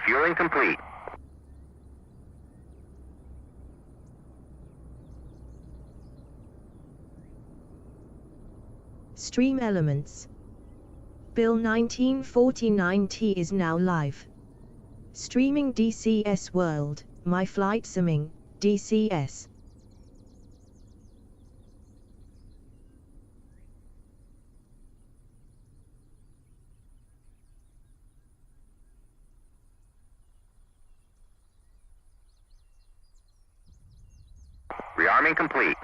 Refueling complete. Stream elements. Bill 1949T is now live. Streaming DCS World, My Flight Simming, DCS. Rearming complete.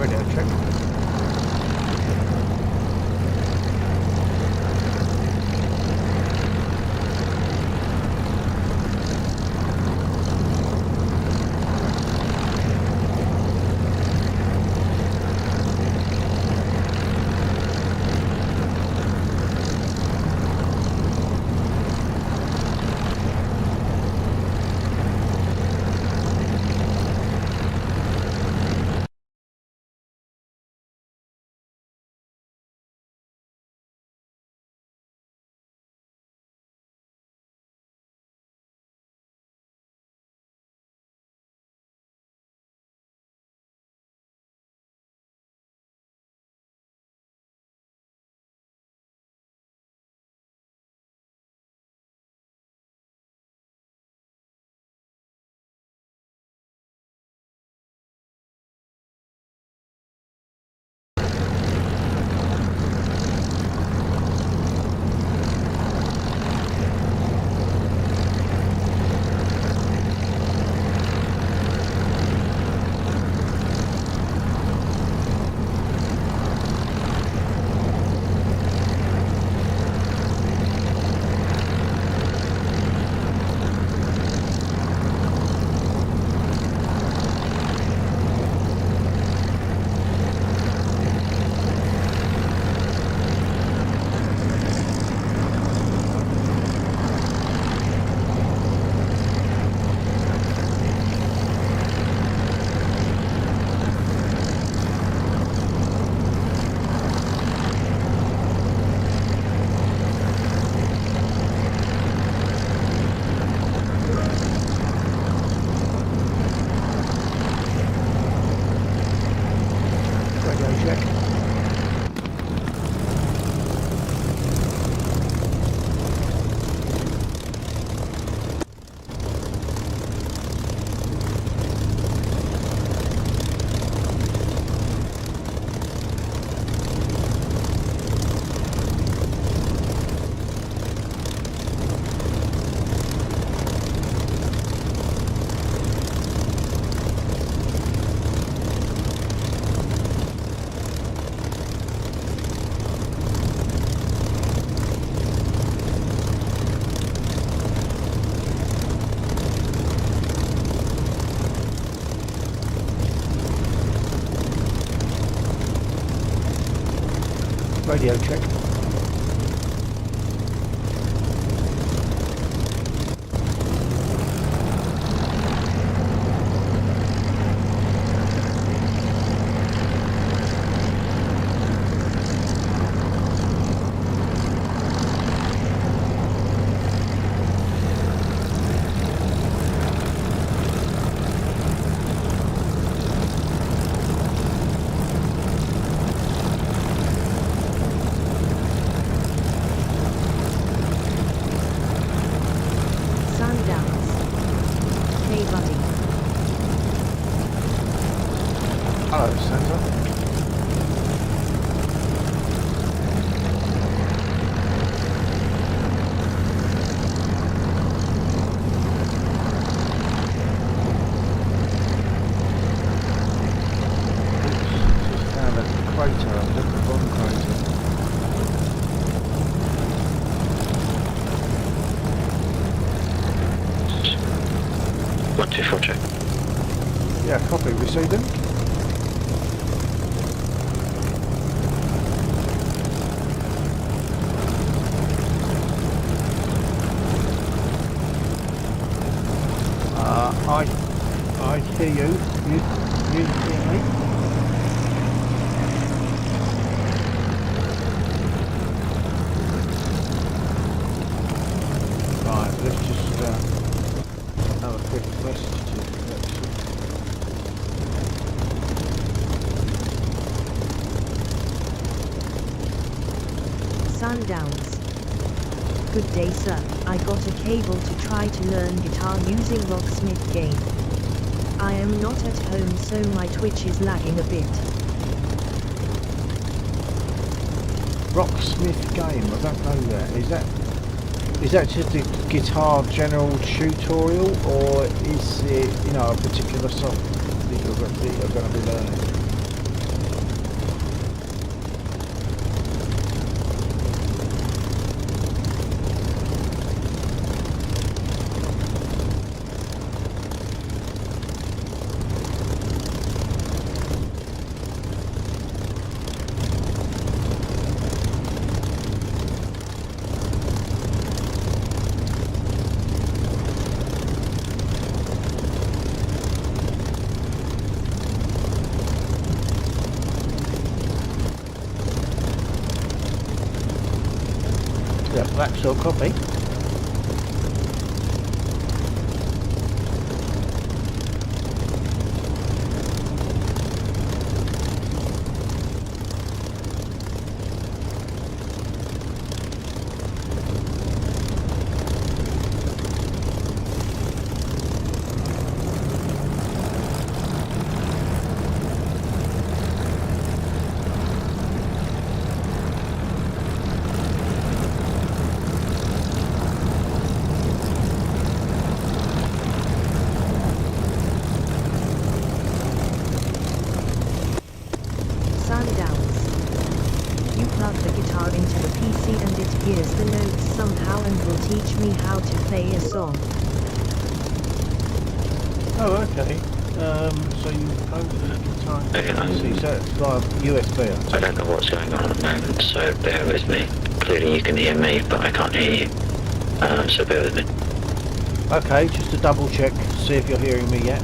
Radio check. Radio check. Hello, Santa. Found a crater, a little bomb crater. One, two, four, check. Yeah, copy. Received them. I hear you. You hear me? Right, let's just have a quick message to Sundowns. Good day, sir. I got a cable to try to learn guitar using Rocksmith game. I am not at home, so my Twitch is lagging a bit. Rocksmith game, I don't know that. Is that just a guitar general tutorial, or is it, you know, a particular song that you're going to be learning? Yep, that's all copy. You plug the guitar into the PC and it hears the notes somehow and will teach me how to play a song. Oh, okay. So you plug the guitar into Okay, the PC, so it's via USB. I don't know what's going on at the moment, so bear with me. Clearly you can hear me, but I can't hear you. So bear with me. Okay, just to double check, see if you're hearing me yet.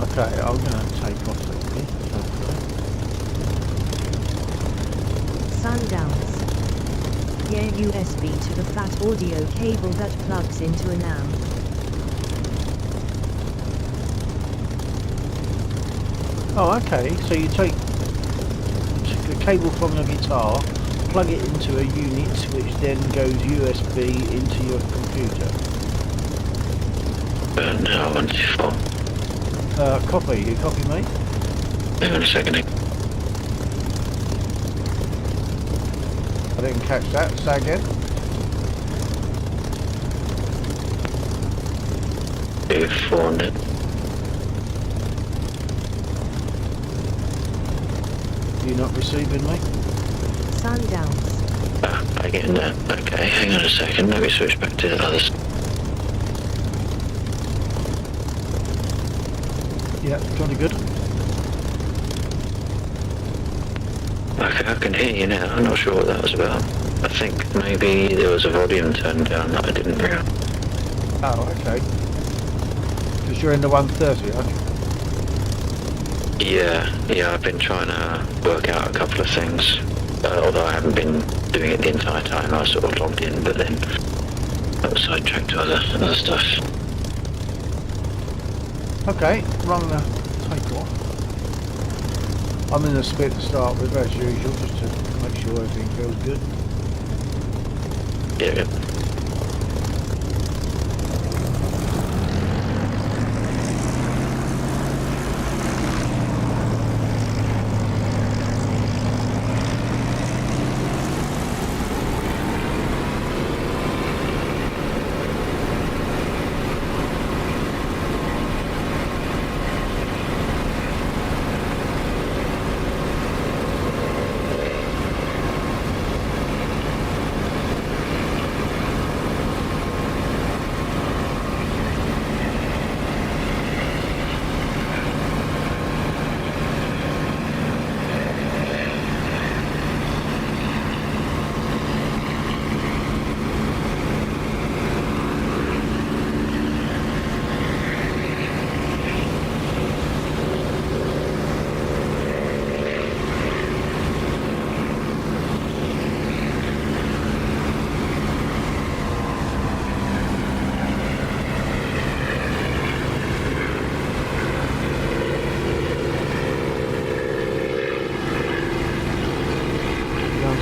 Okay, I'm going to take off the Sundowns. Yeah, USB to the fat audio cable that plugs into an amp. Oh, okay, so you take the cable from the guitar, plug it into a unit which then goes USB into your computer. No, 124. Copy, you copy me? Hang on a second. I didn't catch that, say again. 400. You not receiving me? Sundowns. I get that. Okay, hang on a second. Let me switch back to the others. Yeah, jolly good. Okay, I can hear you now. I'm not sure what that was about. I think maybe there was a volume turned down that I didn't realise. Oh, okay. Because you're in the 130, aren't you? Yeah, I've been trying to work out a couple of things. Although I haven't been doing it the entire time. I was sort of logged in, but then I was sidetracked to other stuff. Okay, run the take off. I'm in the spit to start with as usual, just to make sure everything feels good. Yeah.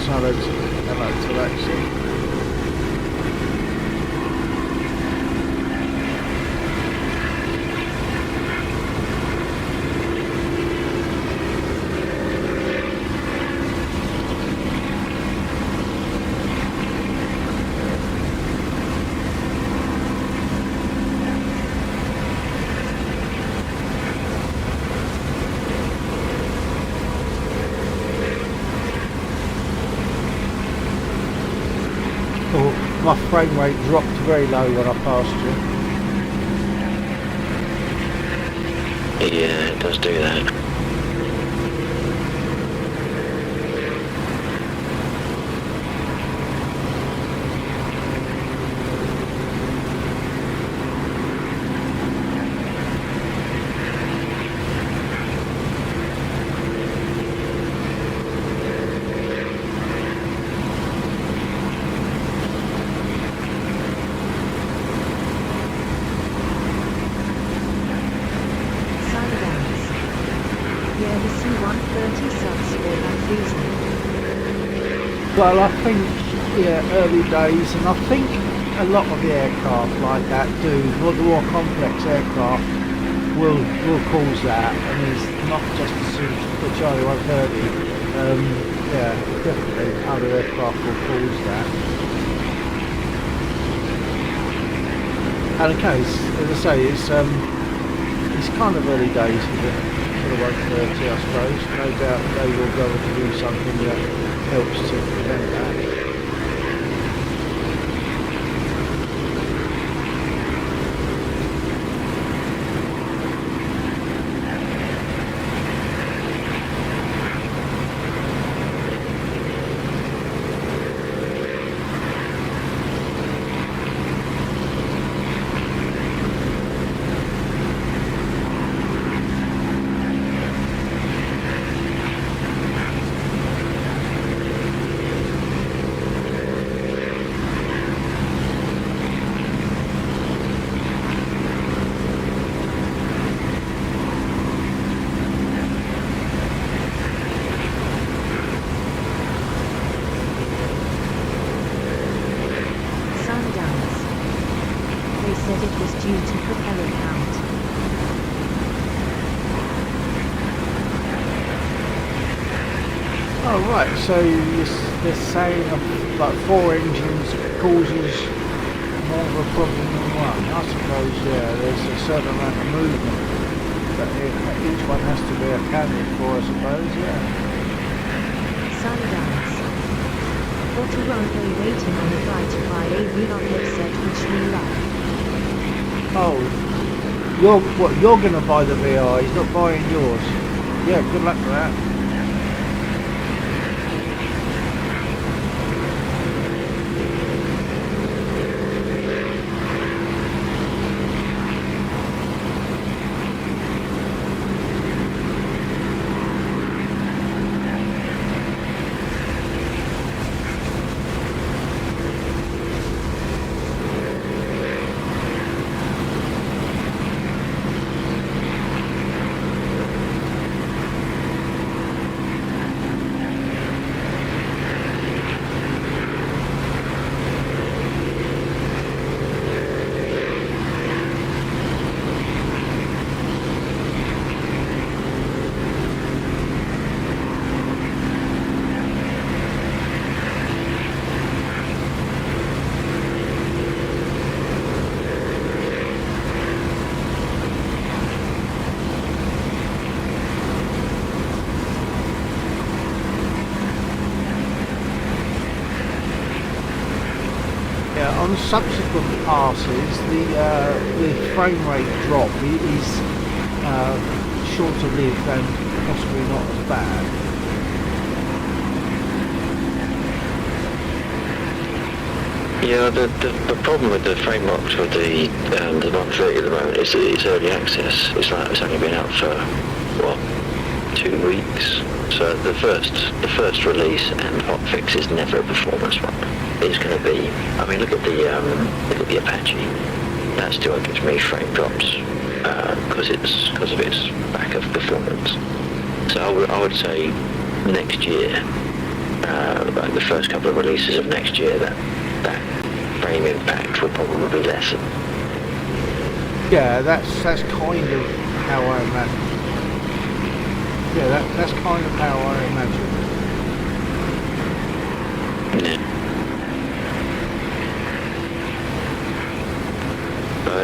Hello to Alexa. My frame rate dropped very low when I passed you. Yeah, it does do that. Sundance. Yeah, the C-130 subs for that reason. Well, I think, yeah, early days, and I think a lot of the aircraft like that do, well, the more complex aircraft will cause that, and it's not just the Charlie 130. Yeah, definitely other aircraft will cause that. And okay, as I say, it's kind of early days for the 130, I suppose. No doubt they will go and do something that helps to prevent that. Sundance. They said it was due to propeller count. Oh right, so they're saying like 4 engines causes more of a problem than one. I suppose, yeah, there's a certain amount of movement that each one has to be accounted for, I suppose, yeah. Sundance. Got a runway waiting on the right by a VR headset which we love. Oh, you're going to buy the VR, he's not buying yours. Yeah, good luck with that. On subsequent passes, the frame rate drop is shorter lived and possibly not as bad. Yeah, the problem with the frame rocks with the 130 at the moment is that it's early access. It's like it's only been out for what, 2 weeks. So the first release and hotfix is never a performance one. It's going to be. I mean, look at the Apache. That still gives me frame drops because of its lack of performance. So I would say next year, like the first couple of releases of next year, that frame impact will probably be less. Yeah, that's kind of how I imagine. Yeah, that's kind of how I imagine. Yeah.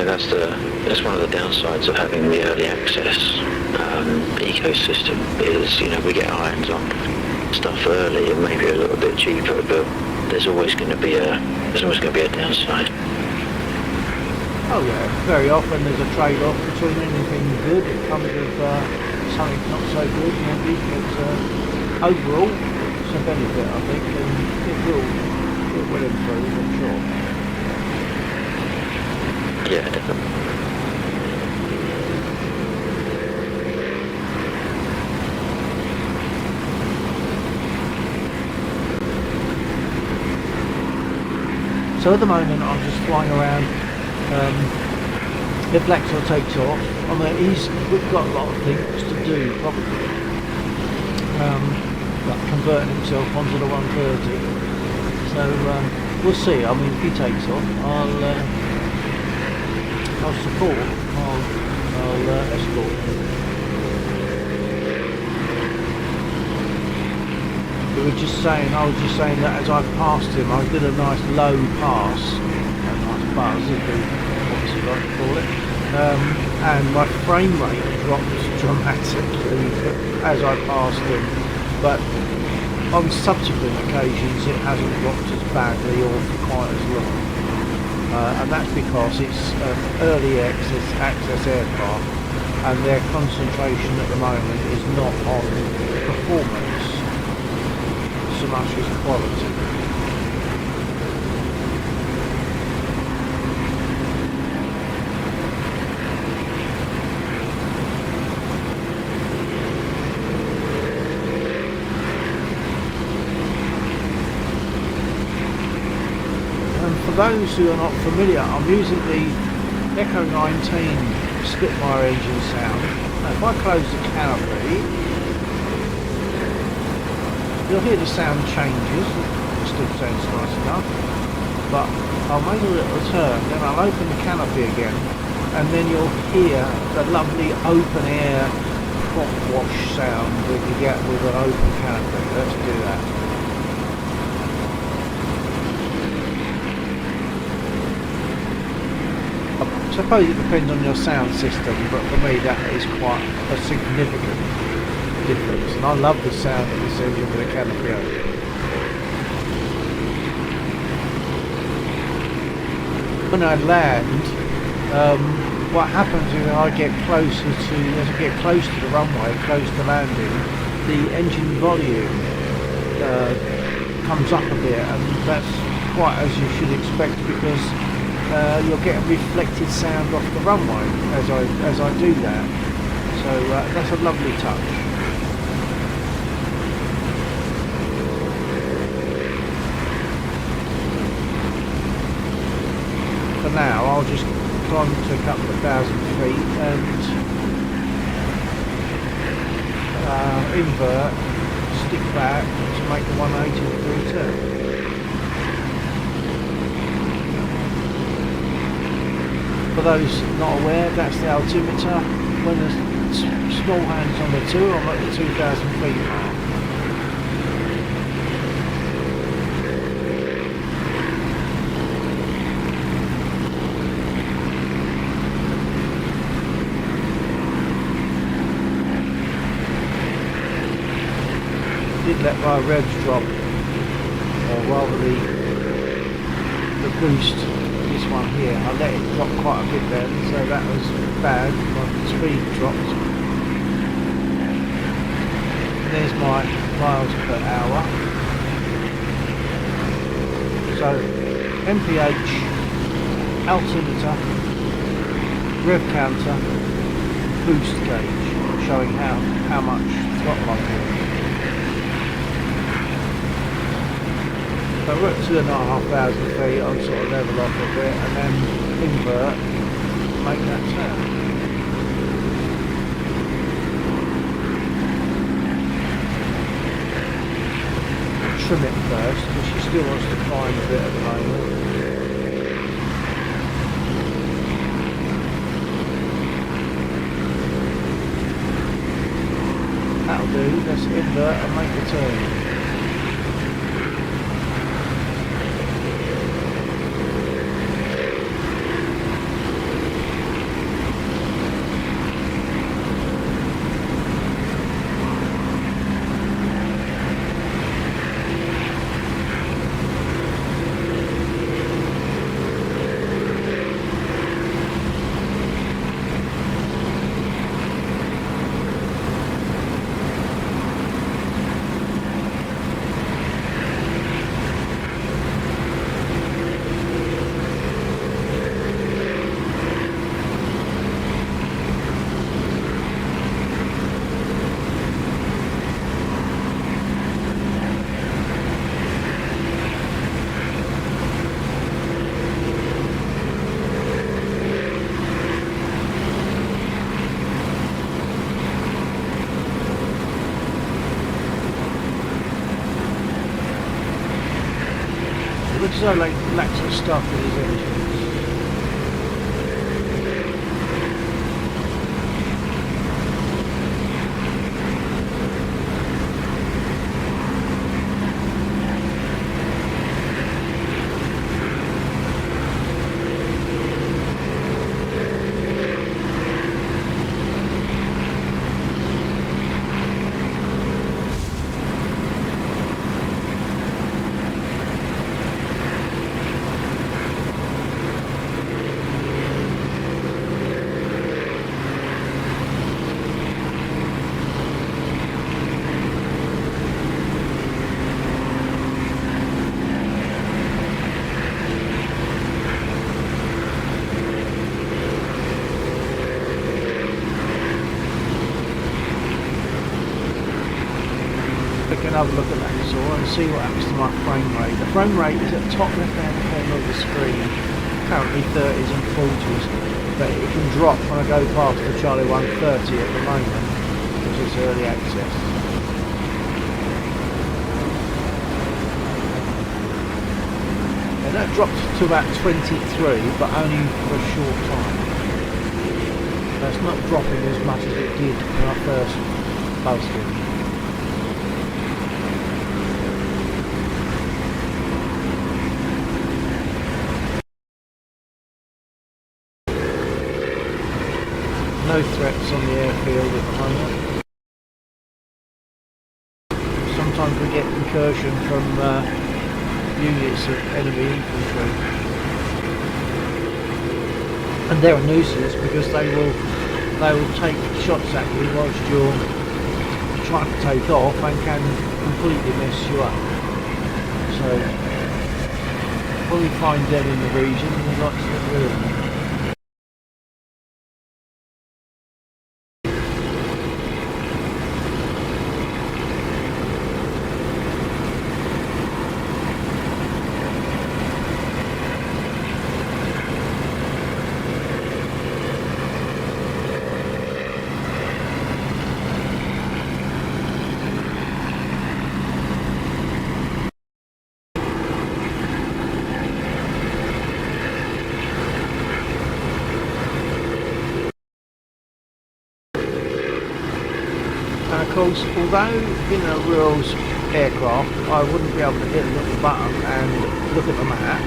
That's one of the downsides of having the early access ecosystem is, you know, we get irons on stuff early and maybe a little bit cheaper, but there's always going to be a downside. Oh yeah, very often there's a trade-off between anything good that comes with something not so good, maybe, but overall it's a benefit, I think, and it will improve, I'm sure. Yeah, definitely. So at the moment I'm just flying around. If Blacktail takes off, I mean we've got a lot of things to do probably. Like converting himself onto the 130. So we'll see. I mean if he takes off, I'll support. I'll escort him. I was just saying that as I passed him, I did a nice low pass, a nice buzz, as we obviously like to call it, and my frame rate dropped dramatically as I passed him, but on subsequent occasions it hasn't dropped as badly or for quite as long, and that's because it's an early access aircraft, and their concentration at the moment is not on performance so much as quality. And for those who are not familiar, I'm using the Echo 19 Spitfire engine sound. Now if I close the canopy, you'll hear the sound changes. It still sounds nice enough, but I'll make a little turn, then I'll open the canopy again, and then you'll hear the lovely open air prop wash sound that you get with an open canopy. Let's do that. I suppose it depends on your sound system, but for me that is quite a significant difference, and I love the sound of this engine with a canopy open. When I land, what happens is as I get close to the runway, close to landing, the engine volume comes up a bit, and that's quite as you should expect, because you'll get a reflected sound off the runway as I do that. So that's a lovely touch. For now, I'll just climb to a couple of thousand feet and invert, stick back to make the 180 degree turn. For those not aware, that's the altimeter. When the small hand's on the 2, I'm at the 2,000 feet mark. Did let my revs drop, or rather the boost, this one here, I let it drop quite a bit then, so that was bad. My speed dropped. And there's my miles per hour. So MPH, altimeter, rev counter, boost gauge, showing how much throttle I'm getting. So we're at 2,500 feet, I'll sort of level off a bit and then invert, make that turn. Trim it first, because she still wants to climb a bit at the moment. That'll do, let's invert and make the turn. So like lacks of stuff in his engines. Have a look at that saw and see what happens to my frame rate. The frame rate is at the top left hand corner of the screen, currently 30s and 40s, but it can drop when I go past the Charlie 130 at the moment, which is early access. And that dropped to about 23, but only for a short time. That's not dropping as much as it did when I first buzzed it. No threats on the airfield at the moment. Sometimes we get incursion from units of enemy infantry, and they're a nuisance because they will take shots at you whilst you're trying to take off and can completely mess you up. So when we find them in the region, we like to get rid of them. And of course, although in a real aircraft I wouldn't be able to hit a little button and look at the map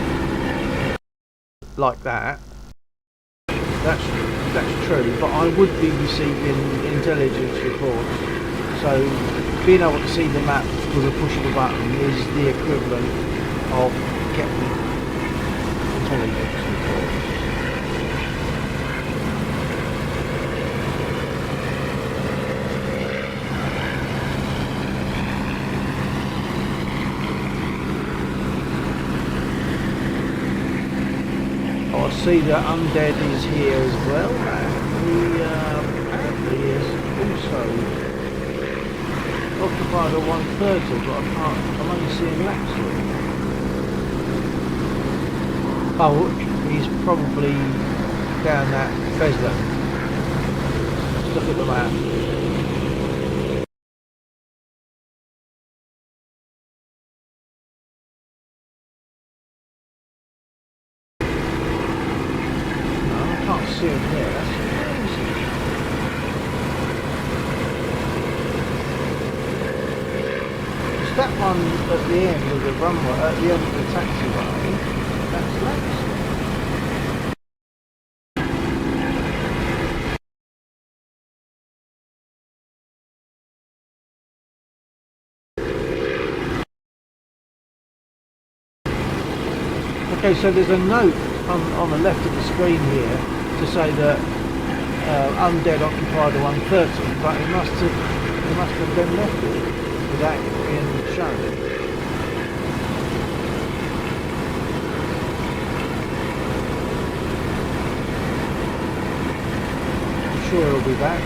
like that, that's true, but I would be receiving intelligence reports, so being able to see the map with a push of a button is the equivalent of getting intelligence reports. I see that Undead is here as well, and he apparently is also occupied at 130, but I'm only seeing laps of it. Oh, he's probably down that Fesler. Let's look at the map. See him there, that's crazy. It's that one at the end of the runway, at the end of the taxiway, that's Lancashire. Okay, so there's a note on the left of the screen here to say that Undead occupied a 130, but he must have then left it without being shown. I'm sure he'll be back.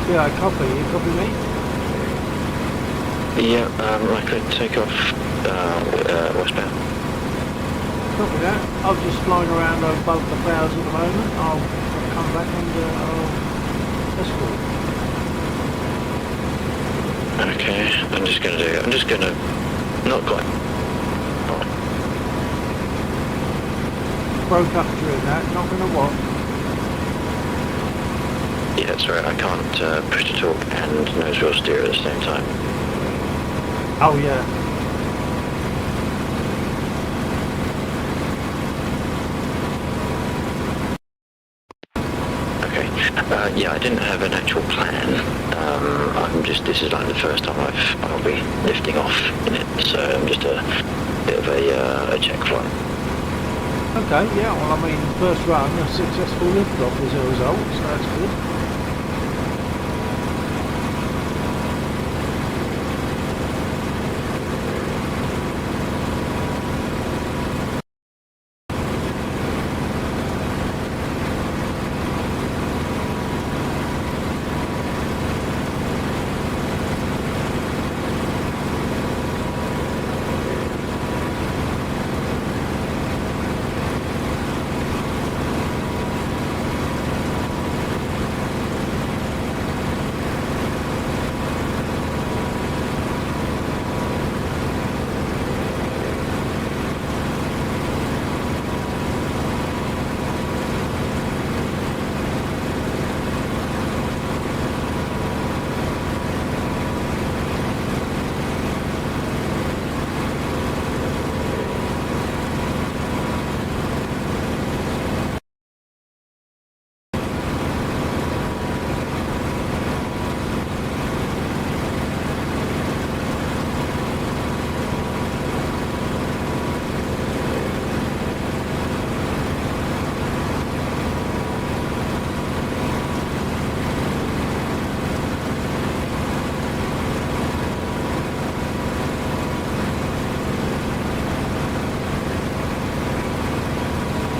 Yeah, I copy. You copy me? Yeah, I could take off westbound. Copy that. I'm just flying around above the clouds at the moment. I'll come back and I'll escort. Okay, I'm just gonna not quite. Broke up during that. Not going to what? Yeah, that's right. I can't push to talk and nose wheel steer at the same time. Oh yeah. Okay. Yeah, I didn't have an actual plan. This is like the first time I'll be lifting off in it, so I'm just a bit of a check flight. Okay, yeah, well I mean, first run, a successful lift-off as a result, so that's good.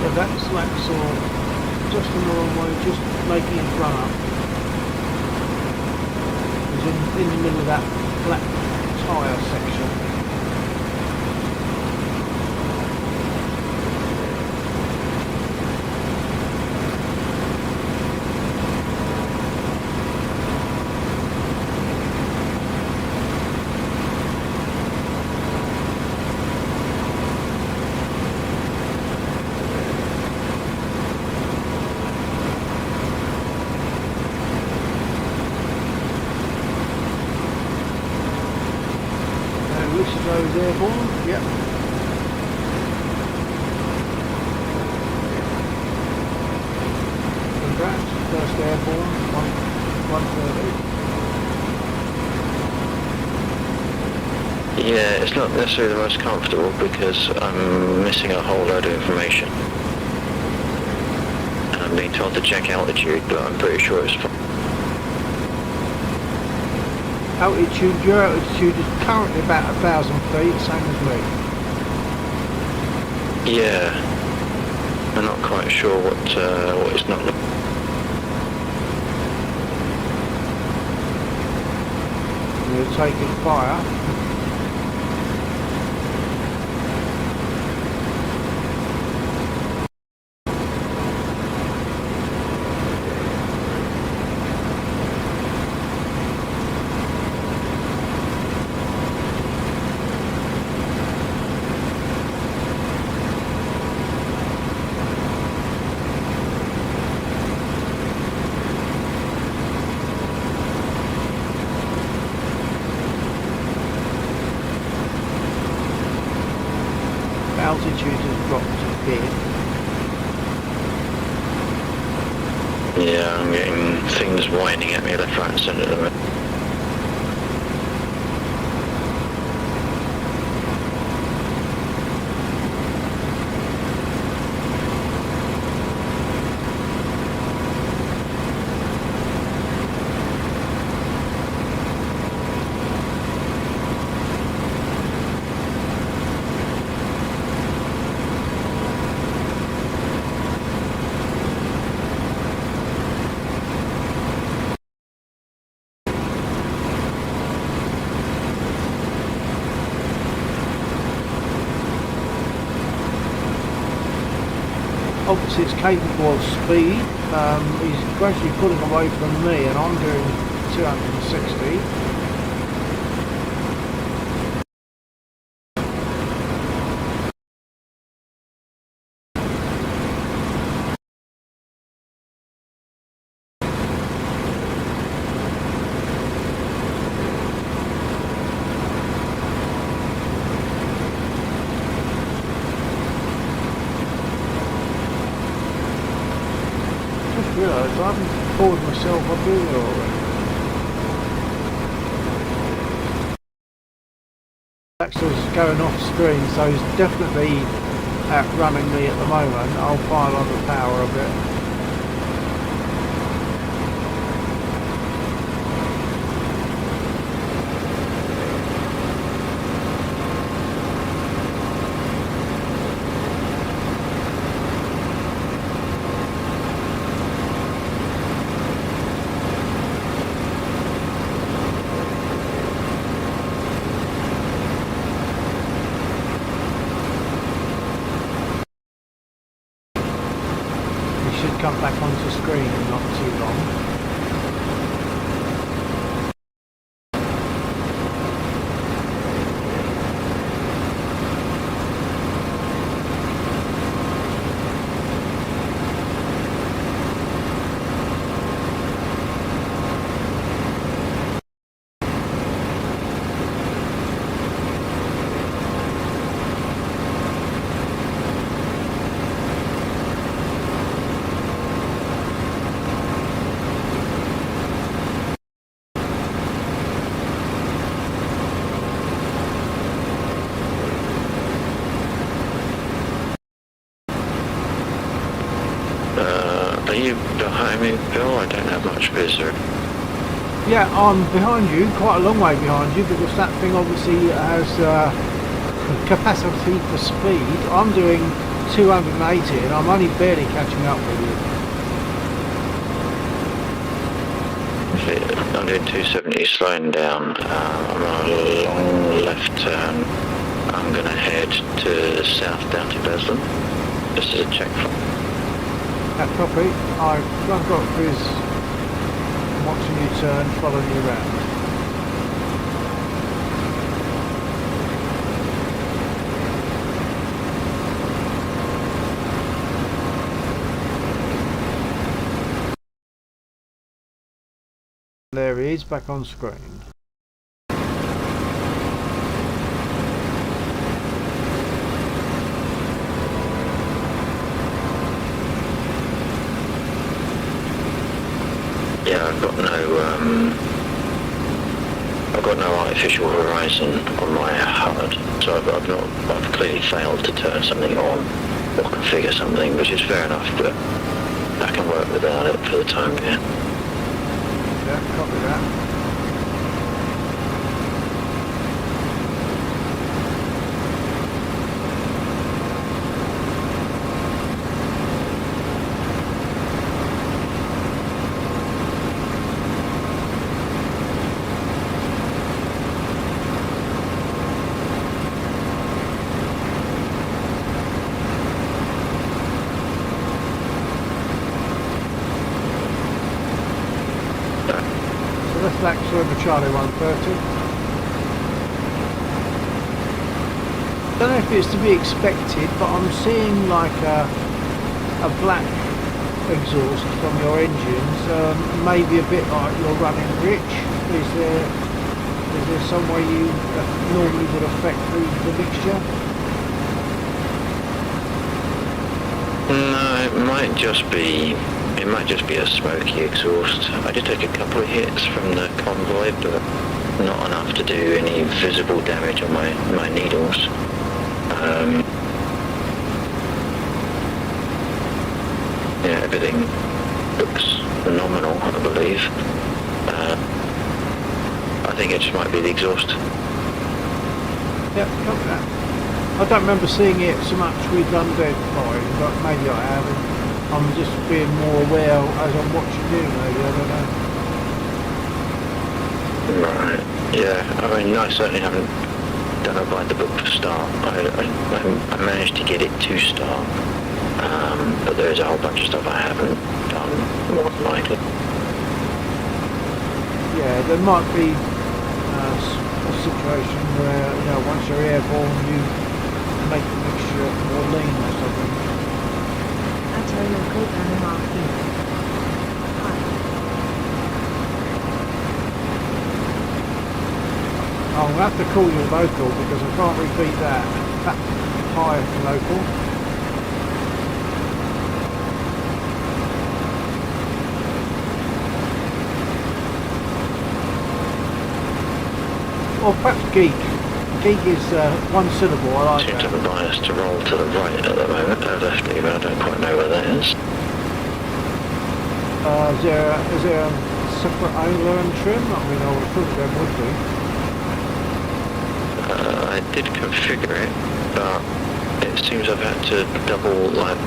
So that's sort just on the wrong way, just making it run up. It's in the middle of that black tyre section. Those airborne, yep. Congrats, first airborne, 130. Yeah, it's not necessarily the most comfortable because I'm missing a whole load of information. And I'm being told to check altitude, but I'm pretty sure it's fine. Altitude, your altitude is currently about 1,000 feet, same as me. Yeah, I'm not quite sure what it's not. You're taking fire. Altitude has dropped a bit. Yeah, I'm getting things whining at me left, right and centre at the moment. thinks it's capable of speed. He's gradually pulling away from me, and I'm doing 260. I haven't poured myself up here already. Axel's going off screen, so he's definitely outrunning me at the moment. I'll pile on the power a bit. Come back onto screen in not too long. Are you behind me, Bill? I don't have much vision. Yeah, I'm behind you, quite a long way behind you, because that thing obviously has capacity for speed. I'm doing 280 and I'm only barely catching up with you. I'm doing 270, slowing down. I'm on a long left turn. I'm going to head to south down to Beslan. This is a check point. That copy. I've got Chris watching you turn, following you around. There he is, back on screen. Yeah, I've got no artificial horizon on my HUD, so I've clearly failed to turn something on or configure something, which is fair enough, but I can work without it for the time being. Yeah, copy that. That's actually over Charlie 130. Don't know if it's to be expected, but I'm seeing like a black exhaust from your engines, maybe a bit like you're running rich. Is there some way you normally would affect the mixture? No, it might just be a smoky exhaust. I did take a couple of hits from the convoy, but not enough to do any visible damage on my needles. Yeah, everything looks phenomenal, I believe. I think it just might be the exhaust. Yep, copy that. I don't remember seeing it so much with undead flying, but maybe I have. I'm just being more aware as I'm watching you, maybe, I don't know. Right, yeah, I mean, I certainly haven't done it by the book to start. I managed to get it to start, But there is a whole bunch of stuff I haven't done, more than likely. Yeah, there might be a situation where, you know, once you're airborne, you make the mixture more lean or something. At a local anarchy. Hi. I'm going to have to call you local because I can't repeat that. Hi, local. Or perhaps geek. Geek is one syllable, I like Seem to that. have a bias to roll to the right at the moment, left even, I don't quite know where that is. Is there a separate angler and trim? I mean, I would think there would be. I did configure it, but it seems I've had to double, like,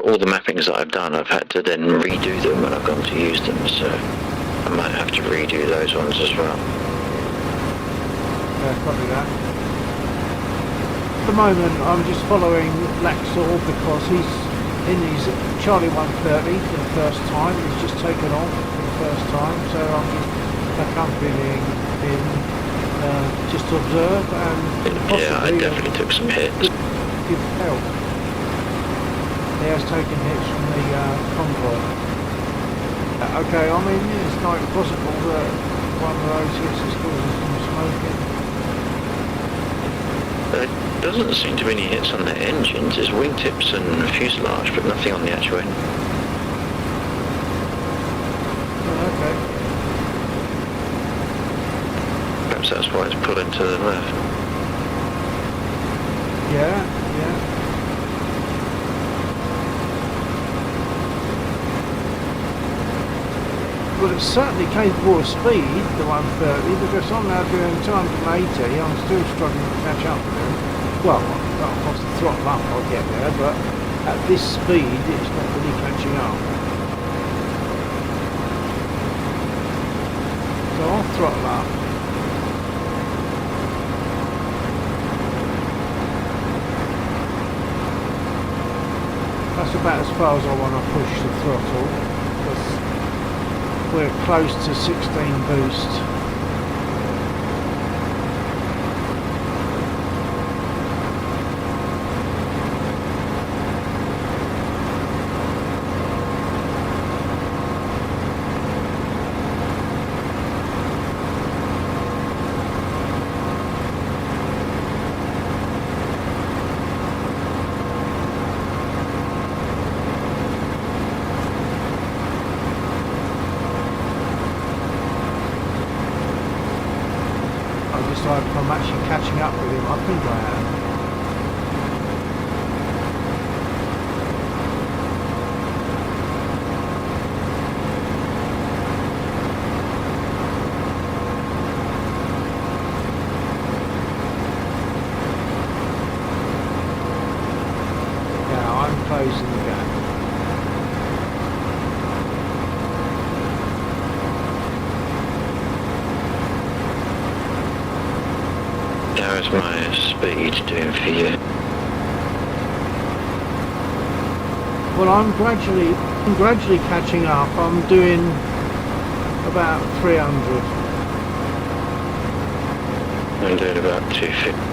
all the mappings that I've done, I've had to then redo them when I've gone to use them, so I might have to redo those ones as well. Yeah, probably that. At the moment, I'm just following Laxor because he's in his Charlie 130 for the first time. He's just taken off for the first time, so I'm just accompanying him just to observe and possibly Yeah, I definitely took some hits. give help. He has taken hits from the convoy. Okay, I mean, it's not impossible that one of those hits is causing some smoking. There doesn't seem to be any hits on the engines. There's wingtips and fuselage, but nothing on the actual engine. Oh, okay. Perhaps that's why it's pulling to the left. Yeah, yeah. Well, it's certainly capable of speed, the 130, because I'm now doing 280. I'm still struggling to catch up with him. Well, I'll have to throttle up, I'll get there, but at this speed, it's not really catching up. So I'll throttle up. That's about as far as I want to push the throttle, because we're close to 16 boost. If I'm actually catching up with him, I think I am. Yeah, I'm closing the gap. How's my speed doing for you? Well, I'm gradually catching up. I'm doing about 300. I'm doing about 250.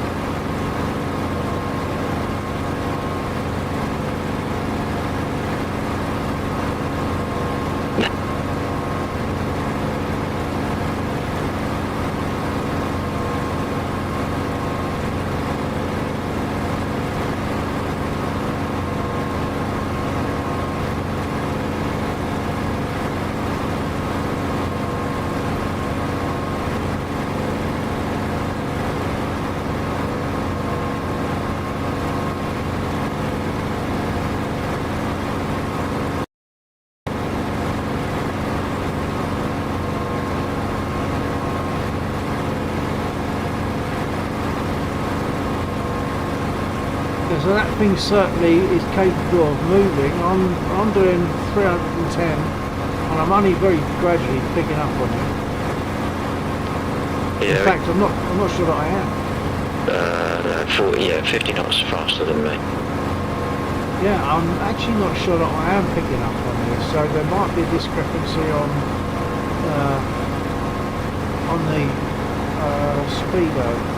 So that thing certainly is capable of moving. I'm doing 310 and I'm only very gradually picking up on it. Yeah. In fact, I'm not sure that I am. 40, yeah, 50 knots faster than me. Yeah, I'm actually not sure that I am picking up on this, so there might be a discrepancy on the speedo.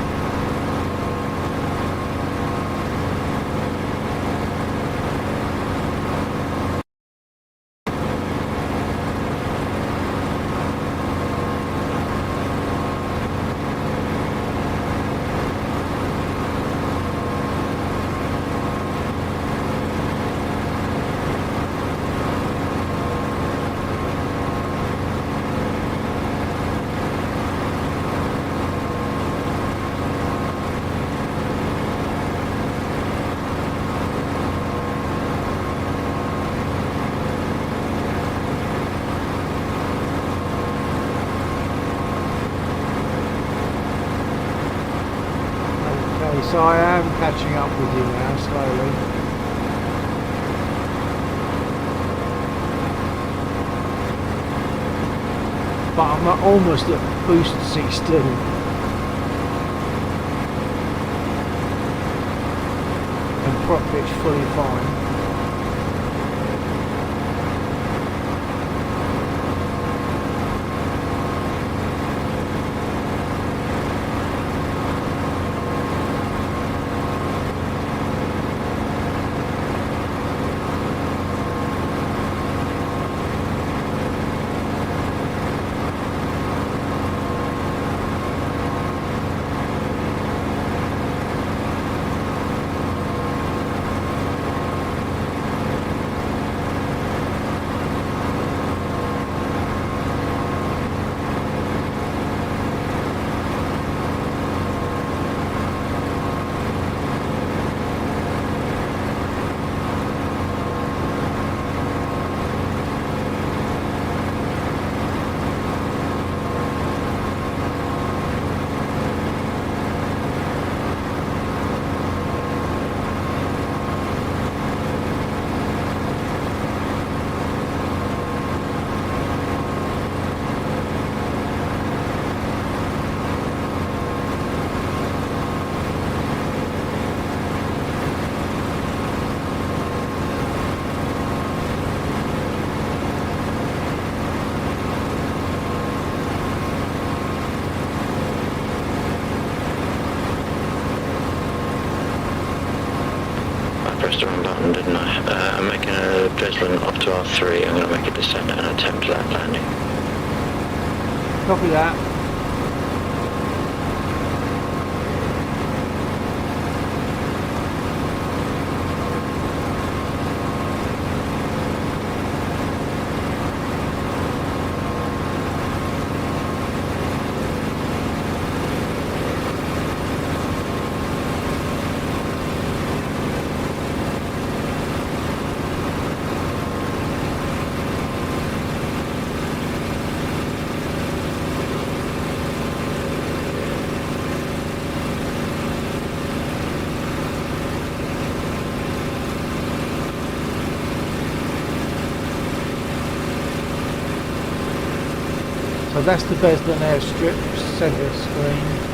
Okay, so I am catching up with you now, slowly. But I'm almost at boost 16. And prop pitch fully fine. Pressed the wrong button, didn't I? I'm making a Dreslin up to R3. I'm going to make a descent and attempt that landing. Copy that. So that's the Beslan airstrip centre screen.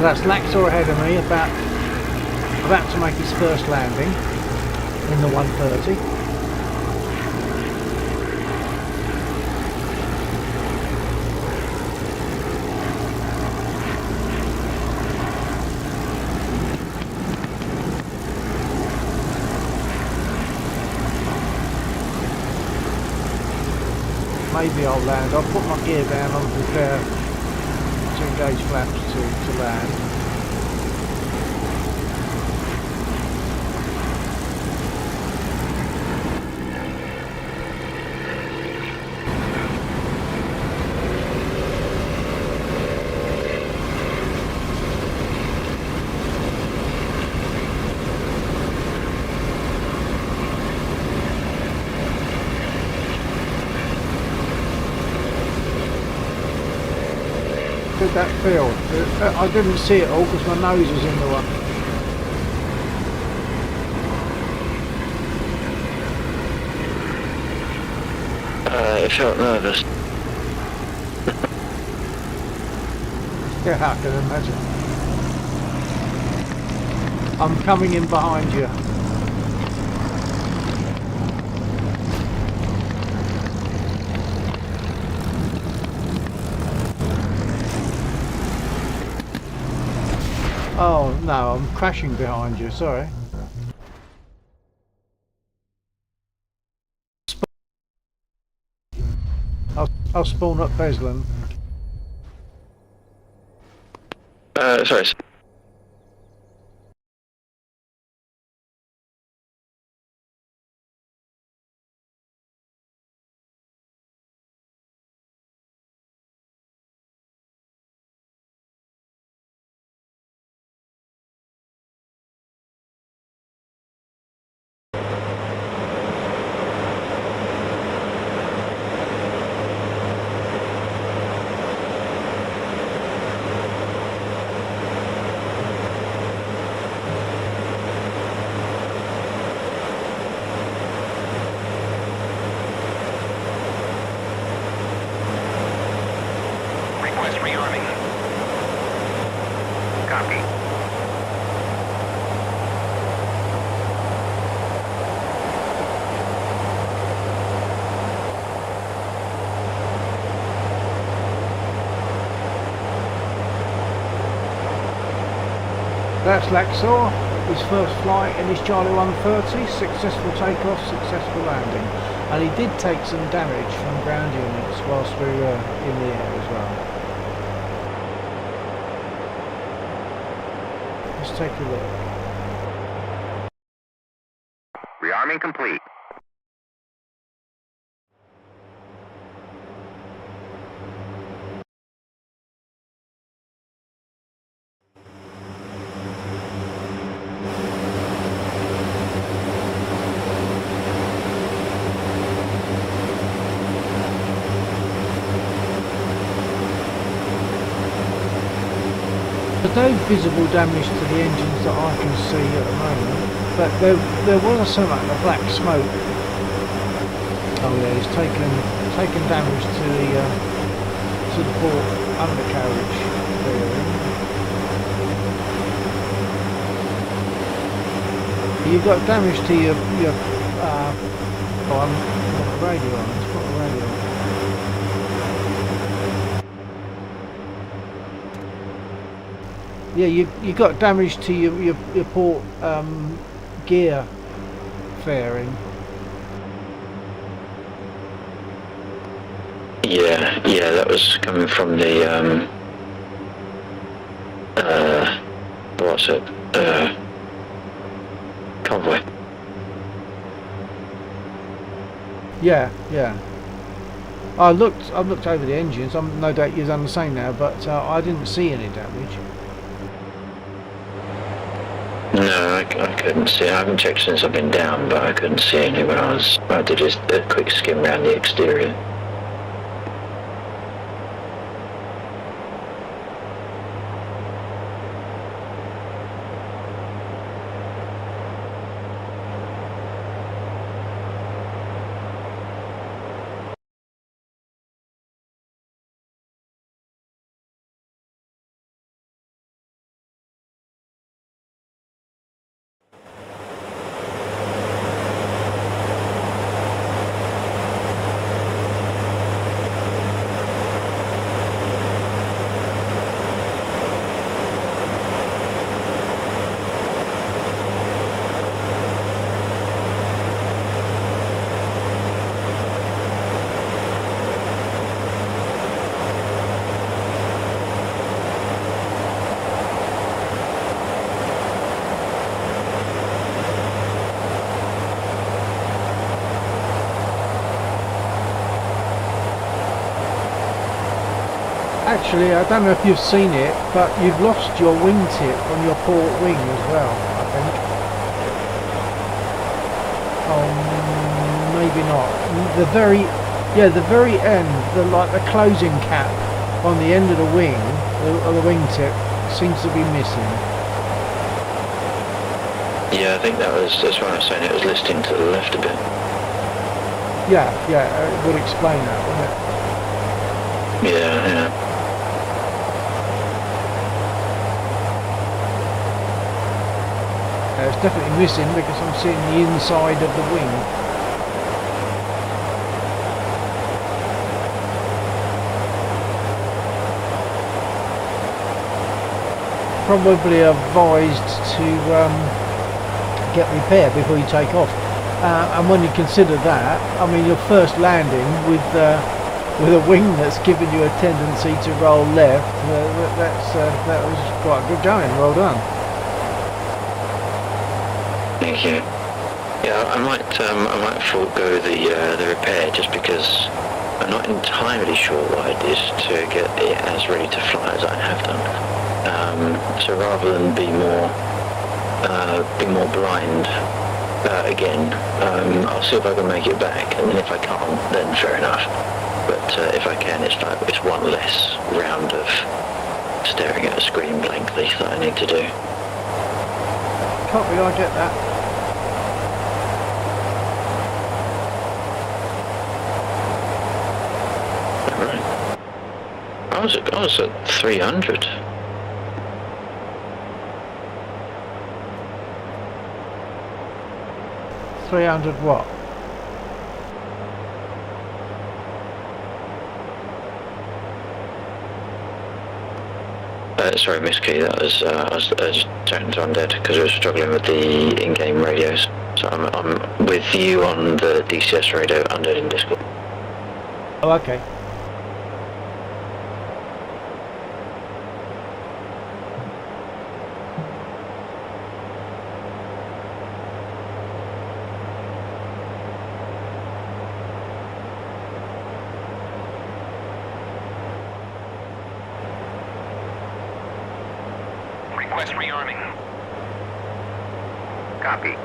That's Laxor ahead of me, about to make his first landing in the 130. Maybe I'll land. I'll put my gear down and prepare to to engage flaps to land. Did that feel? I didn't see it all because my nose was in the way. It felt nervous. Yeah, I can imagine. I'm coming in behind you. Oh no, I'm crashing behind you, sorry. I'll spawn up Beslan. Sorry. Request rearming. Copy. That's Laxor, his first flight in his Charlie 130, successful takeoff, successful landing. And he did take some damage from ground units whilst we were in the air as well. Let's take a look. Rearming complete. There's no visible damage to the engines that I can see at the moment, but there was some like the black smoke. Oh yeah, he's taken damage to the port undercarriage bearing. You've got damage to your oh, I've got the radio on. It's got the radio on. Yeah, you got damage to your port gear fairing. Yeah, that was coming from the what's it? Convoy. Yeah. I've looked over the engines. I'm no doubt you've done the same now, but I didn't see any damage. No, I couldn't see. I haven't checked since I've been down, but I couldn't see any when I did just a quick skim around the exterior. actually, I don't know if you've seen it, but you've lost your wingtip on your port wing as well, I think. Oh, maybe not. The very end, the closing cap on the end of the wing, the wingtip, seems to be missing. Yeah, I think that's why I was saying it was listing to the left a bit. Yeah, it would explain that, wouldn't it? Yeah. It's definitely missing because I'm seeing the inside of the wing. Probably advised to get repaired before you take off. And when you consider that, I mean, your first landing with a wing that's giving you a tendency to roll left, that was quite good going. Well done. Thank you. Yeah, I might forego the repair just because I'm not entirely sure what I did to get it as ready to fly as I have done. So rather than be more blind again, I'll see if I can make it back, and then if I can't, then fair enough. But if I can, it's one less round of staring at a screen blankly that I need to do. Copy, I get that. I was at 300. What? Sorry, Miss Key, that was I was chatting to Undead because I was struggling with the in-game radios. So I'm with you on the DCS radio, Undead in Discord. Oh, okay. Request rearming. Copy.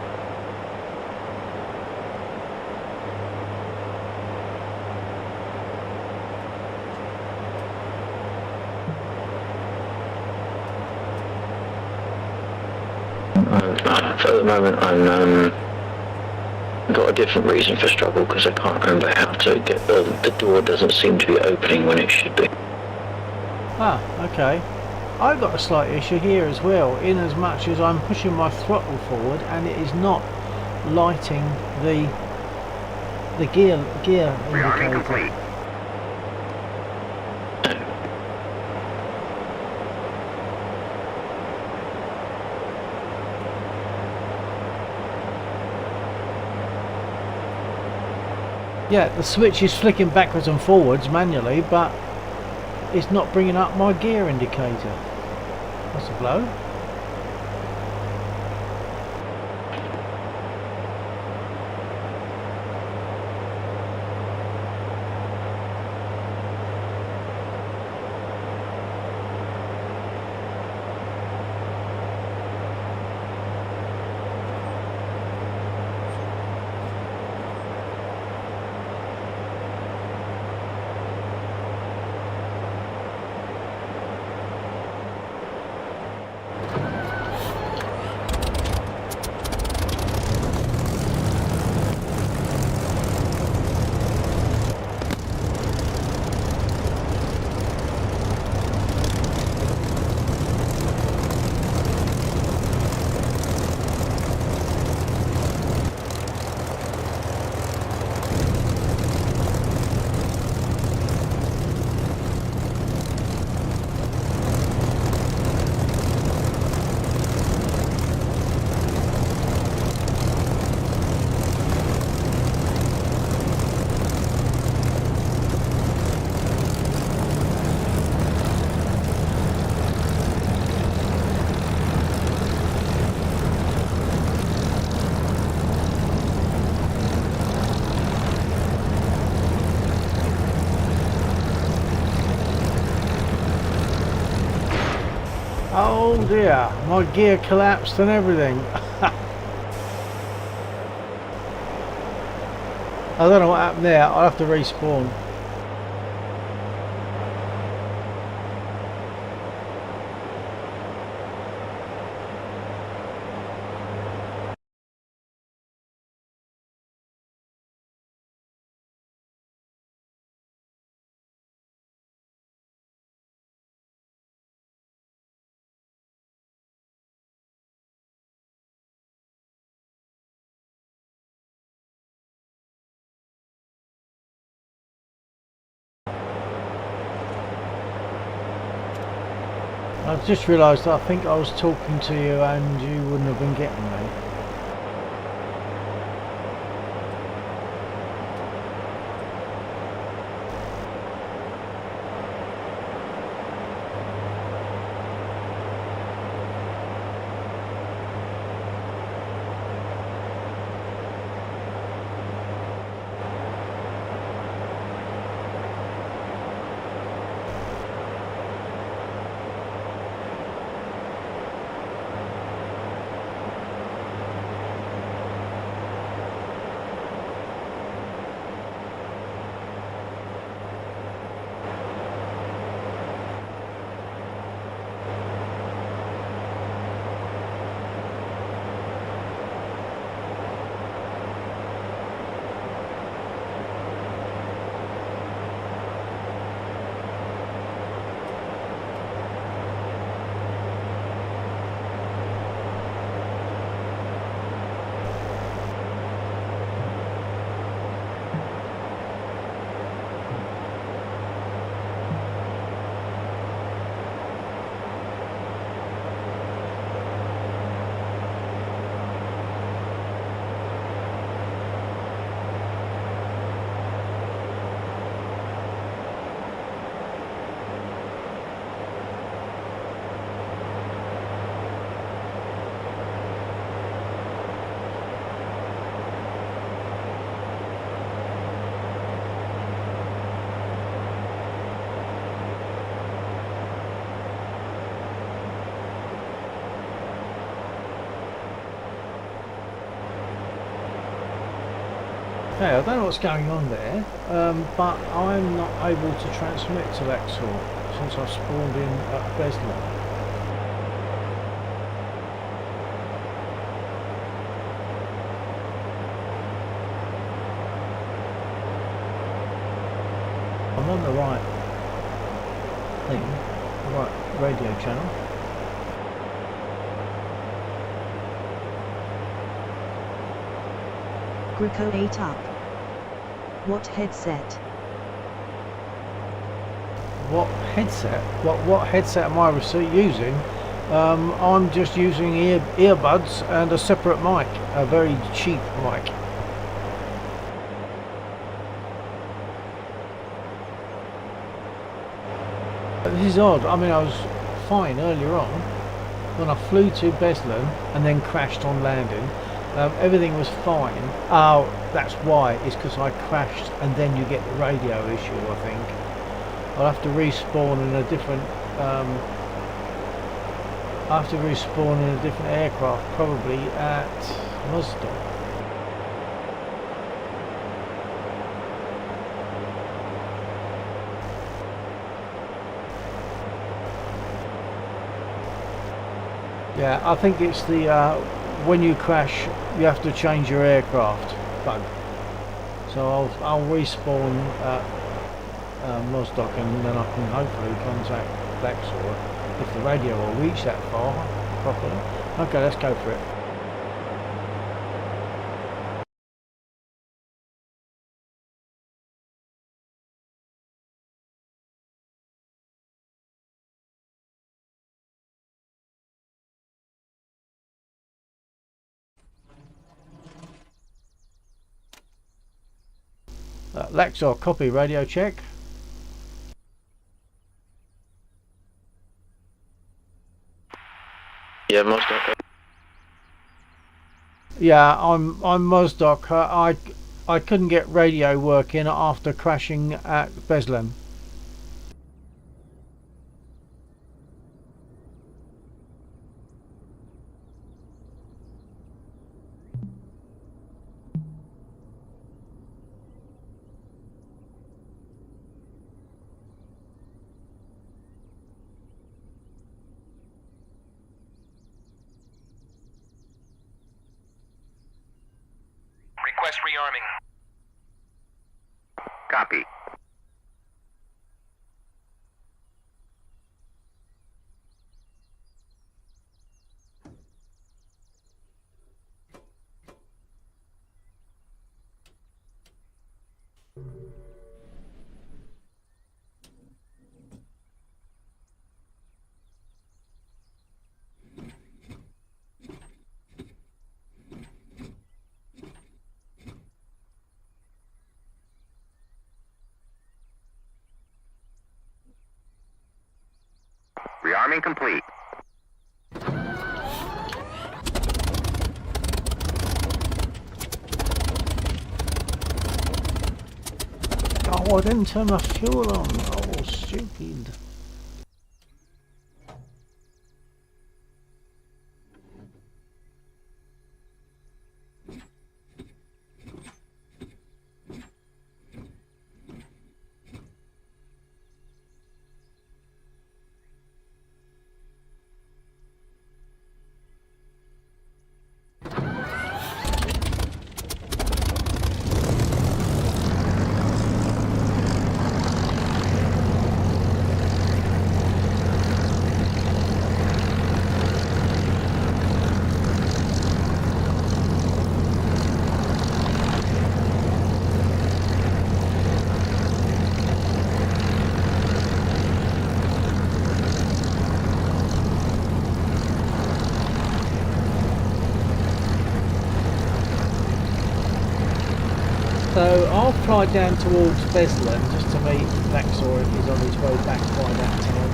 For the moment, I'm got a different reason for struggle because I can't remember how to get the door doesn't seem to be opening when it should be. Ah, okay. I've got a slight issue here as well, in as much as I'm pushing my throttle forward and it is not lighting the gear Rearming indicator. complete. Yeah, the switch is flicking backwards and forwards manually, but it's not bringing up my gear indicator. That's a blow. Oh dear, my gear collapsed and everything. I don't know what happened there. I'll have to respawn. I've just realised that I think I was talking to you and you wouldn't have been getting me. Okay, I don't know what's going on there, but I'm not able to transmit to Lexor since I spawned in at Beslan. I'm on the right thing, the right radio channel. Greco 8 up. What headset? What headset? What headset am I using? I'm just using earbuds and a separate mic, a very cheap mic. This is odd. I mean, I was fine earlier on when I flew to Beslan and then crashed on landing. Everything was fine. Oh, that's why. It's because I crashed and then you get the radio issue, I think. I'll have to respawn in a different I have to respawn in a different aircraft, probably at Mozdok. Yeah, I think it's the when you crash you have to change your aircraft bug. So I'll respawn at Mozdok and then I can hopefully contact Lexor if the radio will reach that far properly. Okay, let's go for it. Lexor, copy, radio check. Yeah, Mozdok. Yeah, I'm Mozdok. I couldn't get radio working after crashing at Beslan. rearming. Copy. Rearming complete. Oh, I didn't turn my fuel on. Oh, stupid. So I'll fly down towards Beslan just to meet Laxor if he's on his way back by that time.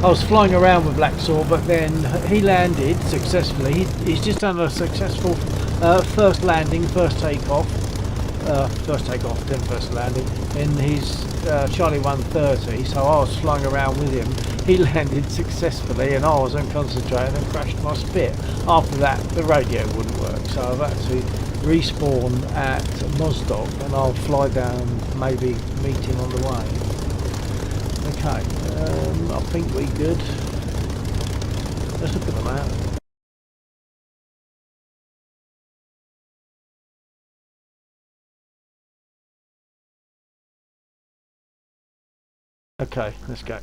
I was flying around with Laxor, but then he landed successfully. He's just done a successful first landing, first takeoff, then first landing in his Charlie 130. So I was flying around with him. He landed successfully and I wasn't concentrating and crashed my spit. After that the radio wouldn't work, so I've had to respawn at Mozdok and I'll fly down, maybe meet him on the way. Okay, I think we're good. Let's look at the map. Okay, let's go.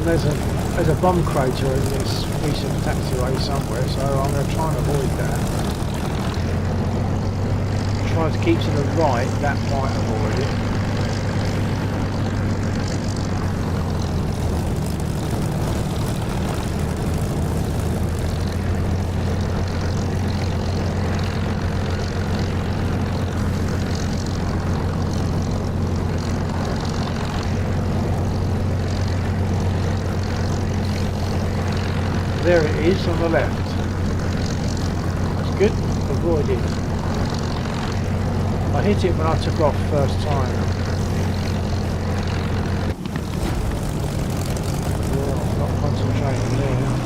There's a bomb crater in this recent taxiway somewhere, so I'm going to try and avoid that. Try to keep to the right, that might avoid it. There it is on the left. That's good. Avoided. I hit it when I took off first time. Oh, I'm not concentrating there.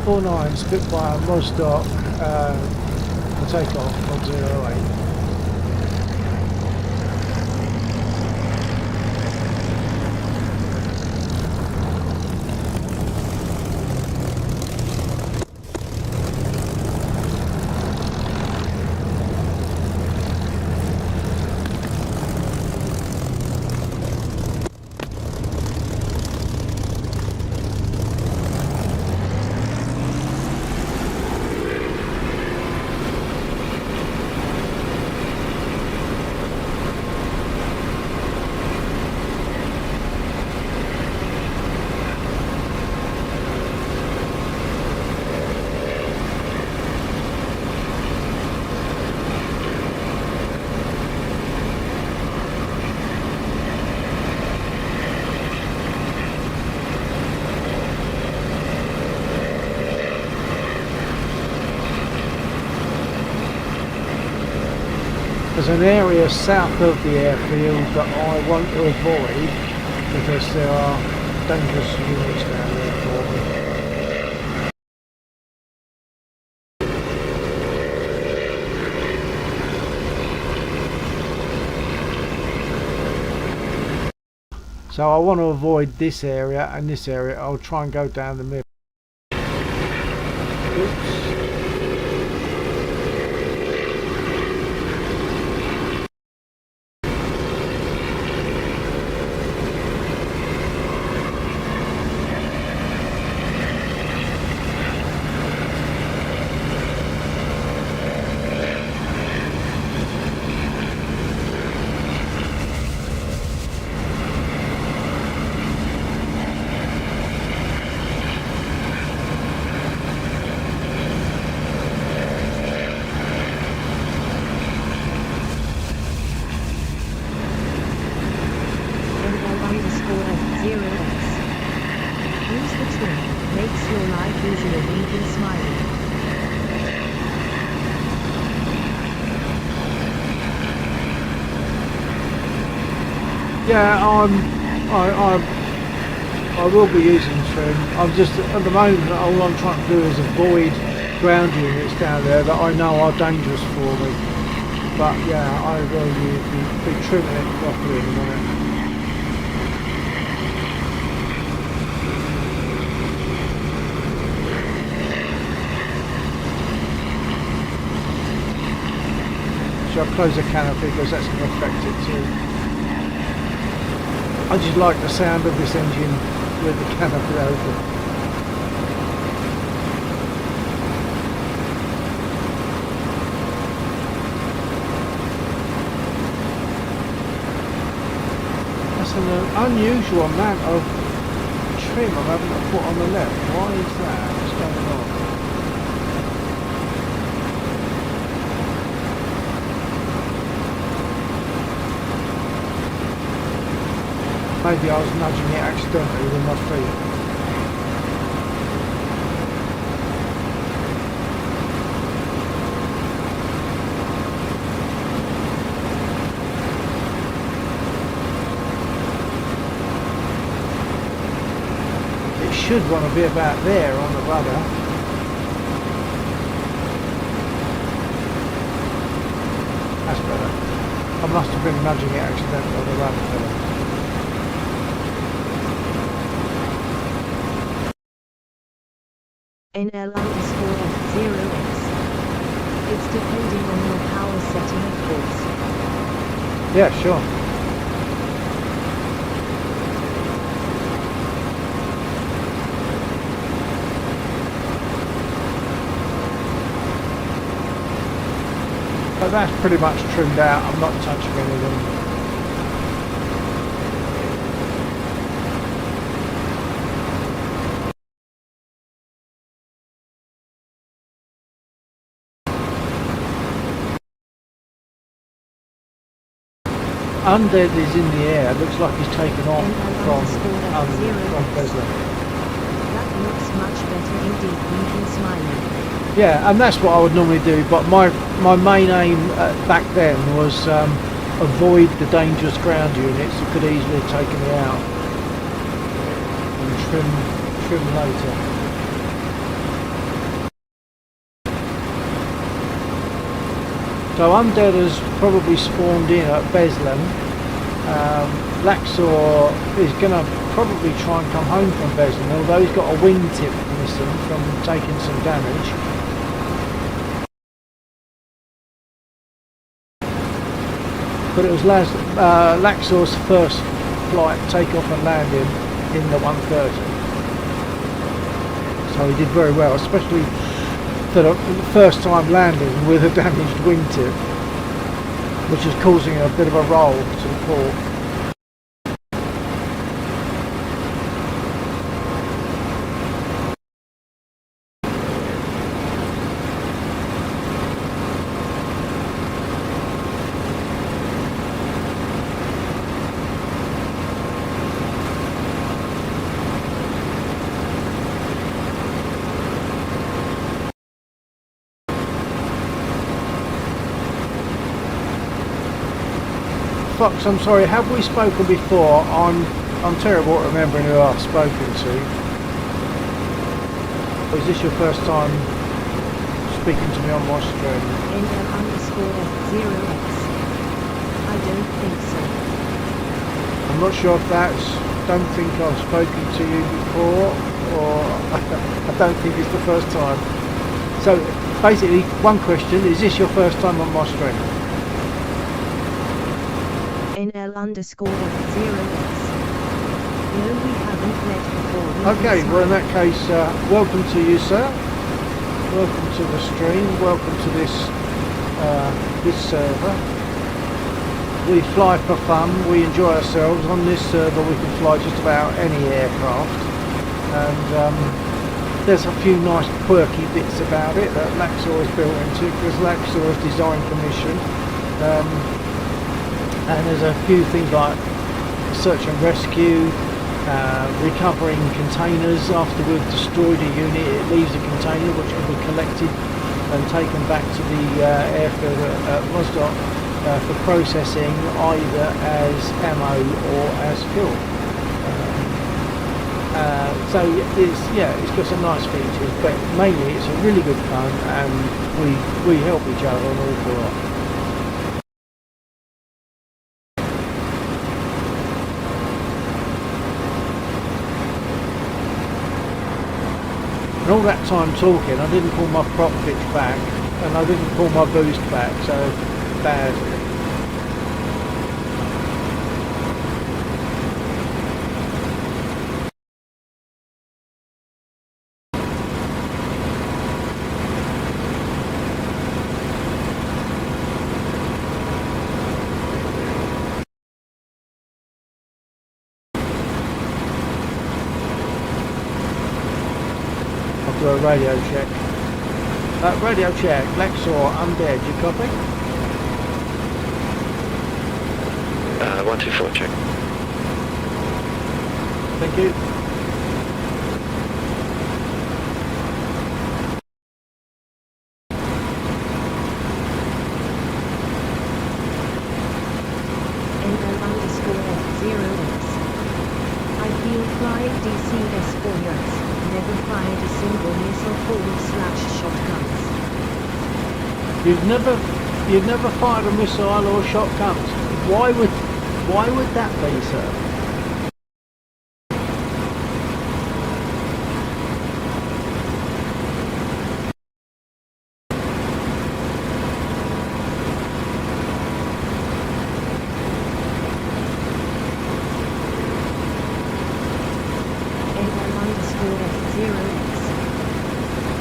49 split by a Mozdok takeoff on 08. there's an area south of the airfield that I want to avoid because there are dangerous units down there for me. So I want to avoid this area and this area. I'll try and go down the middle. Oops. Yeah, I will be using trim. I'm just at the moment all I'm trying to do is avoid ground units down there that I know are dangerous for me. But yeah, I will be trimming it properly in a minute. Shall I close the canopy because that's going to affect it too. I just like the sound of this engine with the canopy open. That's an unusual amount of trim I'm having to put on the left. Why is that? What's going on? Maybe I was nudging it accidentally with my feet. It should want to be about there on the rudder. That's better. I must have been nudging it accidentally on the rudder. NL_F0X. It's depending on your power setting, of course. Yeah, sure. But that's pretty much trimmed out. I'm not touching any of them. Undead is in the air. Looks like he's taken off from Beslan. That looks much better indeed. Winking smiling. Yeah, and that's what I would normally do. But my main aim back then was avoid the dangerous ground units that could easily have taken me out and trim later. So Undead has probably spawned in at Beslan. Laxor is going to probably try and come home from Beslan, although he's got a wingtip missing from taking some damage. But it was Laxor's first flight, takeoff and landing in the 130. So he did very well, especially for the first time landing with a damaged wingtip, which is causing a bit of a roll to the port. Fox, I'm sorry, have we spoken before? I'm terrible at remembering who I've spoken to. Or is this your first time speaking to me on my stream? NL_F0X. I don't think so. I'm not sure if that's, don't think I've spoken to you before, or I don't think it's the first time. So basically, one question, is this your first time on my stream? NL_F0X. No, we haven't met before. Okay, well in that case, welcome to you, sir. Welcome to the stream. Welcome to this server. We fly for fun. We enjoy ourselves. On this server, we can fly just about any aircraft, and there's a few nice quirky bits about it that Laxor is built into, because Laxor is design commission. And there's a few things like search and rescue, recovering containers after we've destroyed a unit. It leaves a container which can be collected and taken back to the airfield at Rosdok for processing, either as ammo or as fuel. So it's got some nice features, but mainly it's a really good fun, and we help each other an awful lot. And all that time talking, I didn't pull my prop pitch back, and I didn't pull my boost back, so bad. Do a radio check. Radio check. Lexor, undead. You copy? 124 check. Thank you. NL_F0X. I've been flying DCS for years. Never fired a single missile /shotguns. You've never fired a missile or shotguns. Why would that be, sir? NL_F0X.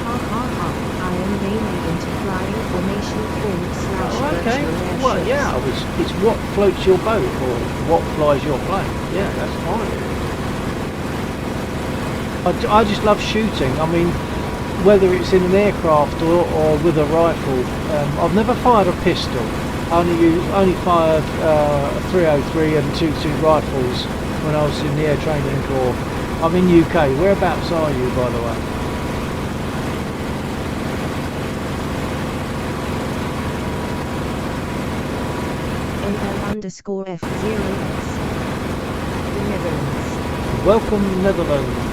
Ha ha ha, I am mainly into flying formation Okay. /virtual Well, airships. yeah, it's what floats your boat or what flies your plane. Yeah, that's fine. I just love shooting. I mean, whether it's in an aircraft or with a rifle. I've never fired a pistol. I only fired 303 and 22 rifles when I was in the Air Training Corps. I'm in UK. Whereabouts are you, by the way? NL_F0X. The Netherlands. Welcome, Netherlands.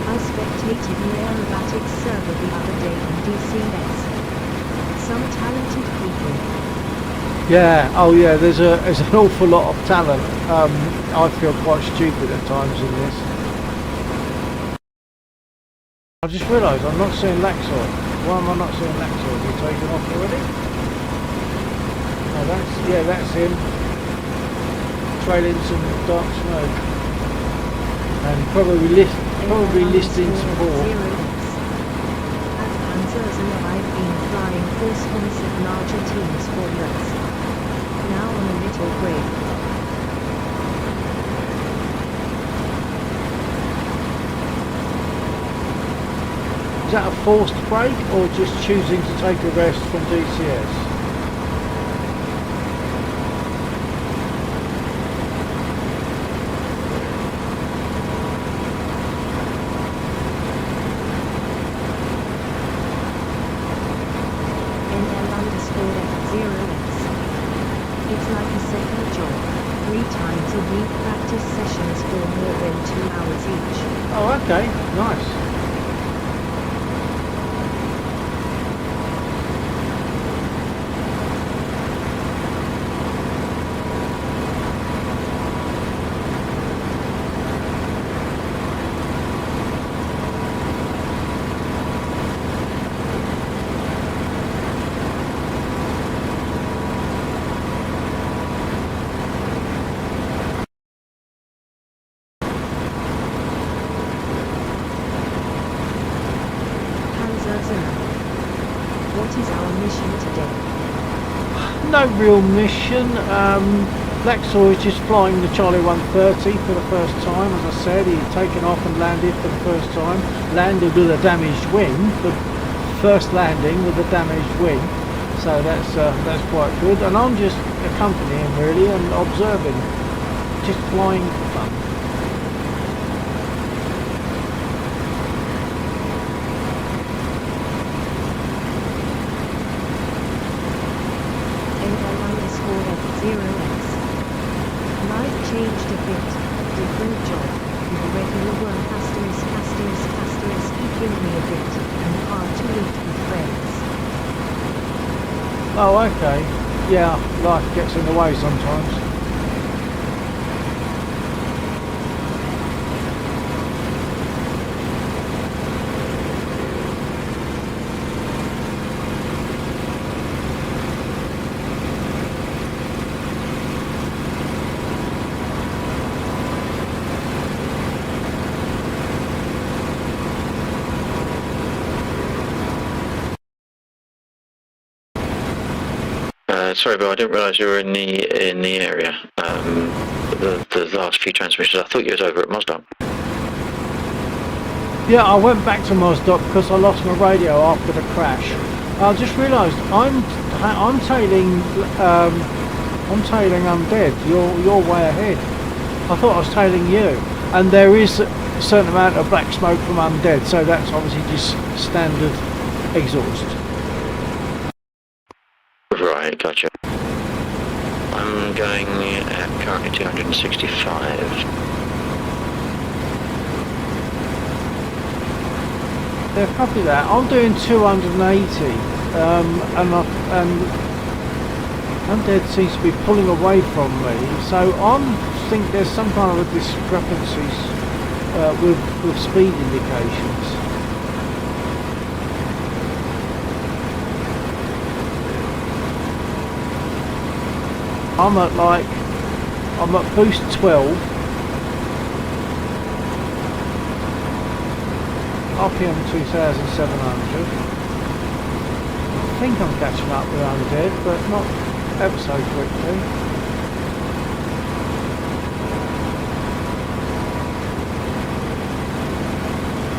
I spectated an aerobatics server the other day on DCS. Some talented people. Yeah, oh yeah, there's an awful lot of talent. I feel quite stupid at times in this. I just realised I'm not seeing Laxor. Why am I not seeing Laxor? Have you taken off already? Oh, that's him. Trailing some dark smoke. And probably listing support. At Panzersen I've been flying four-sponsored larger teams for years. Now on a little break. Is that a forced break or just choosing to take a rest from DCS? NL_F0X. It's like a second job. 3 times a week practice sessions for more than 2 hours each. Oh, okay, nice. What is our mission today? No real mission. Lexor is just flying the Charlie 130 for the first time. As I said, he'd taken off and landed for the first time. Landed with a damaged wing. The first landing with a damaged wing. So that's quite good. And I'm just accompanying really and observing. Just flying for fun. NL_F0X. Life changed a bit. Different job. The regular work **** killed me a bit. And hard to live with friends. Oh, okay. Yeah, life gets in the way sometimes. Sorry, Bill, I didn't realise you were in the area. The last few transmissions, I thought you was over at Mozdok. Yeah, I went back to Mozdok because I lost my radio after the crash. I just realised I'm tailing Undead. You're way ahead. I thought I was tailing you, and there is a certain amount of black smoke from Undead, so that's obviously just standard exhaust. Right, gotcha. I'm going at currently 265. Yeah, copy that. I'm doing 280, and Undead seems to be pulling away from me. So I think there's some kind of a discrepancies with speed indications. I'm at boost 12, RPM 2,700. I think I'm catching up with Undead, but not ever so quickly.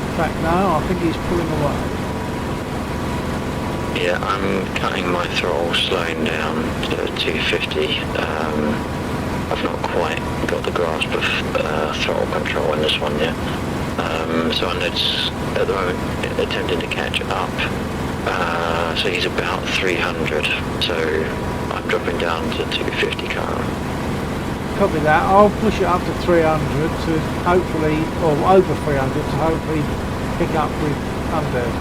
In fact, no, I think he's pulling away. Yeah, I'm cutting my throttle, slowing down to 250. I've not quite got the grasp of throttle control in this one yet. So Undead's at the moment attempting to catch up. So he's about 300. So I'm dropping down to 250 currently. Copy that. I'll push it up to 300 to hopefully, or over 300 to hopefully pick up with Undead.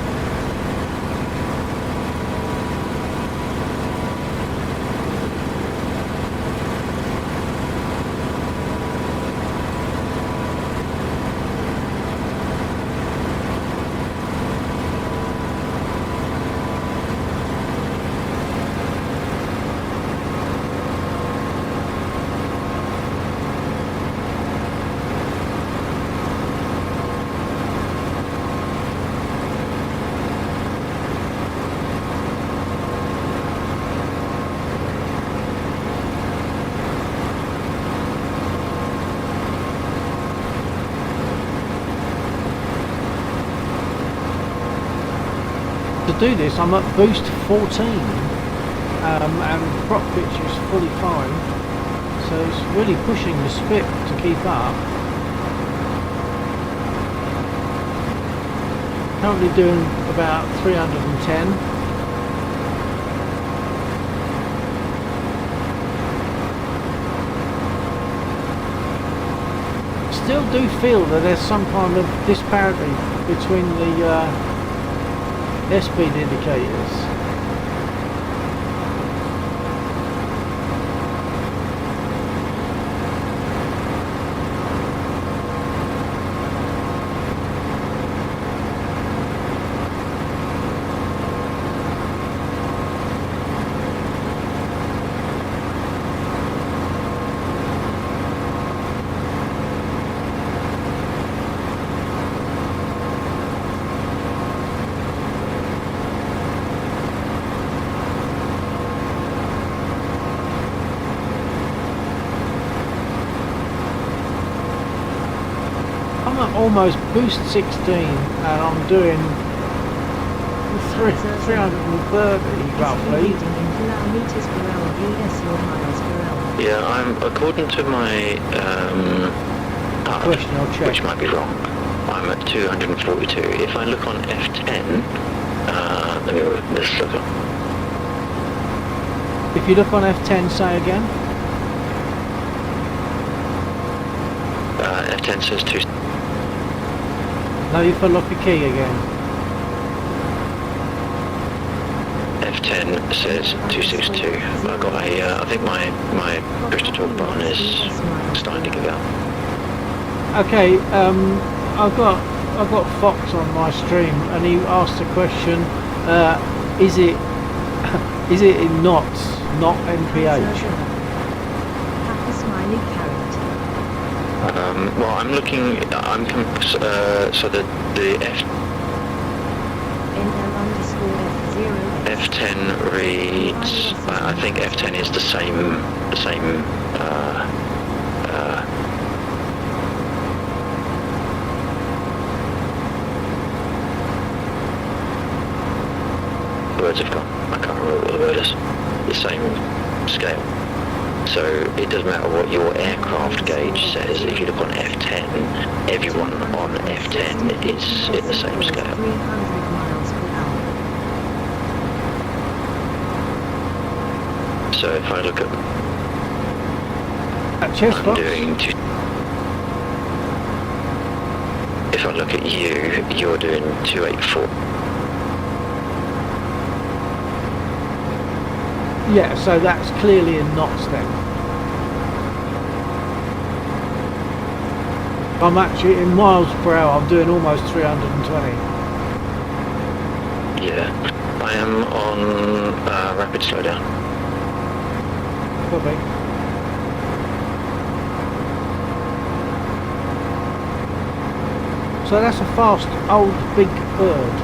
To do this, I'm at boost 14, and prop pitch is fully fine, so it's really pushing the spit to keep up. Currently doing about 310. still do feel that there's some kind of disparity between the airspeed indicators. I'm at almost boost 16 and I'm doing 330 roughly. Reading in kilometers per hour vs or miles per hour. Yeah, I'm according to my Question I'll check. which might be wrong. I'm at 242. If I look on F10, let's look on. If you look on F10, say again. F10 says 2. No, you put lock the key again. F10 says 262. I got a. I think my push to talk button is starting to give out. Okay, I've got Fox on my stream, and he asked the question: is it is it in knots, not MPH? Happy smiley carrot. Well, I'm looking. So the F10 reads. I think F10 is the same. Words have gone. I can't remember what the word is. The same scale. So it doesn't matter what your aircraft gauge says. If you look on F10, everyone on F10 is in the same scale. 300 miles per hour. So if I look at, Cheers, I'm Fox. doing if I look at you, you're doing 284. Yeah, so that's clearly in knots then. I'm actually in miles per hour. I'm doing almost 320. Yeah, I am on rapid slowdown. Probably. So that's a fast old big bird.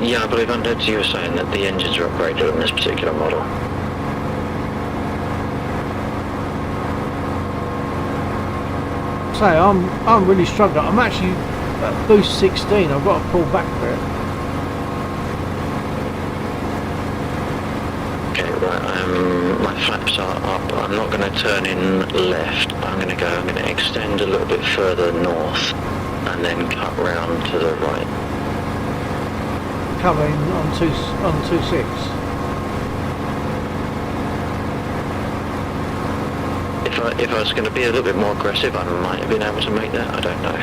Yeah, I believe under you were saying that the engines are upgraded on this particular model. Say, I'm really struggling. I'm actually at boost 16. I've got to pull back a bit. Okay, right, my flaps are up. I'm not going to turn in left. I'm going to extend a little bit further north and then cut round to the right. Coming on 26. If I was going to be a little bit more aggressive, I might have been able to make that. I don't know.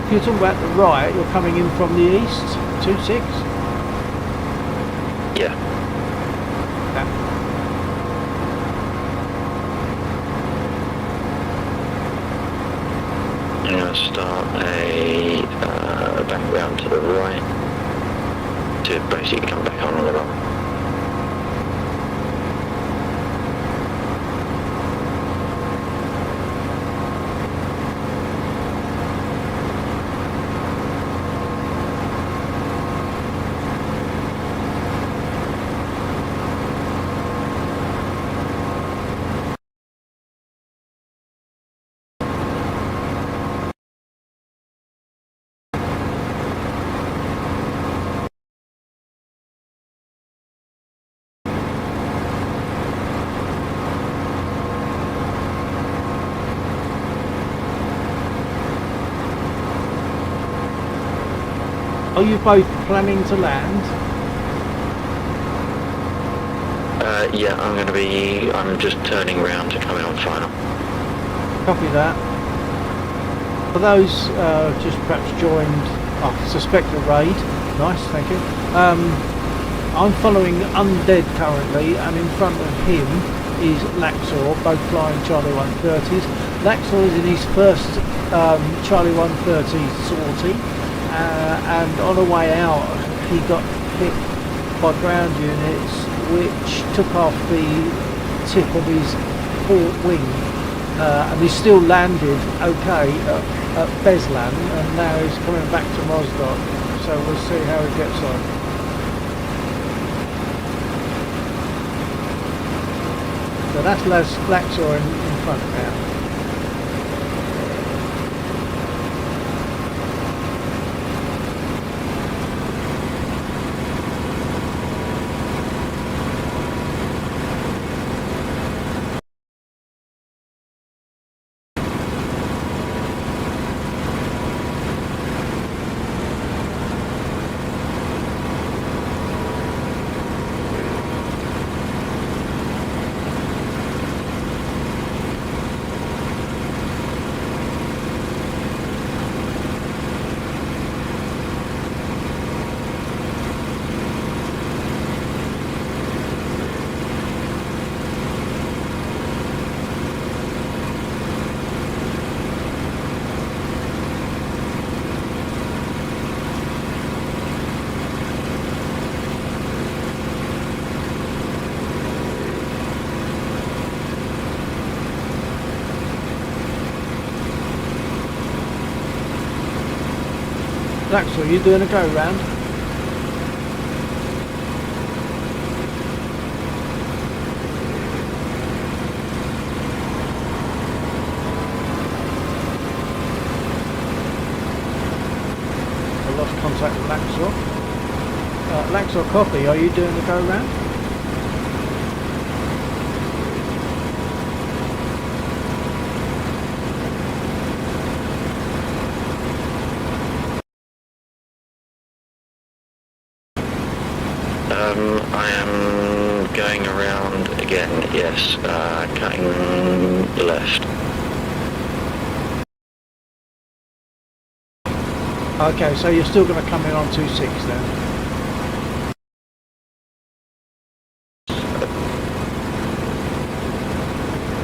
If you're talking about the right, you're coming in from the east, 26. Yeah. I'm going to start a back round to the right to basically come back on the run. Are you both planning to land? Yeah, I'm just turning round to come in on final. Copy that. For those just perhaps joined, I suspect a raid. Nice, thank you. I'm following Undead currently, and in front of him is Laxor, both flying Charlie 130s. Laxor is in his first Charlie 130 sortie, and on the way out he got hit by ground units which took off the tip of his port wing, and he's still landed okay at Beslan, and now he's coming back to Mozdok, so we'll see how he gets on. So that's Laxor in front now. Laxor, you doing a go round? I lost contact with Laxor. Laxor, copy. Are you doing a go round? I am going around again, yes, cutting left. Okay, so you're still going to come in on 2.6 then?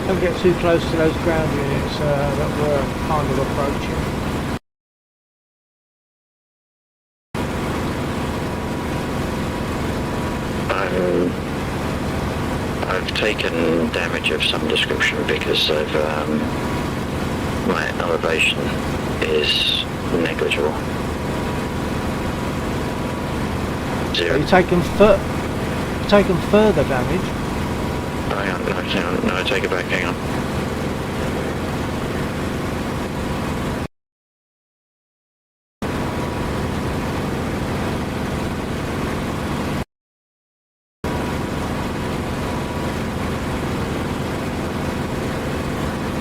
Don't get too close to those ground units that were kind of approaching. I've taken damage of some description because of my elevation is negligible. Zero. Are you taking further damage? Hang on, no, I take it back, hang on.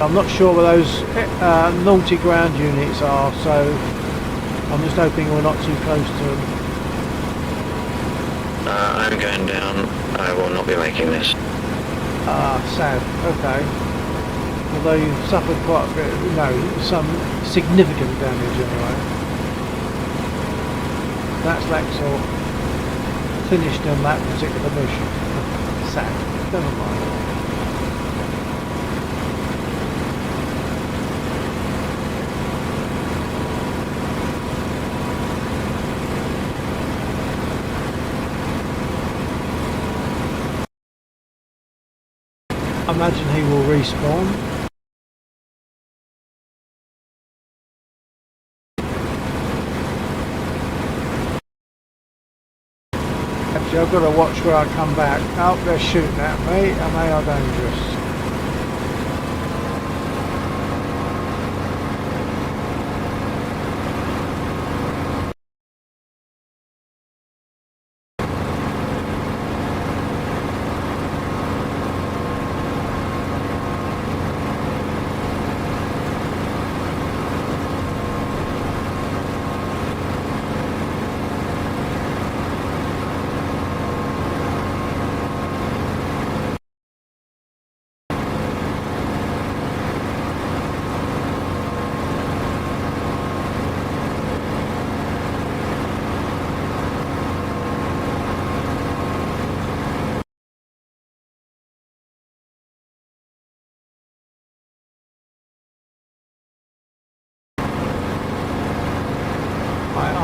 I'm not sure where those naughty ground units are, so I'm just hoping we're not too close to them. I'm going down. I will not be making this. Ah, sad. Okay. Although you've suffered quite a bit, some significant damage anyway. That's Laxor finished on that particular mission. Sad. Never mind. I imagine he will respawn. Actually, I've got to watch where I come back. Oh, they're shooting at me and they are dangerous.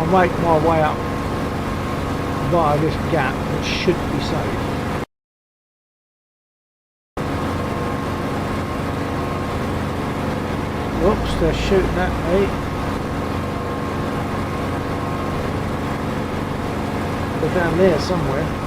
I'll make my way up via this gap, which should be safe. Oops, they're shooting at me. They're down there somewhere.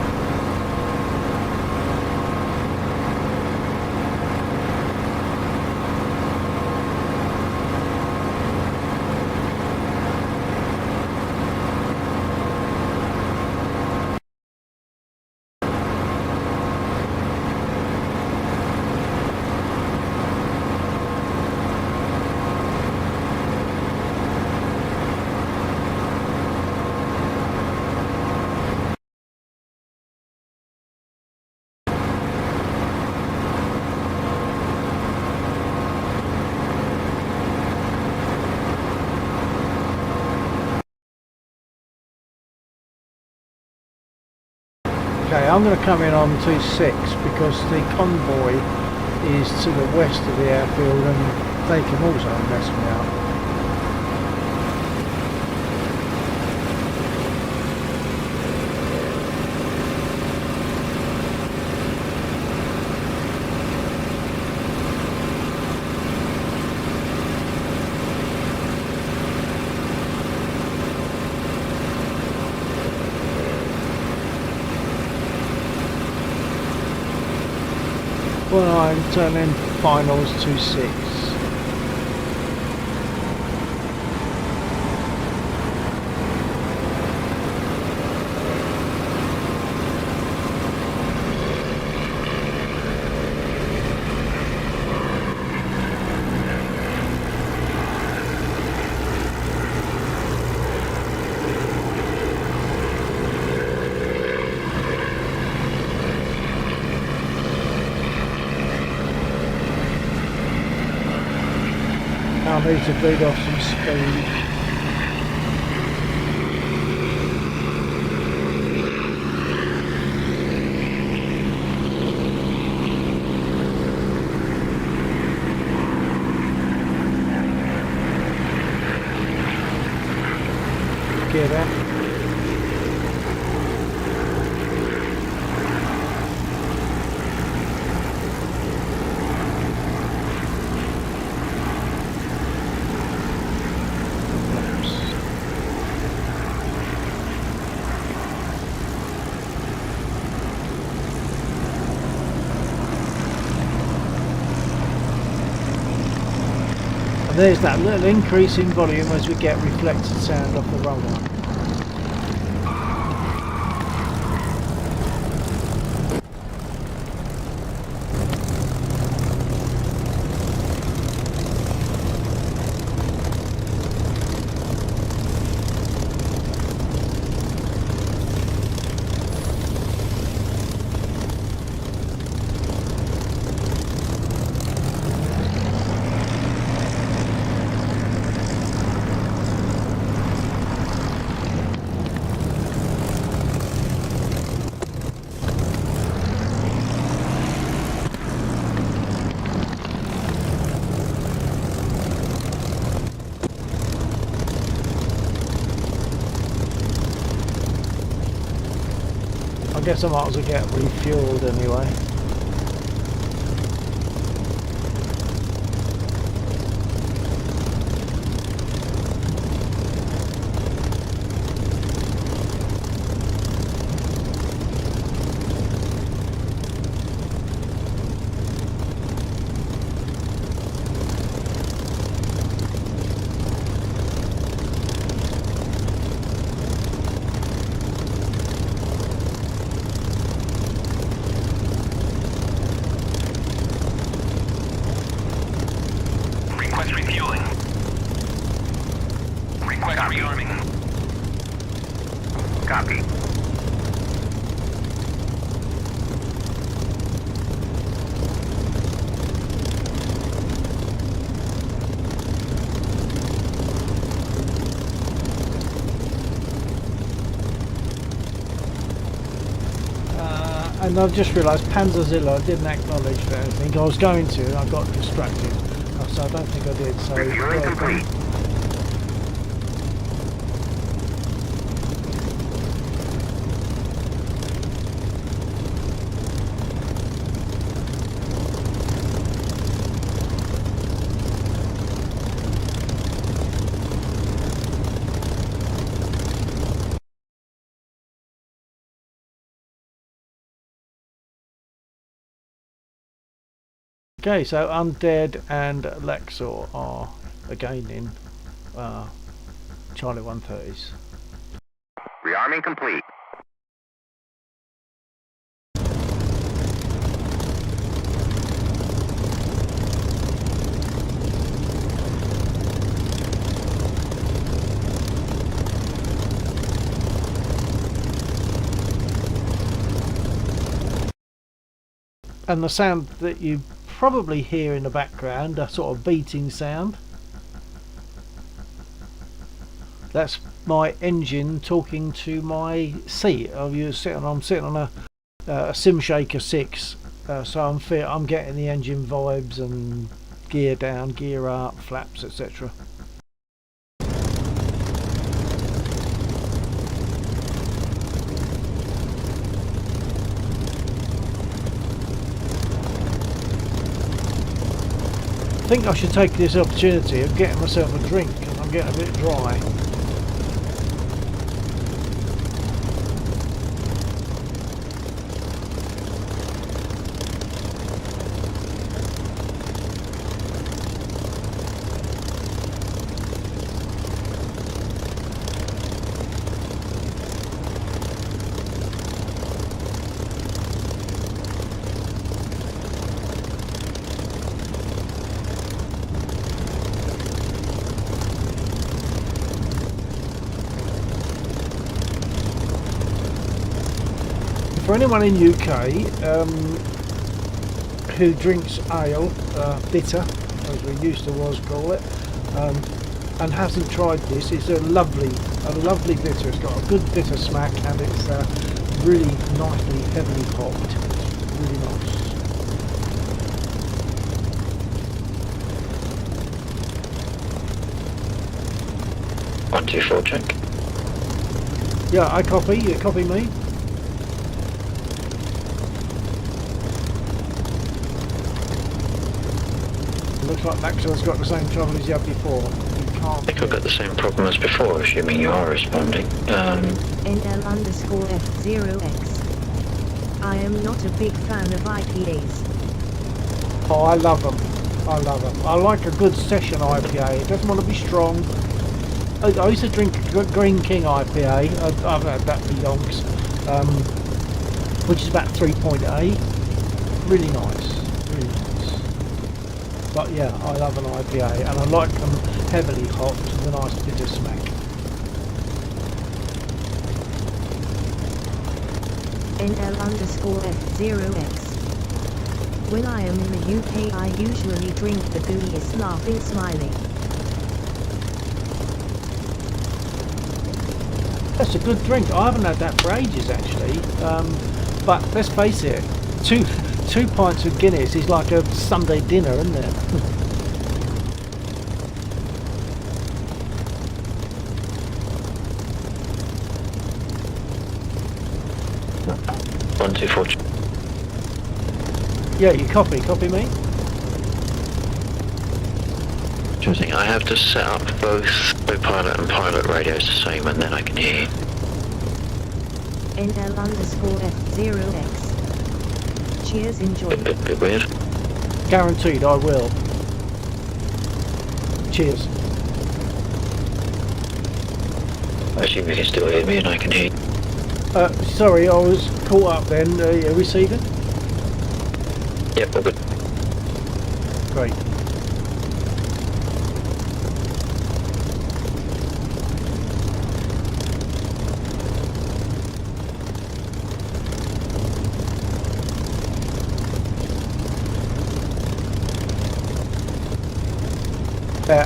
Okay, I'm going to come in on 26 because the convoy is to the west of the airfield and they can also mess me up. Well, I'm turning finals 2-6. I need to beat off some speed. Get that. There's that little increase in volume as we get reflected sound off the runway. I guess I might as well get refueled anyway. Request refueling. Request rearming. Copy. And I've just realised Panzerzilla, I didn't acknowledge that. I think I was going to, and I got distracted. So I don't think I did. So Refueling complete. Okay, so Undead and Lexor are again in Charlie 130s. Rearming complete. And the sound that you probably hear in the background, a sort of beating sound, that's my engine talking to my seat. I'm sitting on a Sim Shaker 6, so I'm getting the engine vibes and gear down, gear up, flaps, etc. I think I should take this opportunity of getting myself a drink because I'm getting a bit dry. For anyone in UK who drinks ale, bitter, as we used to call it, and hasn't tried this, it's a lovely bitter. It's got a good bitter smack and it's really nicely heavily hopped. It's really nice. One, two, four, check. Yeah, I copy. You copy me. Looks like Maxwell's got the same trouble as you had before. You can't. I think I've got the same problem as before, assuming you are responding. NL_F0X. I am not a big fan of IPAs. Oh, I love them. I love them. I like a good session IPA. It doesn't want to be strong. I used to drink Green King IPA. I've had that for yonks, which is about 3.8. Really nice. Really nice. But yeah, I love an IPA, and I like them heavily hopped with a nice bitter smack. NL_F0X. When I am in the UK, I usually drink the gooeyest laughing smiley. That's a good drink. I haven't had that for ages actually. But let's face it, two pints of Guinness is like a Sunday dinner, isn't it? One, two, four. Yeah, you copy me. Interesting. I have to set up both co-pilot and pilot radios the same, and then I can hear you. NL_F0X. Cheers, enjoy. Bit weird. Guaranteed, I will. Cheers. I assume you can still hear me, and I can hear you. Sorry, I was caught up then. You're receiving? Yep, all good. Great.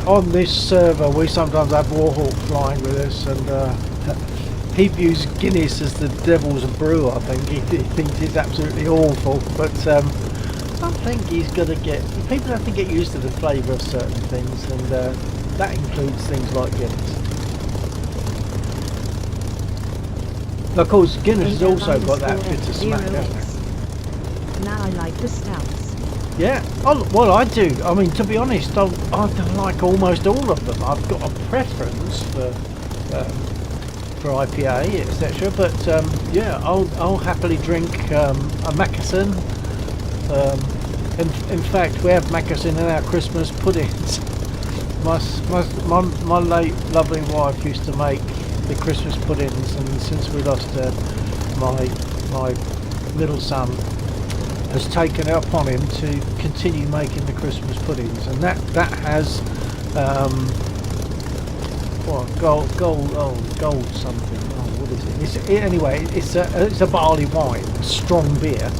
On this server we sometimes have Warhawk flying with us, and he views Guinness as the devil's brew. I think he thinks it's absolutely awful, but I think he's got to people have to get used to the flavour of certain things, and that includes things like Guinness. Of course, Guinness has also got that bitter smack, hasn't it? Now I like the stouts. Yeah, well I do. I mean, to be honest, I like almost all of them. I've got a preference for IPA, etc. But yeah, I'll happily drink a Macassin, In fact, we have mackerel in our Christmas puddings. My late lovely wife used to make the Christmas puddings, and since we lost her, my little son has taken it upon him to continue making the Christmas puddings, and that has gold something. Oh, what is it? Anyway, it's a barley wine, strong beer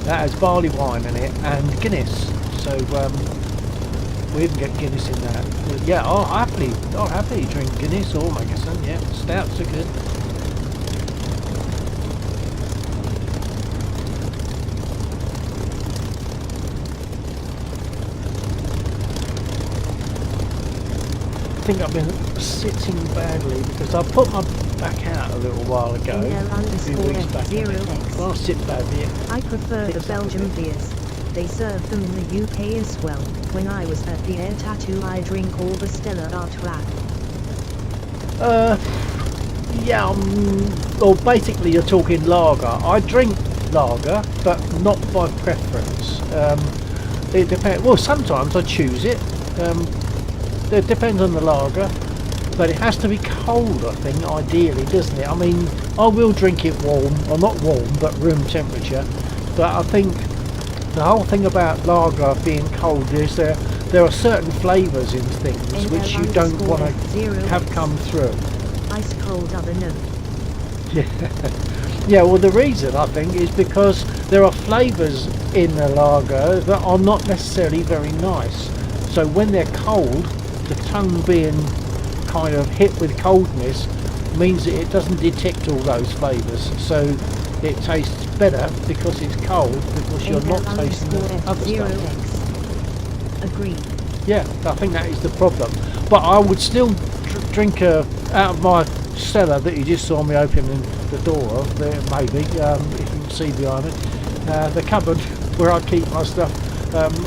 that has barley wine in it and Guinness. So we even get Guinness in that. But yeah, I'll happily drink Guinness or Magazine. Yeah, stouts are good. I think I've been sitting badly because I put my back out a little while ago. A few weeks back. I'll sit badly. I prefer the Belgian beers. They serve them in the UK as well. When I was at the Air Tattoo, I drink all the Stella Artois. Yeah, well, basically you're talking lager. I drink lager, but not by preference. It depends. Well, sometimes I choose it. It depends on the lager, but it has to be cold, I think, ideally, doesn't it? I mean, I will drink it warm, or not warm, but room temperature. But I think the whole thing about lager being cold is there are certain flavours in things which you don't want to have come through. Ice cold oven note. Yeah, well, the reason I think is because there are flavours in the lager that are not necessarily very nice. So when they're cold, the tongue being kind of hit with coldness means that it doesn't detect all those flavours. So it tastes better because it's cold, because you're not tasting the other stuff. Agreed. Yeah, I think that is the problem. But I would still drink out of my cellar that you just saw me opening the door of there, maybe, if you can see behind me, the cupboard where I keep my stuff.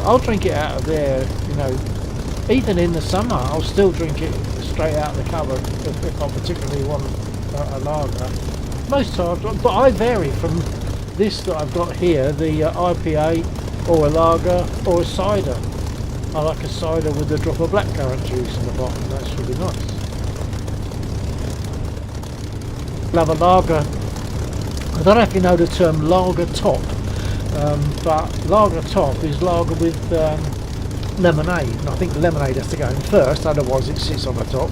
I'll drink it out of there, you know, even in the summer. I'll still drink it straight out of the cupboard if I particularly want a lager. Most times, but I vary from this that I've got here, the IPA, or a lager, or a cider. I like a cider with a drop of blackcurrant juice in the bottom. That's really nice. Love a lager. I don't know if you know the term lager top, but lager top is lager with lemonade, and I think the lemonade has to go in first, otherwise it sits on the top.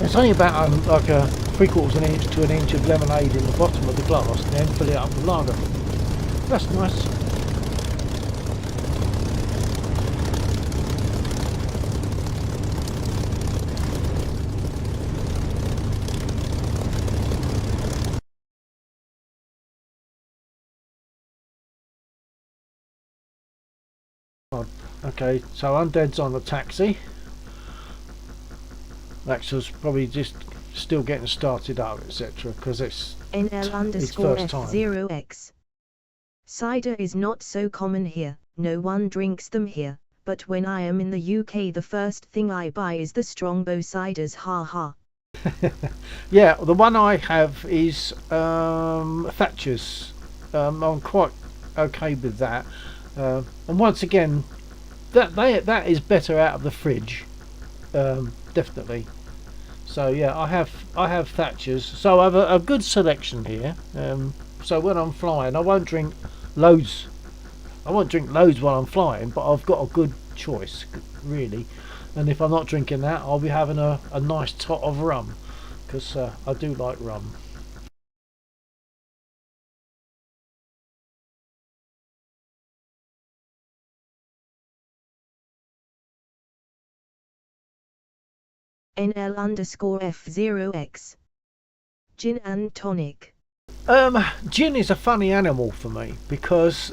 It's only about like a 3/4 of an inch to an inch of lemonade in the bottom of the glass, and then fill it up with lager. That's nice. Okay, so Undead's on the taxi. Maxwell's probably just still getting started up, etc., because it's his first time. NL_F0X. Cider is not so common here, no one drinks them here, but when I am in the UK the first thing I buy is the Strongbow ciders, haha. Yeah, the one I have is Thatcher's. I'm quite okay with that. And once again, that is better out of the fridge, definitely. So yeah, I have Thatcher's, so I have a good selection here. So when I'm flying, I won't drink loads while I'm flying, but I've got a good choice, really. And if I'm not drinking that, I'll be having a nice tot of rum, because I do like rum. NL_F0X. Gin and tonic. Gin is a funny animal for me, because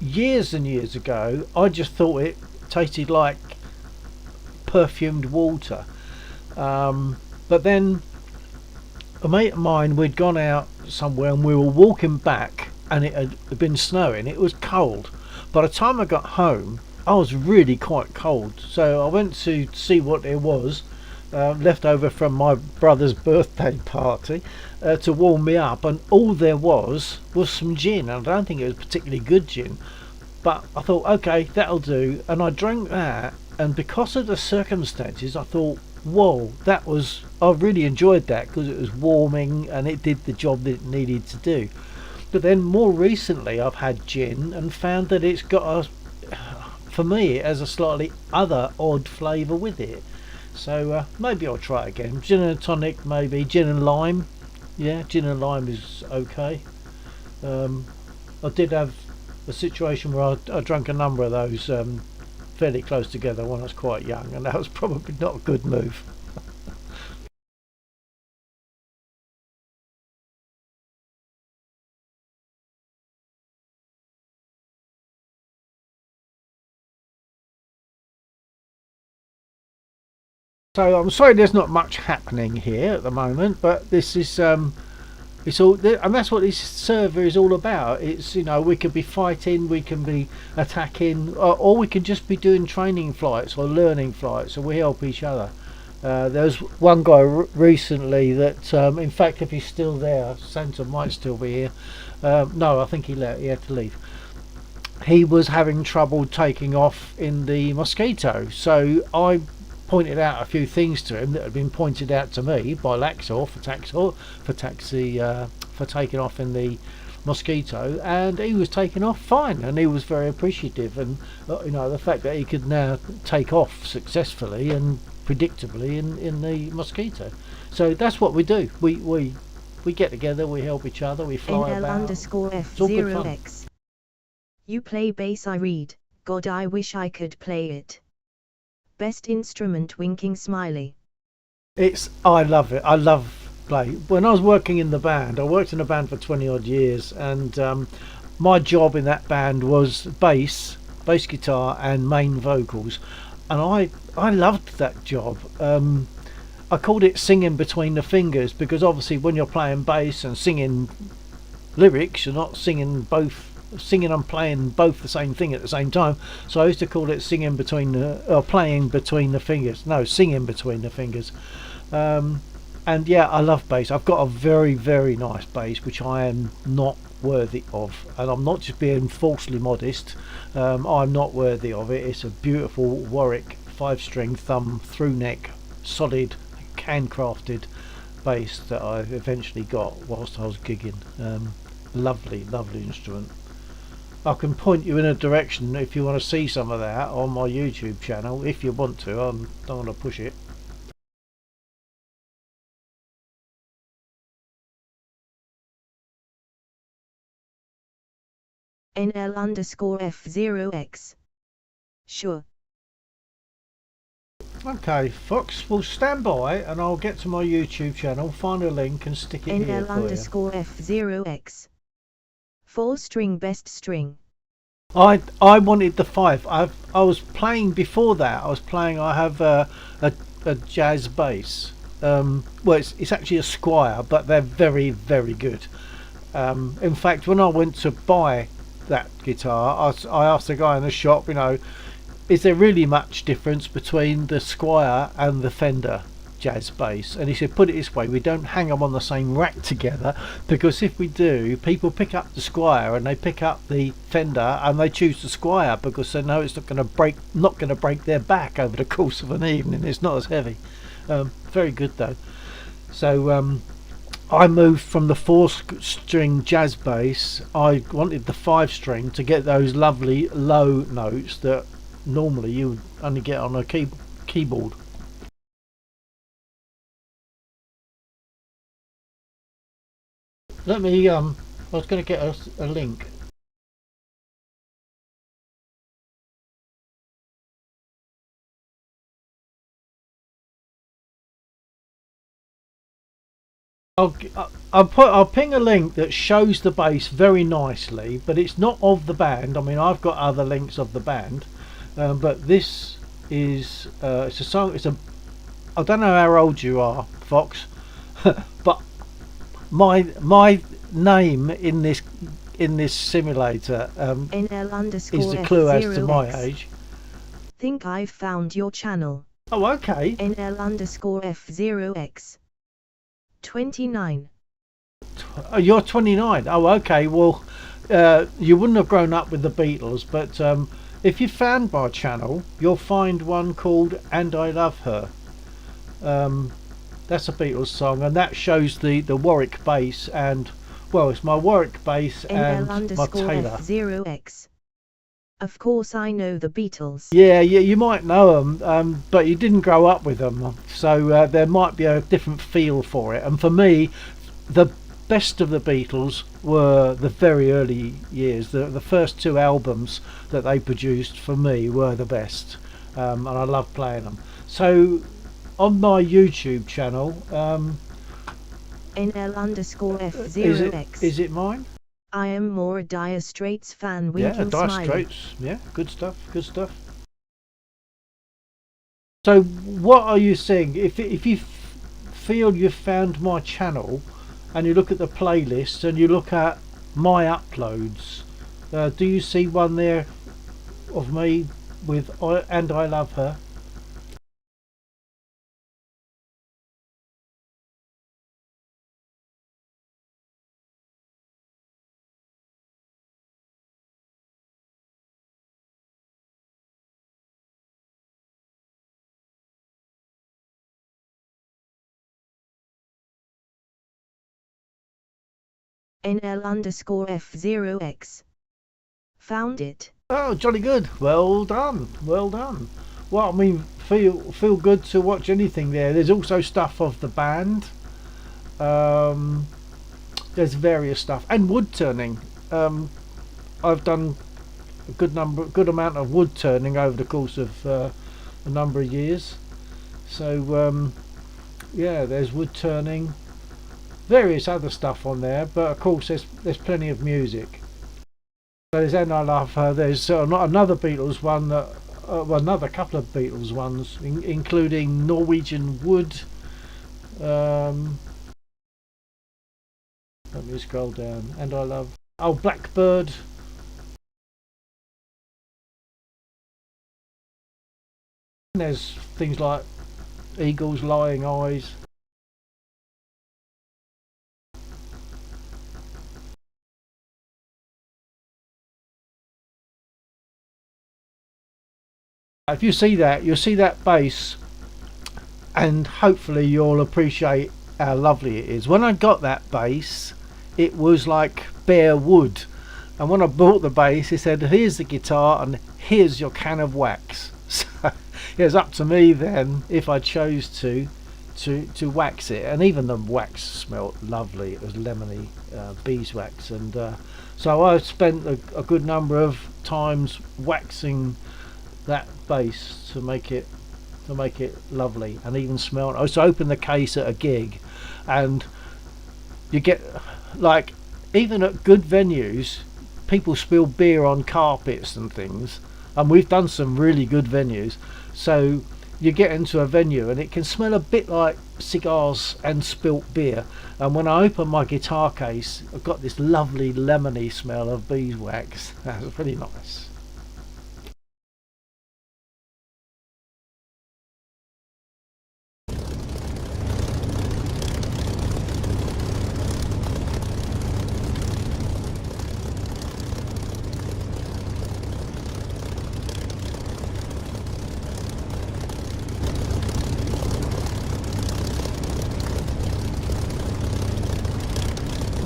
years and years ago I just thought it tasted like perfumed water, but then a mate of mine, we'd gone out somewhere and we were walking back and it had been snowing. It was cold. By the time I got home I was really quite cold, so I went to see what it was, left over from my brother's birthday party, to warm me up, and all there was some gin. I don't think it was particularly good gin, but I thought, okay, that'll do, and I drank that, and because of the circumstances I thought, whoa, I really enjoyed that because it was warming and it did the job that it needed to do. But then more recently I've had gin and found that it's got for me it has a slightly other odd flavour with it. So maybe I'll try it again. Gin and tonic, maybe. Gin and lime. Yeah, gin and lime is okay. I did have a situation where I drank a number of those fairly close together when I was quite young, and that was probably not a good move. So I'm sorry there's not much happening here at the moment, but this is it's all, and that's what this server is all about. It's, you know, we could be fighting, we can be attacking, or we can just be doing training flights or learning flights, so we help each other. There's one guy recently that, in fact, if he's still there, Santa might still be here. No, I think he had to leave. He was having trouble taking off in the Mosquito, so I pointed out a few things to him that had been pointed out to me by Laxor for taking off in the Mosquito, and he was taking off fine, and he was very appreciative, and you know, the fact that he could now take off successfully and predictably in the Mosquito. So that's what we do. We get together, we help each other, we fly about. NL_F0X. You play bass, I read. God, I wish I could play it. Best instrument, winking smiley. I love it. I love play. When I was working in the band, I worked in a band for 20 odd years, and my job in that band was bass guitar and main vocals, and I loved that job. I called it singing between the fingers, because obviously when you're playing bass and singing lyrics, you're not singing and playing both the same thing at the same time. So I used to call it playing between the fingers. No, singing between the fingers. And yeah, I love bass. I've got a very, very nice bass, which I am not worthy of, and I'm not just being falsely modest. I'm not worthy of it. It's a beautiful Warwick 5-string thumb through neck, solid, handcrafted bass that I eventually got whilst I was gigging. Lovely instrument. I can point you in a direction if you want to see some of that on my YouTube channel, if you want to. I don't want to push it. NL_F0X. Sure. Okay, Fox, will stand by and I'll get to my YouTube channel, find a link and stick it here for you. NL_F0X. 4-string best string. I wanted the 5. I was playing before that. I have a jazz bass. Well, it's actually a Squire, but they're very, very good. In fact, when I went to buy that guitar, I asked the guy in the shop, you know, is there really much difference between the Squire and the Fender jazz bass? And he said, put it this way, we don't hang them on the same rack together, because if we do, people pick up the Squire and they pick up the Fender and they choose the Squire because they know it's not going to break their back over the course of an evening. It's not as heavy. Very good though. So I moved from the 4-string jazz bass. I wanted the 5-string to get those lovely low notes that normally you would only get on a keyboard. Let me, I was going to get a link. I'll ping a link that shows the bass very nicely, but it's not of the band. I mean, I've got other links of the band, but this is it's a song. I don't know how old you are, Fox, but my name in this simulator is the clue as to my age. Think I've found your channel. Oh, okay. NL_F0X 29. Oh, you're 29. Oh, okay. Well, you wouldn't have grown up with the Beatles, but if you found my channel, you'll find one called "And I Love Her." That's a Beatles song, and that shows the Warwick bass, and well, it's my Warwick bass and my Taylor. NL_F0X. Of course I know the Beatles. Yeah, you might know them, but you didn't grow up with them, so there might be a different feel for it. And for me, the best of the Beatles were the very early years. The first two albums that they produced for me were the best, and I love playing them. So on my YouTube channel, NL_F0X. is it mine? I am more a Dire Straits fan. Yeah, Winking Dire smiley. Straits. Yeah, good stuff. Good stuff. So, what are you saying? If you feel you've found my channel, and you look at the playlist and you look at my uploads, do you see one there of me with "And I Love Her"? NL_F0X. Found it. Oh, jolly good. Well done. Well done. Well, I mean, feel good to watch anything there. There's also stuff of the band. There's various stuff and wood turning. I've done a good amount of wood turning over the course of a number of years. So yeah, there's wood turning, various other stuff on there, but of course there's plenty of music. So there's "And I Love Her." There's another Beatles one that well, another couple of Beatles ones, including "Norwegian Wood." Let me scroll down. "And I Love." Oh, "Blackbird." And there's things like "Eagles, Lying Eyes." If you see that, you'll see that bass, and hopefully you'll appreciate how lovely it is. When I got that bass, it was like bare wood, and when I bought the bass, it said, "Here's the guitar and here's your can of wax." So it was up to me then, if I chose to wax it, and even the wax smelled lovely. It was lemony beeswax, and so I spent a good number of times waxing that bass to make it lovely and even smell. I also opened the case at a gig, and you get, like, even at good venues, people spill beer on carpets and things, and we've done some really good venues. So you get into a venue and it can smell a bit like cigars and spilt beer, and when I open my guitar case, I've got this lovely lemony smell of beeswax. That's pretty nice.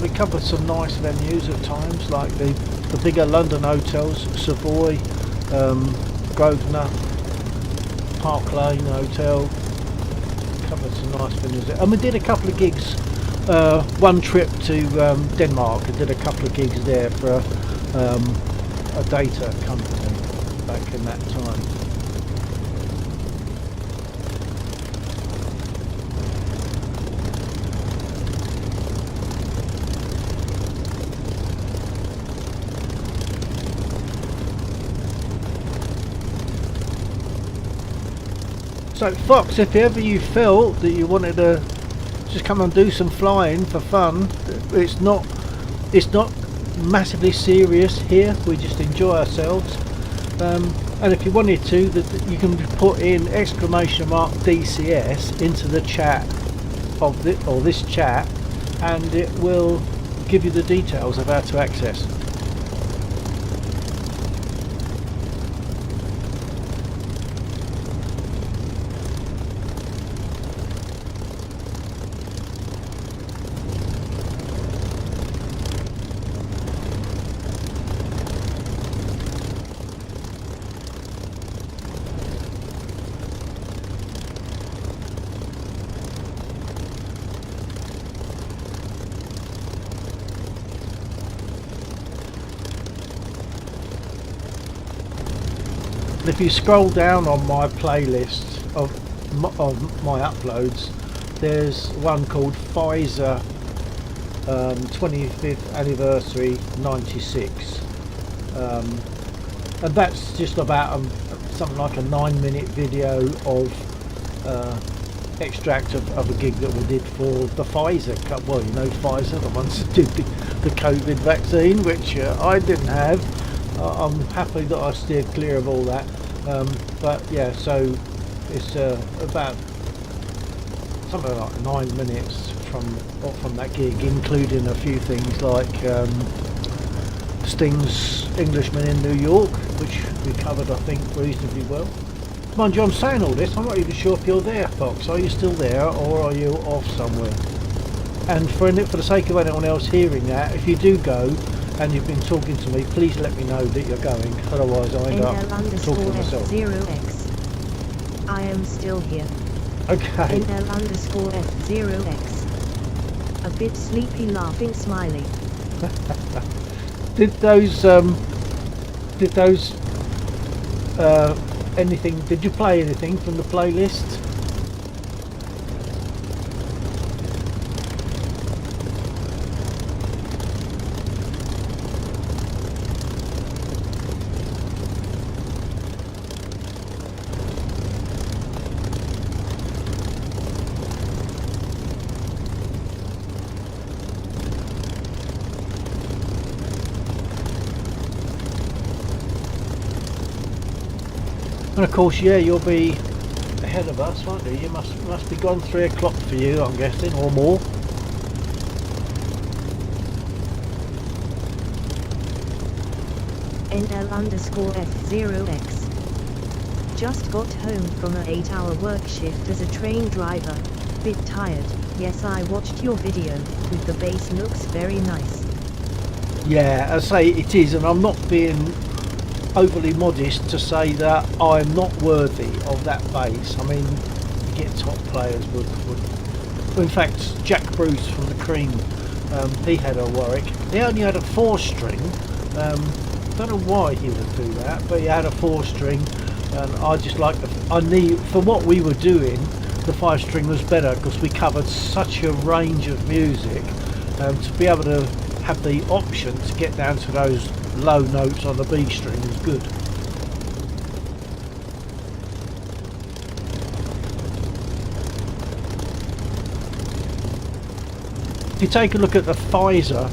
We covered some nice venues at times, like the bigger London hotels, Savoy, Grosvenor, Park Lane Hotel. Covered some nice venues there. And we did a couple of gigs, one trip to Denmark, and did a couple of gigs there for a data company back in that time. So Fox, if ever you felt that you wanted to just come and do some flying for fun, it's not massively serious here. We just enjoy ourselves, and And if you wanted to, you can put in exclamation mark DCS into the chat of this chat, and it will give you the details of how to access. And if you scroll down on my playlist of my uploads, there's one called Pfizer 25th Anniversary 96, and that's just about something like a 9-minute video of extract of a gig that we did for the Pfizer. Well, you know Pfizer, the ones that did the COVID vaccine, which I didn't have. I'm happy that I steered clear of all that, but yeah, so it's about something like 9 minutes from that gig, including a few things like Sting's Englishman in New York, which we covered I think reasonably well. Mind you, I'm saying all this, I'm not even sure if you're there, Fox. Are you still there, or are you off somewhere? And for the sake of anyone else hearing that, if you do go and you've been talking to me, please let me know that you're going, otherwise I end up talking to myself. F0x. I am still here. Okay. NL_F0x. A bit sleepy, laughing, smiley. Did you play anything from the playlist? And of course, yeah, you'll be ahead of us, won't you? You must be gone 3 o'clock for you, I'm guessing, or more. NL_F0x. Just got home from an 8-hour work shift as a train driver. Bit tired. Yes, I watched your video. With the bass, looks very nice. Yeah, I say it is, and I'm not being overly modest to say that I'm not worthy of that bass. I mean, you get top players would. In fact, Jack Bruce from the Cream, he had a Warwick. He only had a 4-string. Don't know why he would do that, but he had a 4-string, and I just like for what we were doing, the 5-string was better because we covered such a range of music. To be able to have the option to get down to those low notes on the B string is good. If you take a look at the Pfizer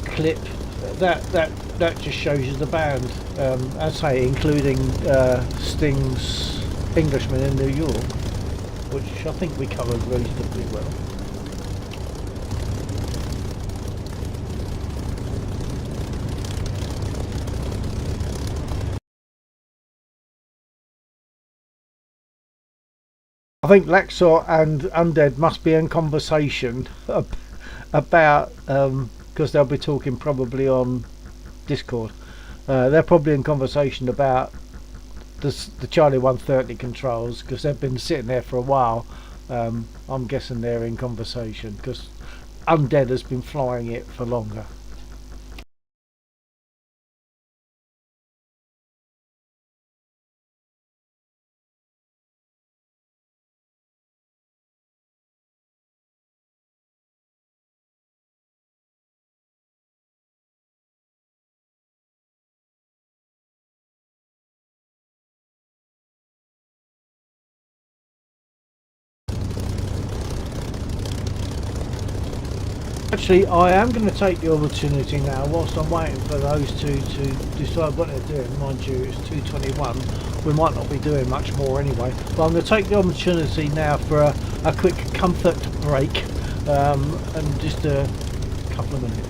clip, that just shows you the band, I say, including Sting's Englishman in New York, which I think we covered reasonably well. I think Laxor and Undead must be in conversation about, because they'll be talking probably on Discord. They're probably in conversation about the Charlie 130 controls, because they've been sitting there for a while. I'm guessing they're in conversation because Undead has been flying it for longer. Actually, I am going to take the opportunity now, whilst I'm waiting for those two to decide what they're doing. Mind you, it's 2:21. We might not be doing much more anyway. But I'm going to take the opportunity now for a quick comfort break, and just a couple of minutes.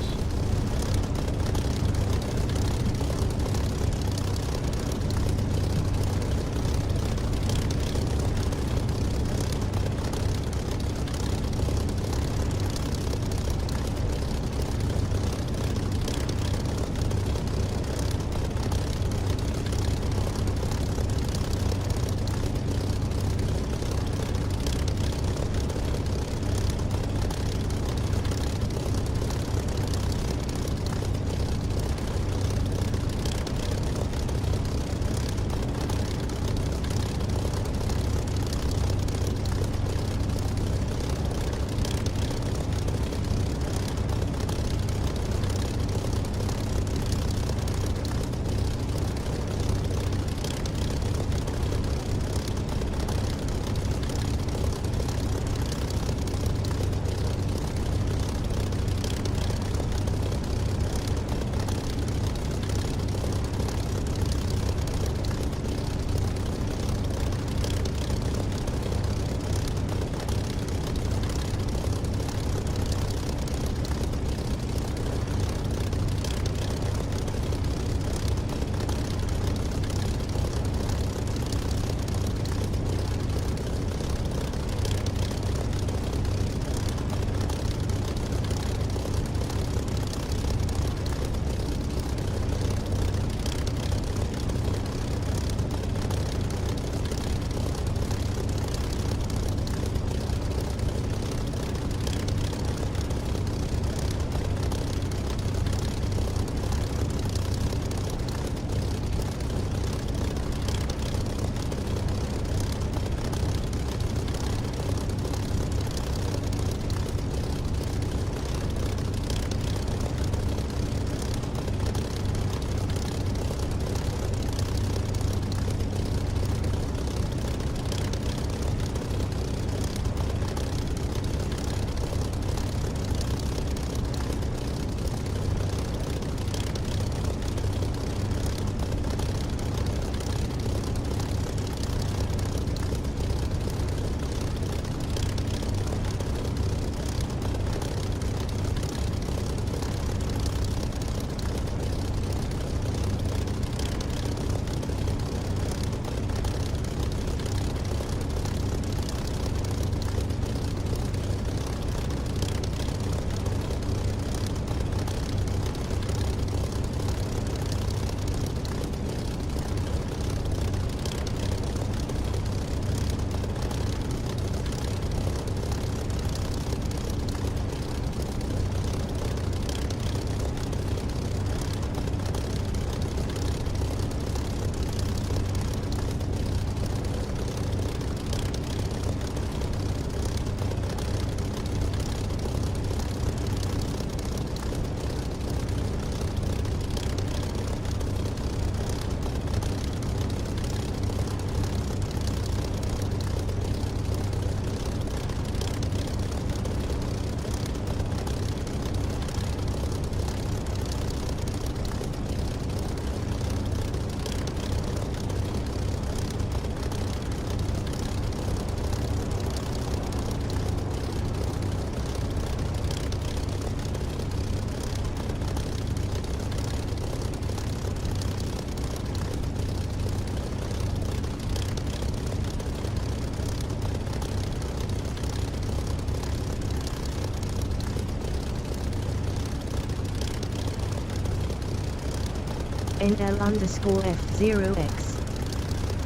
NL_F0X.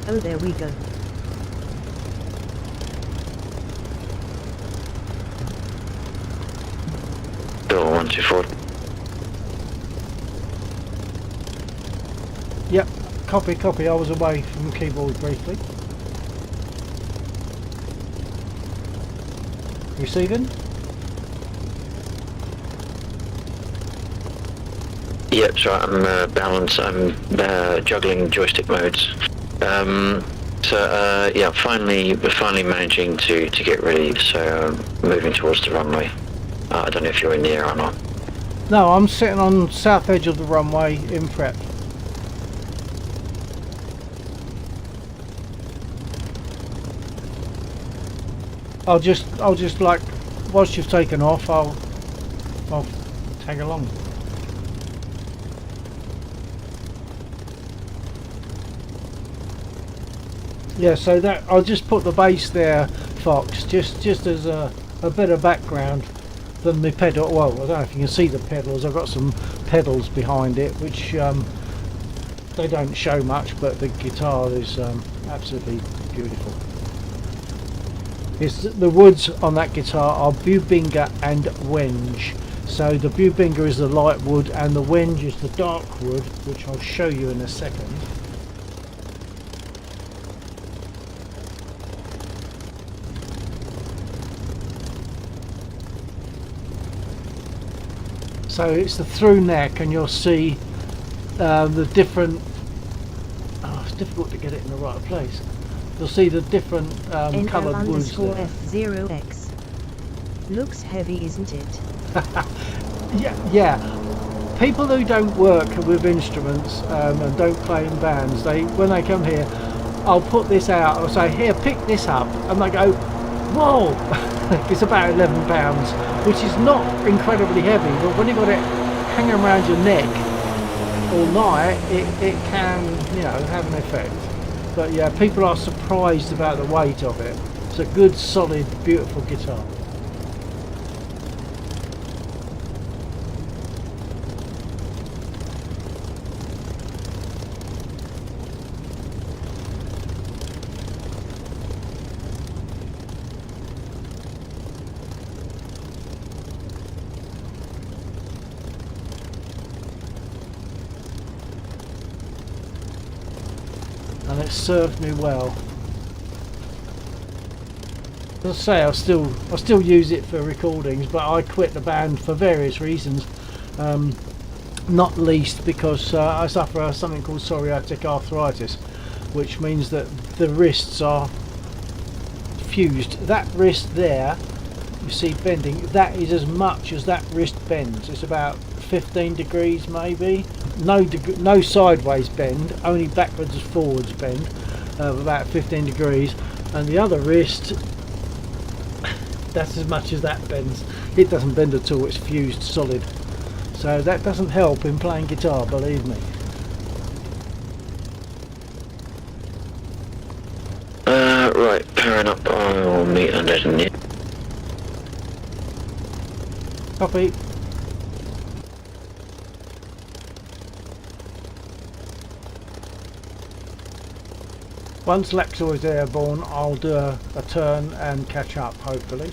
Oh, there we go. Bill 124. Yep, copy. I was away from the keyboard briefly. Receiving? Yep, so I'm balanced. I'm juggling joystick modes. We're finally managing to get ready. So moving towards the runway. I don't know if you're in the air or not. No, I'm sitting on south edge of the runway in prep. I'll just like, whilst you've taken off, I'll tag along. Yeah, so that I'll just put the base there, Fox, just as a bit of background than the pedal. Well, I don't know if you can see the pedals. I've got some pedals behind it, which they don't show much, but the guitar is absolutely beautiful. It's the woods on that guitar are Bubinga and Wenge. So the Bubinga is the light wood and the Wenge is the dark wood, which I'll show you in a second. So it's the through neck, and you'll see the different. Oh, it's difficult to get it in the right place. You'll see the different coloured woods there. F0X. Looks heavy, isn't it? Yeah. People who don't work with instruments and don't play in bands, when they come here, I'll put this out. I'll say, "Here, pick this up," and they go, "Whoa!" It's about 11 pounds, which is not incredibly heavy, but when you've got it hanging around your neck all night, it can, you know, have an effect. But yeah, people are surprised about the weight of it. It's a good, solid, beautiful guitar. And it served me well. As I say, I still use it for recordings, but I quit the band for various reasons. Not least because I suffer something called psoriatic arthritis, which means that the wrists are fused. That wrist there, you see bending, that is as much as that wrist bends. It's about 15 degrees maybe. No sideways bend, only backwards and forwards bend of about 15 degrees, and the other wrist, that's as much as that bends. It doesn't bend at all, it's fused solid. So that doesn't help in playing guitar, believe me. Right, powering up, I'll meet under you. Copy. Once Lexor is airborne, I'll do a turn and catch up, hopefully.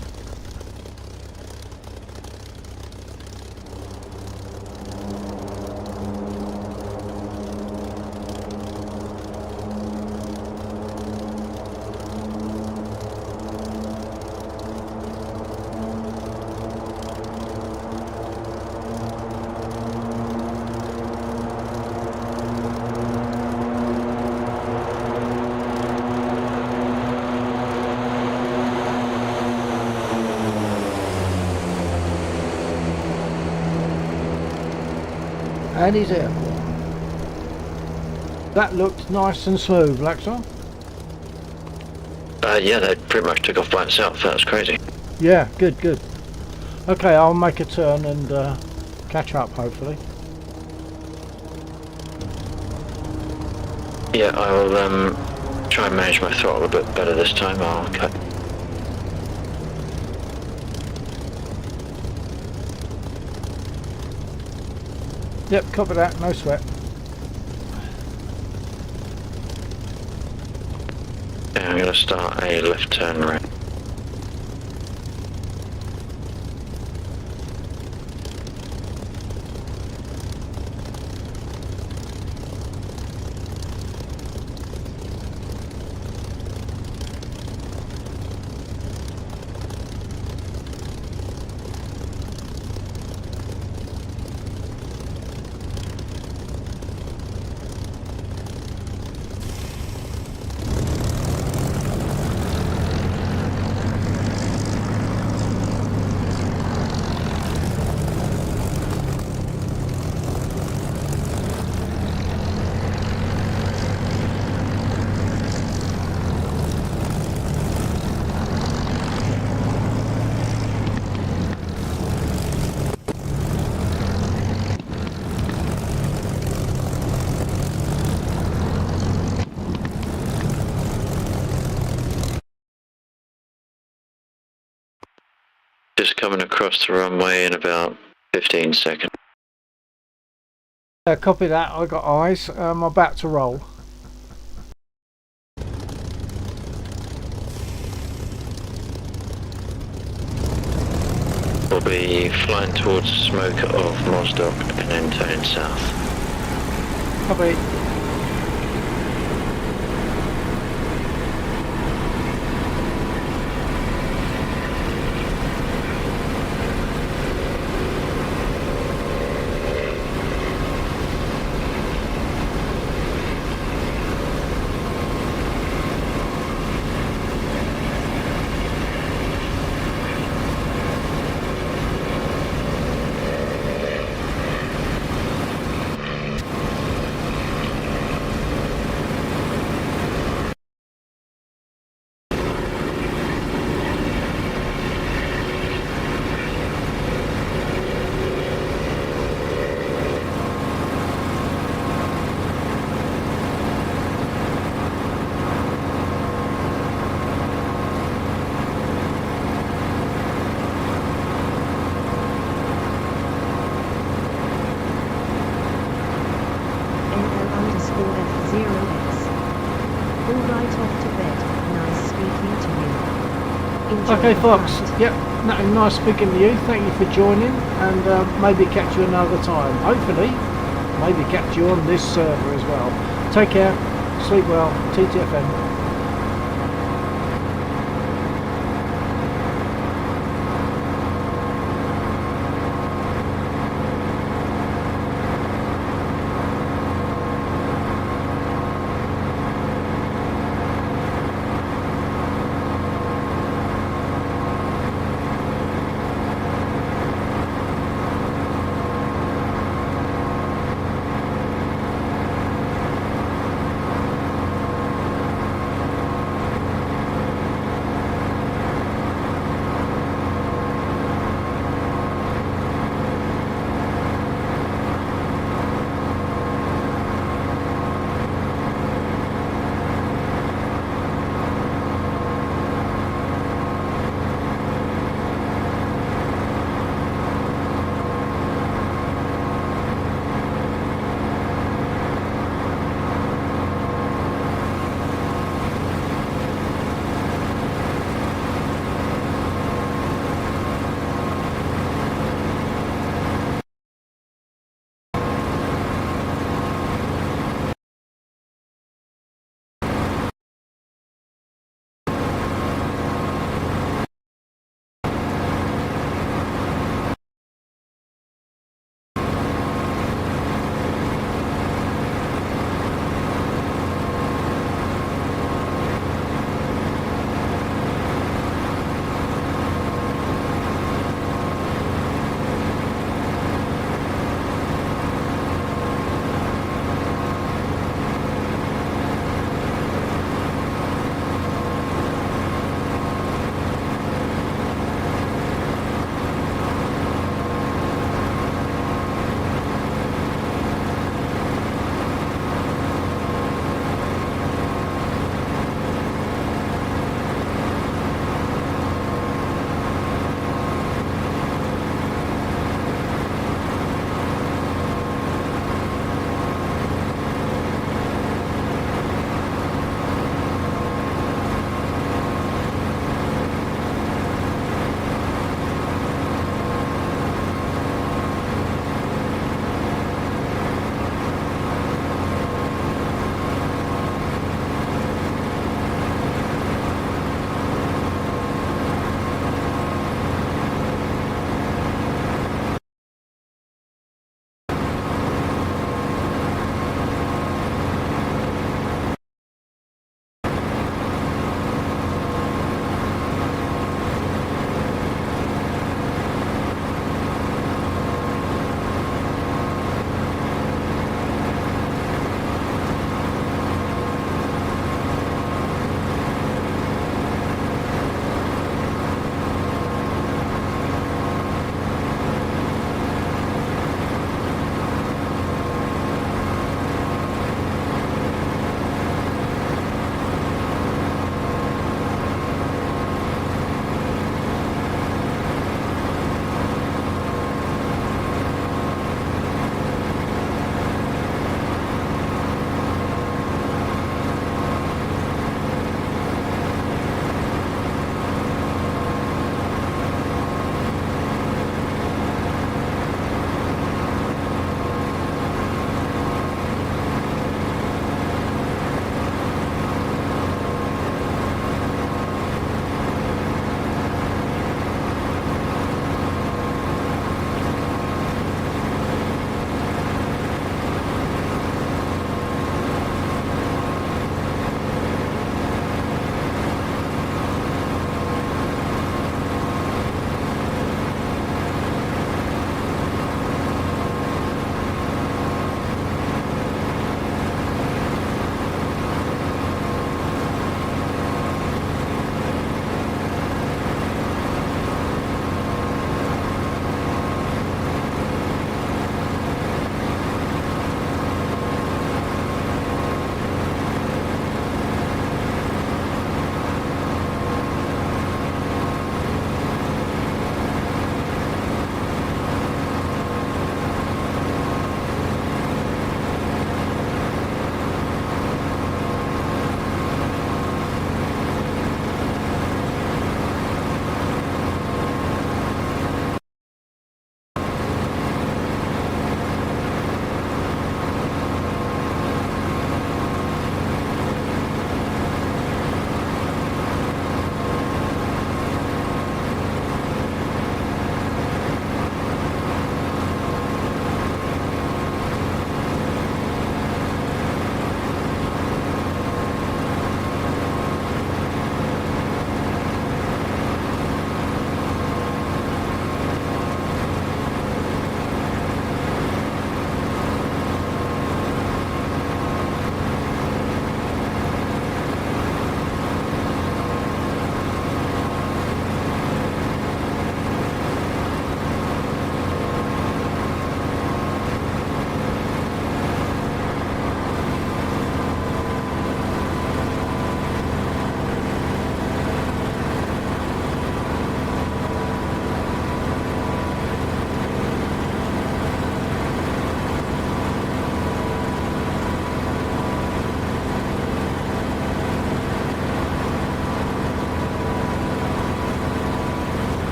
And he's airborne. That looked nice and smooth, Lexor. Yeah, they pretty much took off by itself. That was crazy. Yeah, good. Okay, I'll make a turn and catch up, hopefully. Yeah, I'll try and manage my throttle a bit better this time. I'll cut. Yep, copy that, no sweat. Yeah, I'm going to start a left turn right. Just coming across the runway in about 15 seconds. Copy that, I got eyes. I'm about to roll. We'll be flying towards smoke of Mosdock and then turning south. Copy. Okay, Fox. Yep, nice speaking to you. Thank you for joining, and maybe catch you another time. Hopefully, maybe catch you on this server as well. Take care. Sleep well. TTFN.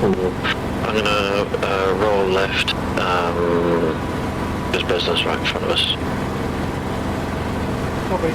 Cool. I'm gonna roll left. There's business right in front of us. Copy.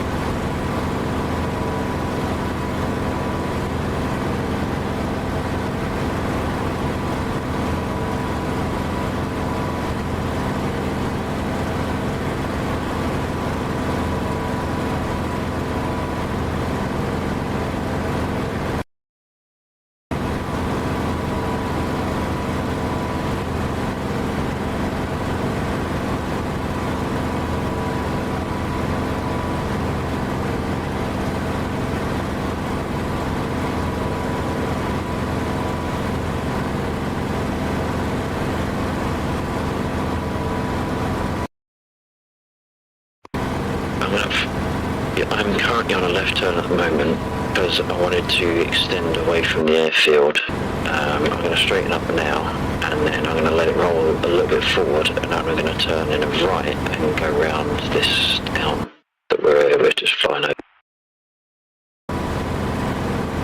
I'm currently on a left turn at the moment because I wanted to extend away from the airfield. I'm going to straighten up now and then I'm going to let it roll a little bit forward and then I'm going to turn in a right and go round this town that we're just flying over.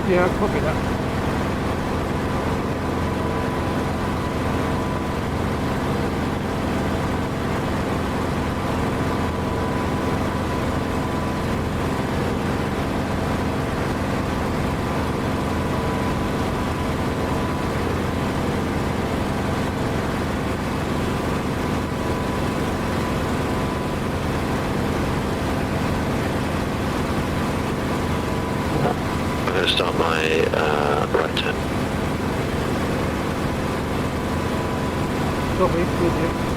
Yeah, copy that. I'm going to start my right turn. Copy, with you.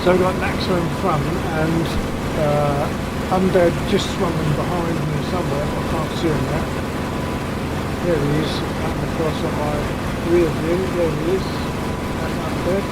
So we've got Naxa in front and Undead just swung in behind me somewhere, I can't see him now. There he is, coming across on my rear view, there he is, that's Undead.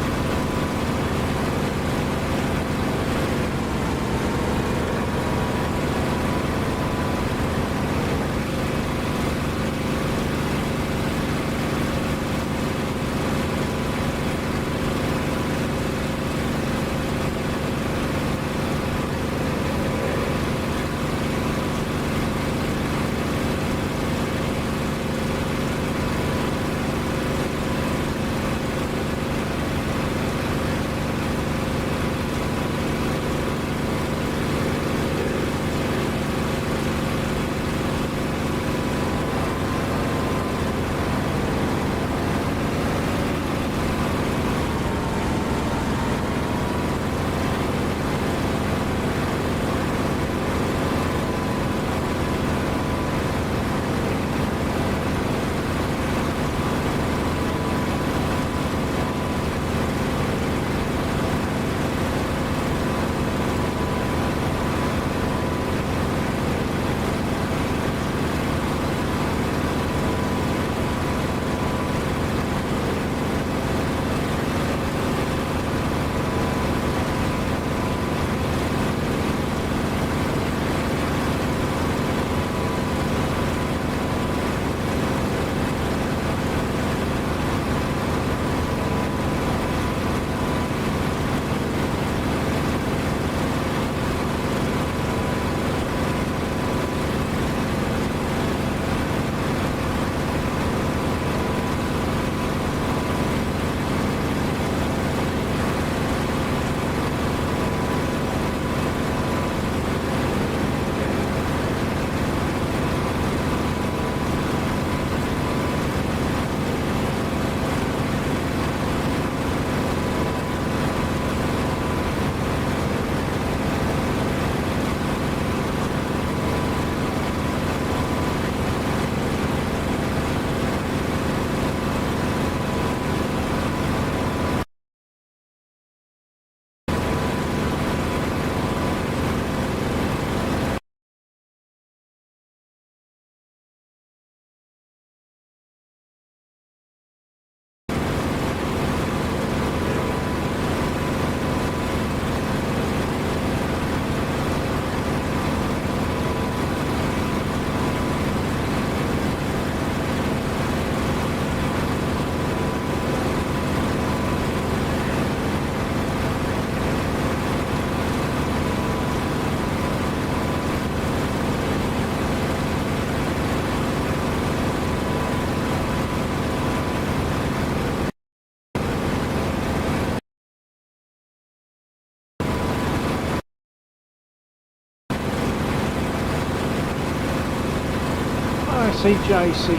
see JC is here.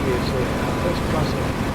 Let's press it.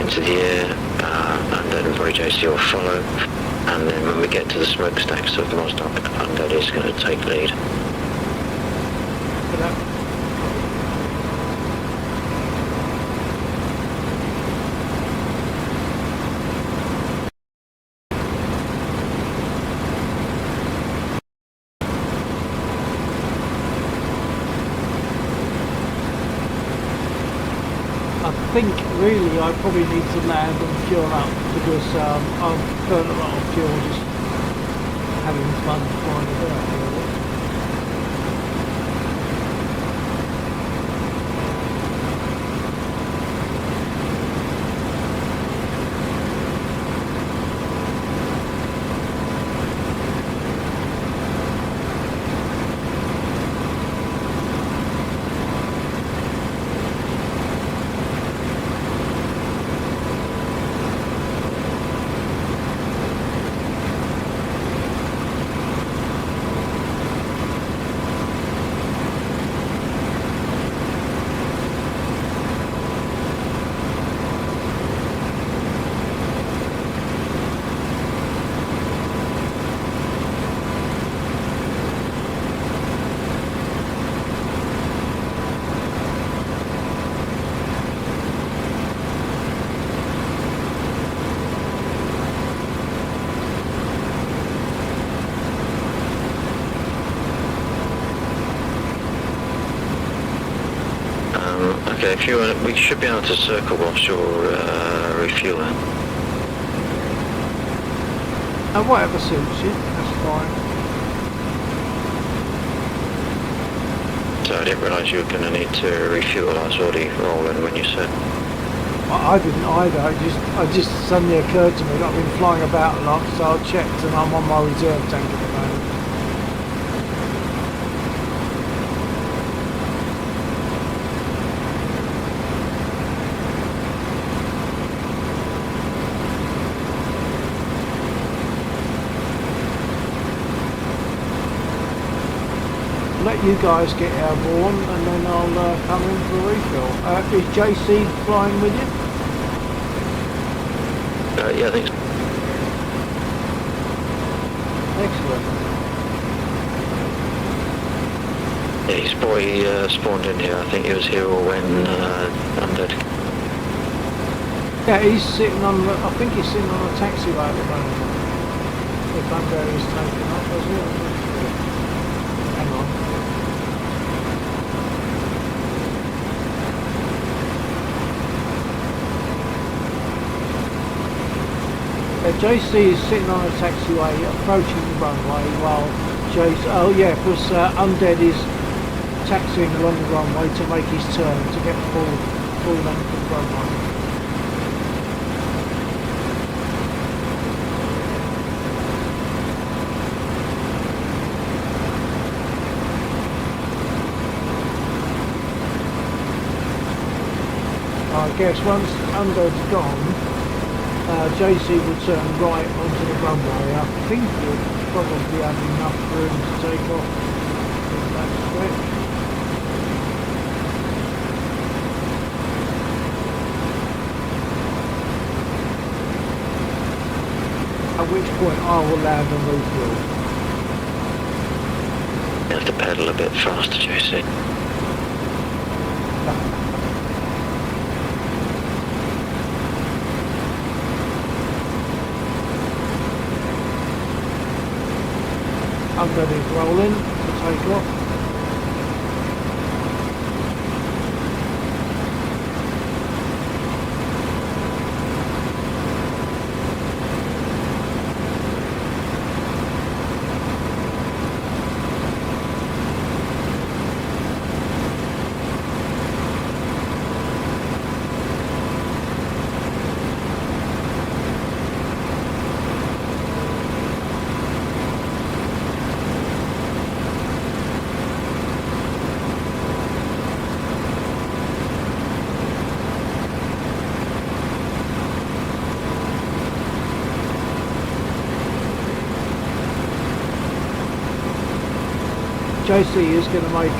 into the air, and then probably JC will follow. And then when we get to the smokestacks of the Mosstock, Undead is going to take lead. But that, I think really I probably need to land and fuel up because I've burnt a lot of fuel just having fun flying about really. Okay, if you want, we should be able to circle whilst you're refueling. And whatever suits you, that's fine. So I didn't realise you were going to need to refuel. I was already rolling when you said. I didn't either. I just suddenly occurred to me that I've been flying about a lot, so I checked and I'm on my reserve tank at the moment. Let you guys get airborne and then I'll come in for a refill. Is JC flying with you? Yeah, I think so. Excellent. Yeah, he's probably spawned in here. I think he was here when Undead. Yeah, he's sitting on, I think he's sitting on a taxiway at the moment. If Undead is taken off, is he? I'm not sure. Hang on. JC is sitting on a taxiway approaching the runway while JC, oh yeah, because Undead is taxiing along the runway to make his turn to get full length of the runway. I guess once Undead's gone, JC will turn right onto the runway. I think we'll probably have enough room to take off in that stretch. At which point I will land and refuel. You have to pedal a bit faster, JC. Undead is rolling to take off. JC is going to make,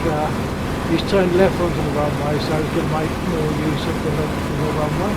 he's turned left onto the runway, so he's going to make more use of the length of the runway.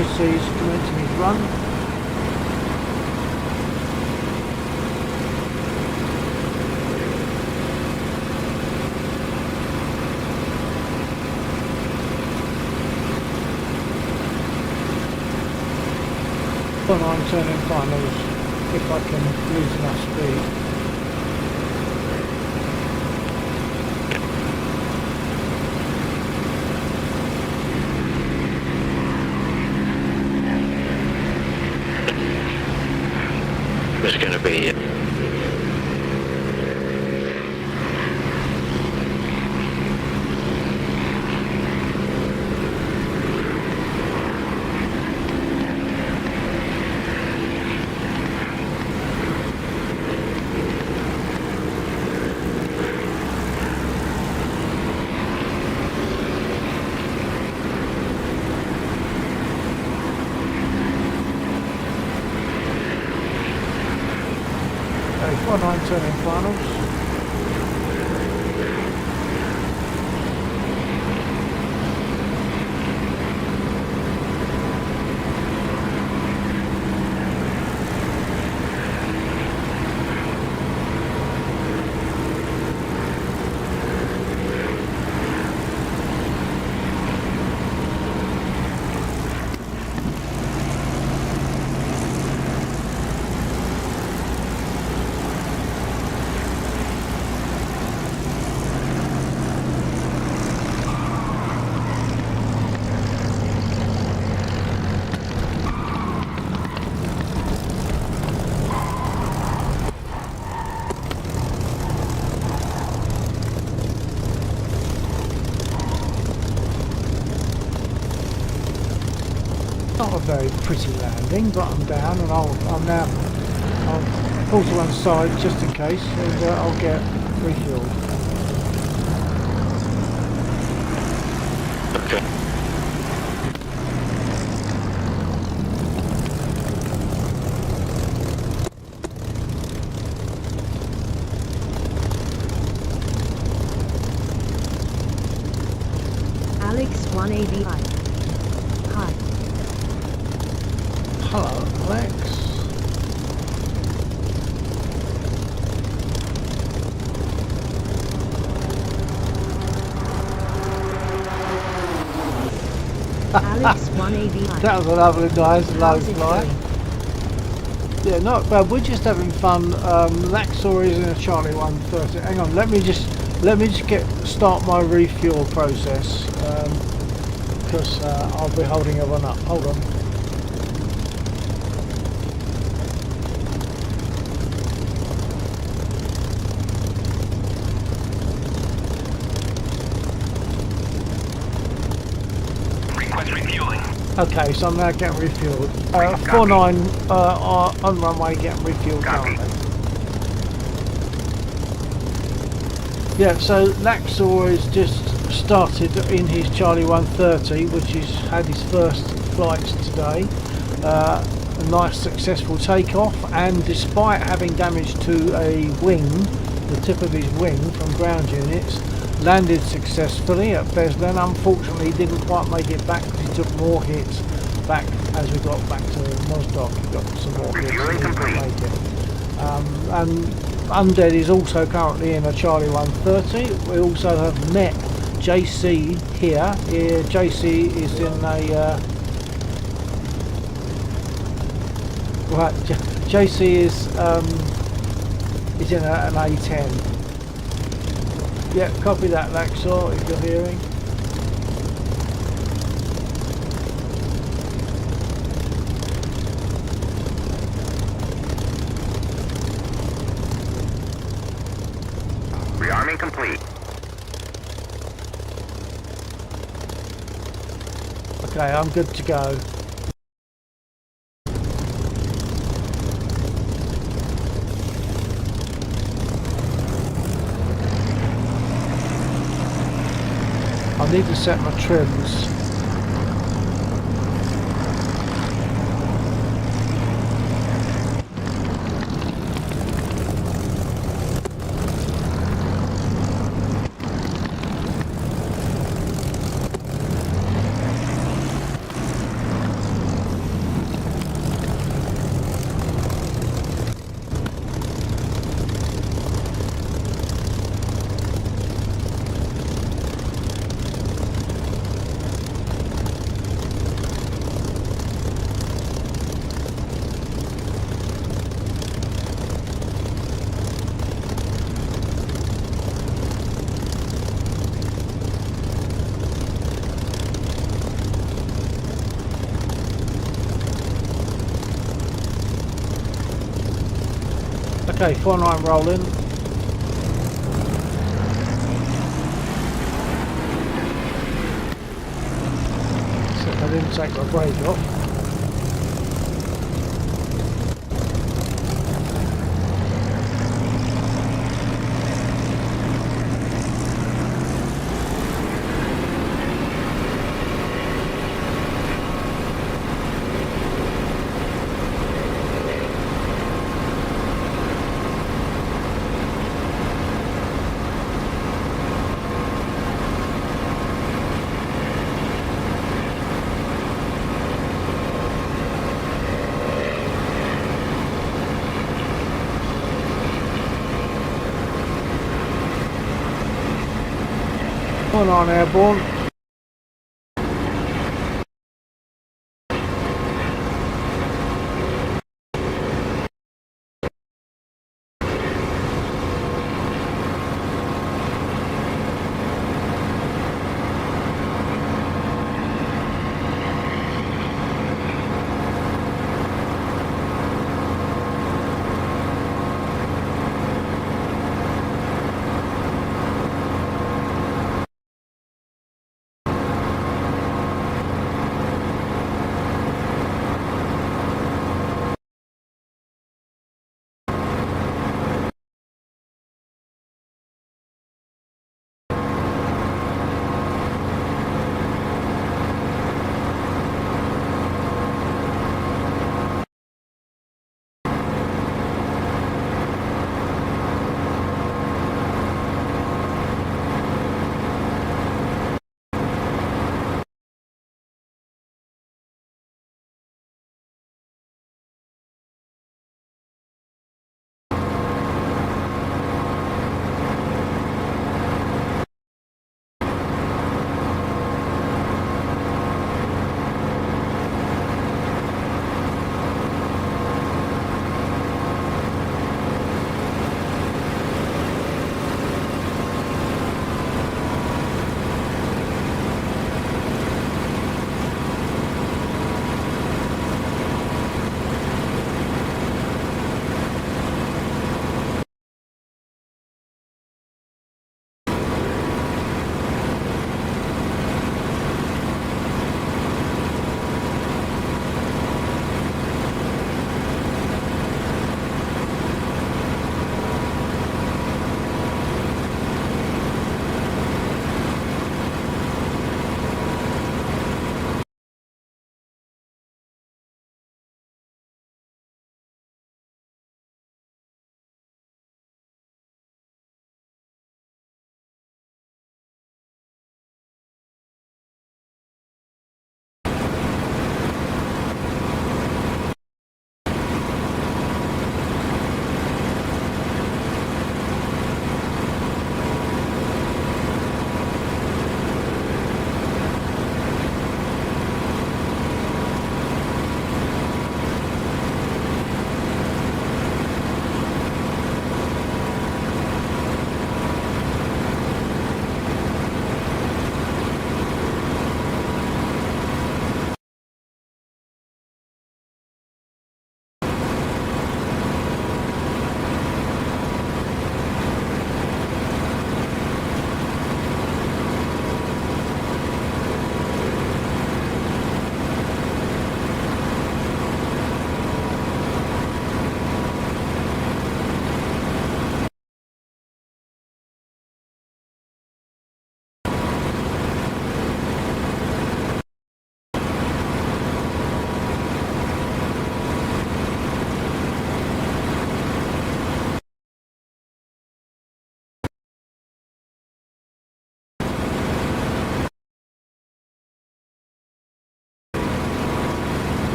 JC's commencing his run. I'm turning finals if I can lose enough speed. There's going to be 4-9 turning finals. Not a very pretty landing, but I'm down and I'll pull to one side just in case, and I'll get refueled. okay. Alex 1ABI. Hi. Hello, Alex. Alex 1ABI. That was a lovely, nice, low How's it flight. going? Yeah, not bad. We're just having fun. Laxor is in a Charlie 130. Hang on, let me just start my refuel process because I'll be holding everyone up. Hold on. Request refueling. Okay, so I'm now getting refueled. 4-9 are on runway getting refueled Copy. currently. Yeah, so Laxor has just started in his Charlie 130, which has had his first flights today. A nice successful takeoff, and despite having damage to a wing, the tip of his wing from ground units, landed successfully at Beslan. Unfortunately, didn't quite make it back because he took more hits back as we got back to Mosdock. He got some more hits and he didn't make it. And Undead is also currently in a Charlie 130. We also have met JC here. JC is in a right. JC is in an A10. Yeah, copy that, Laxor, if you're hearing. Rearming complete. Okay, I'm good to go. I need to set my trims. Okay, 49 rolling. So I didn't take my brake off. One on airborne.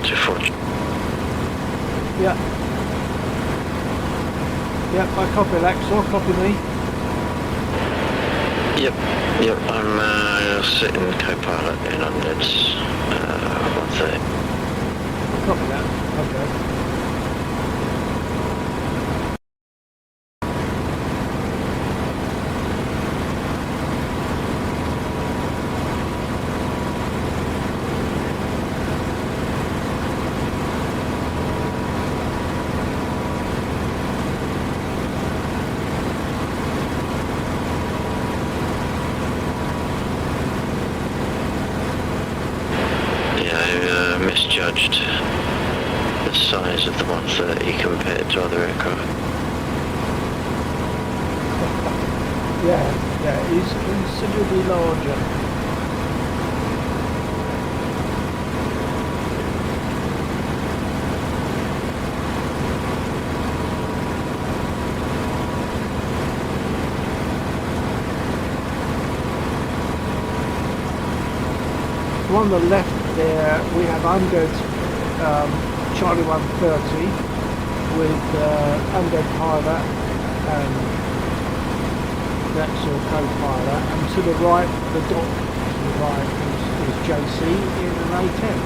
to Fudge. Yeah. Yep, I copy Lexor, copy me. Yep, I'm sitting co-pilot in on Ned's 130. Copy that. Okay. Misjudged the size of the 130 compared to other aircraft. Yeah, it's considerably larger. So on the left there we have undead Charlie 130 with undead pilot and that's all co-pilot, and to the right, the dot to the right is JC in an A10.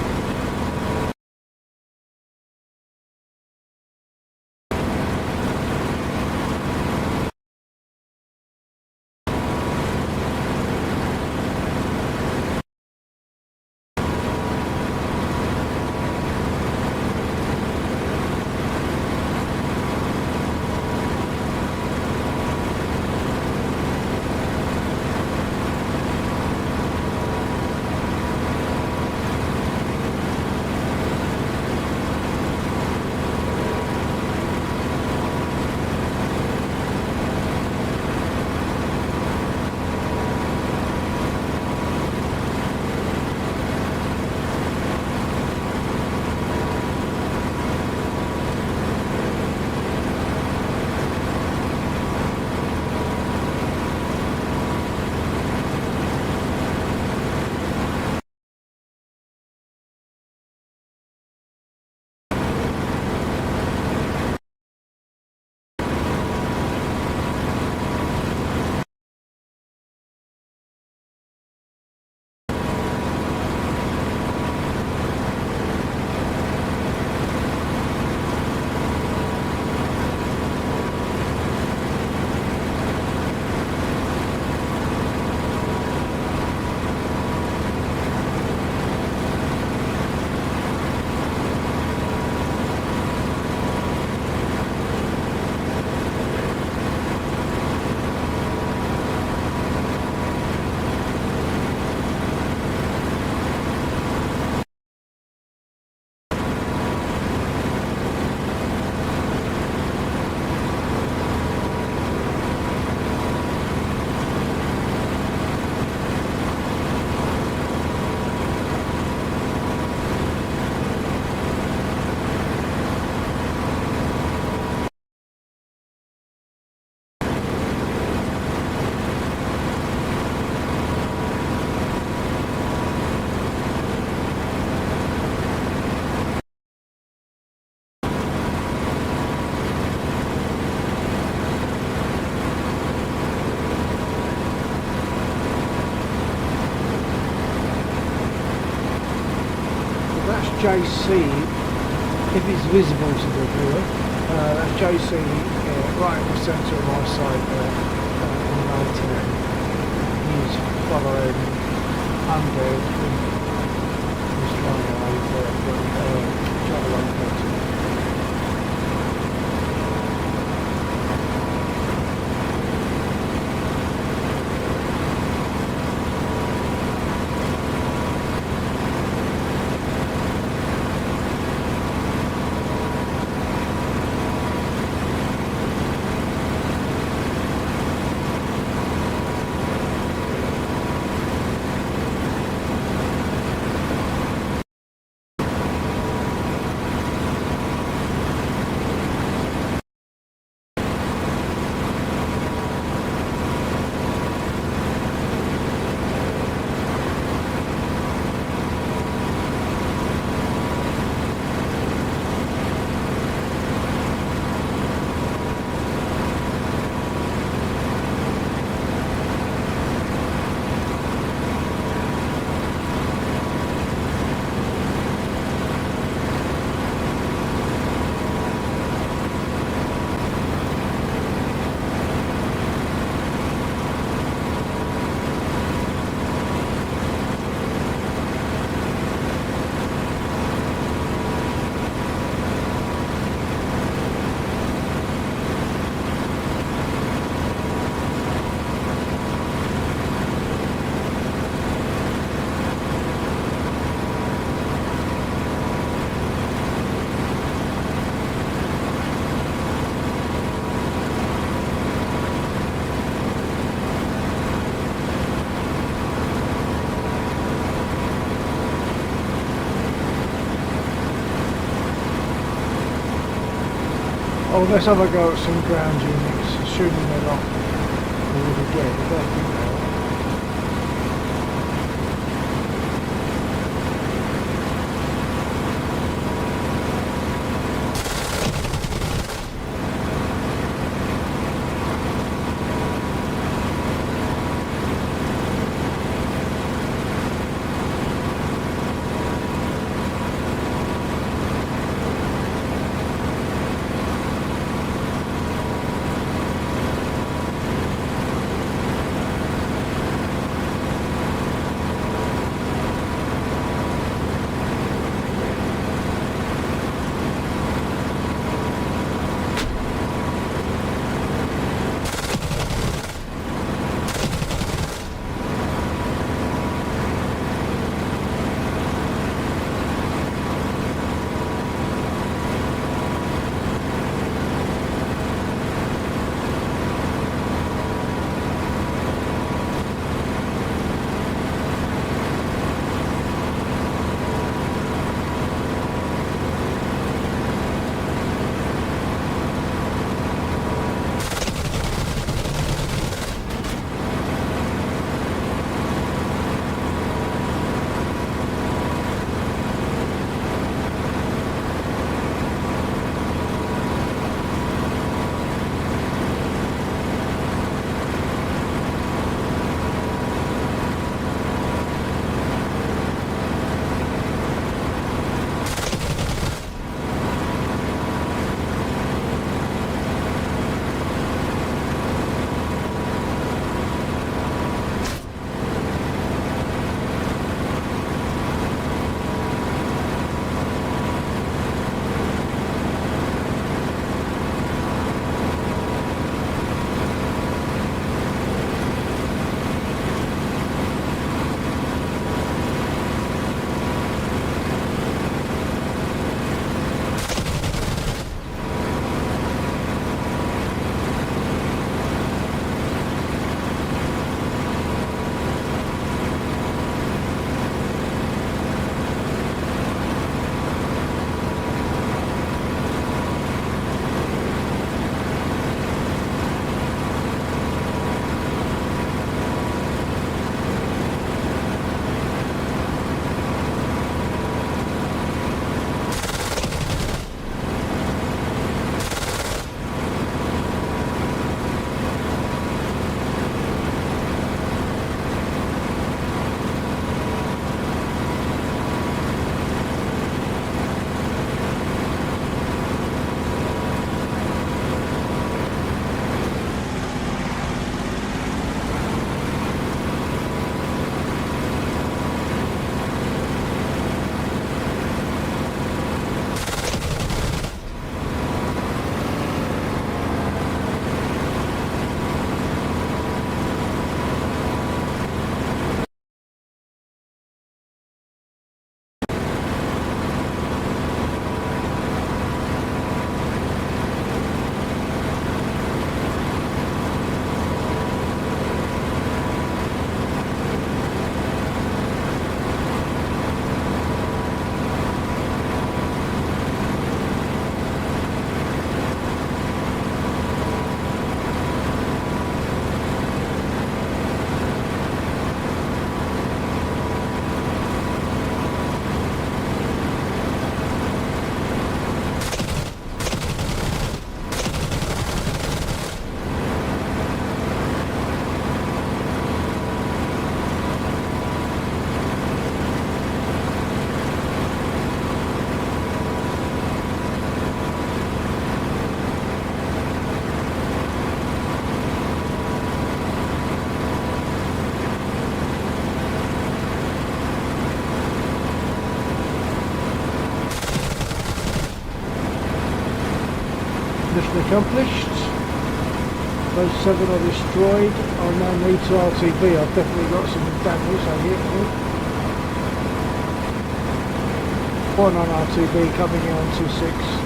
JC, if it's visible to the viewer, that's JC right in the centre of my side there, in the 19. He's following under, he's flying over Charlie 130. Oh, let's have a go at some ground units, assuming they're not already dead. I don't think they are. Mission accomplished. Those 7 are destroyed. I now need to RTB. I've definitely got some damage. I hit me. One on RTB coming in on 26.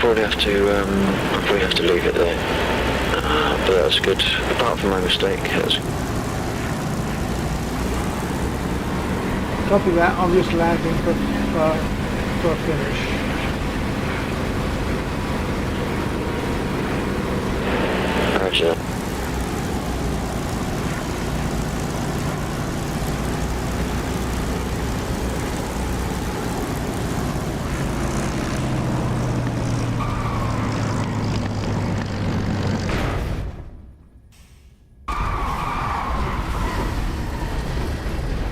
probably have to leave it there. But that's good. Apart from my mistake, that's Copy that. I'm just landing for a finish. Roger.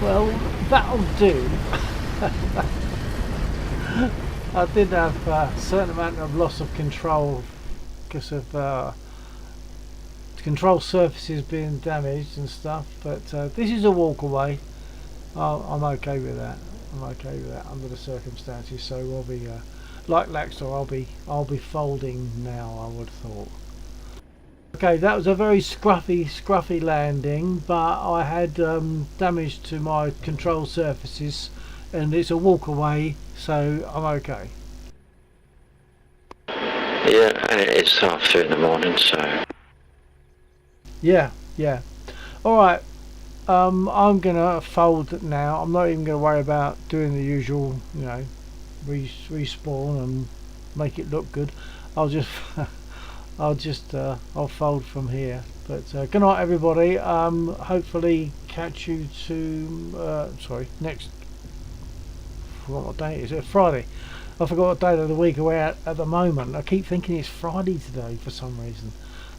Well, that'll do. I did have a certain amount of loss of control because of control surfaces being damaged and stuff, but this is a walk away. I'm okay with that. I'm okay with that under the circumstances. So we'll be like Laxor. I'll be folding now, I would have thought. Okay, that was a very scruffy landing, but I had damage to my control surfaces, and it's a walk away, so I'm okay. Yeah, and it's 3:30 in the morning, so Yeah. Alright, I'm gonna fold now. I'm not even gonna worry about doing the usual, you know, respawn and make it look good. I'll just I'll fold from here. But good night, everybody. Hopefully catch you to next. I forgot what day it is. Friday. I forgot what day of the week we're at the moment. I keep thinking it's Friday today for some reason.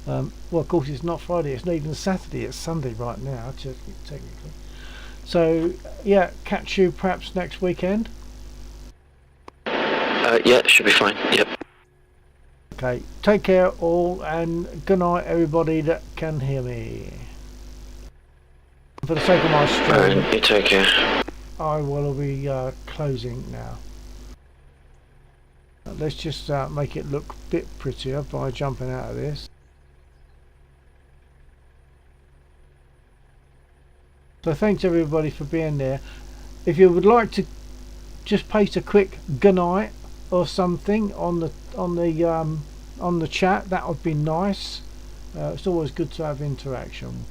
Well, of course it's not Friday. It's not even Saturday. It's Sunday right now, technically. So yeah, catch you perhaps next weekend. yeah, should be fine. Yep. Okay, take care all, and good night everybody that can hear me. For the sake of my stream, You take care. I will be closing now. Let's just make it look a bit prettier by jumping out of this. So thanks everybody for being there. If you would like to just paste a quick good night or something on the chat, that would be nice. It's always good to have interaction.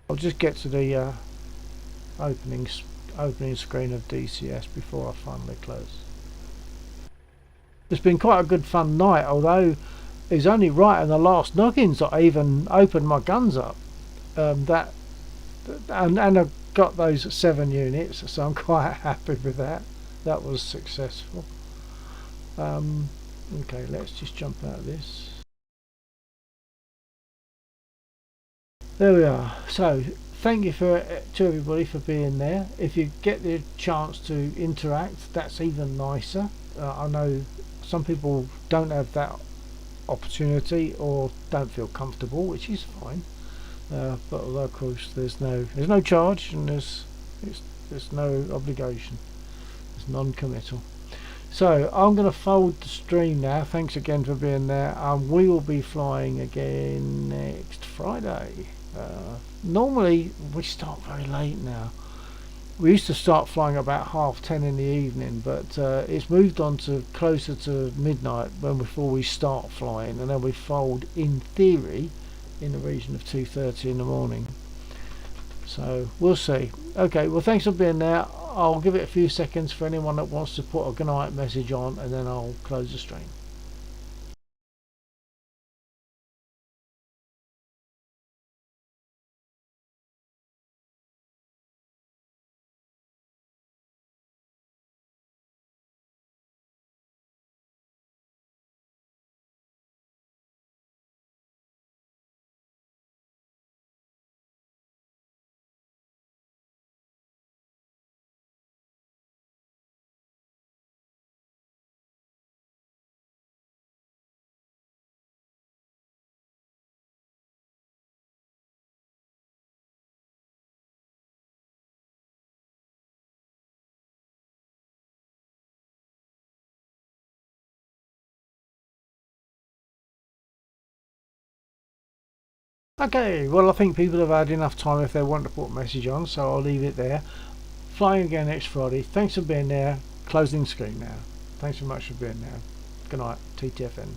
I'll just get to the opening screen of DCS before I finally close. It's been quite a good fun night, although it's only right in the last noggins that I even opened my guns up. And I've got those 7 units, so I'm quite happy with that. That was successful. Okay, let's just jump out of this. There we are. So thank you to everybody for being there. If you get the chance to interact, that's even nicer. I know some people don't have that opportunity or don't feel comfortable, which is fine. But although of course there's no charge and there's no obligation. It's non-committal. So I'm going to fold the stream now. Thanks again for being there. We will be flying again next Friday. Normally we start very late now. We used to start flying about 10:30 in the evening, but it's moved on to closer to midnight before we start flying, and then we fold in theory in the region of 2:30 in the morning. So we'll see. Okay, well thanks for being there. I'll give it a few seconds for anyone that wants to put a good night message on, and then I'll close the stream. Okay, well I think people have had enough time if they want to put a message on, so I'll leave it there. Flying again next Friday. Thanks for being there. Closing screen now. Thanks so much for being there. Good night, TTFN.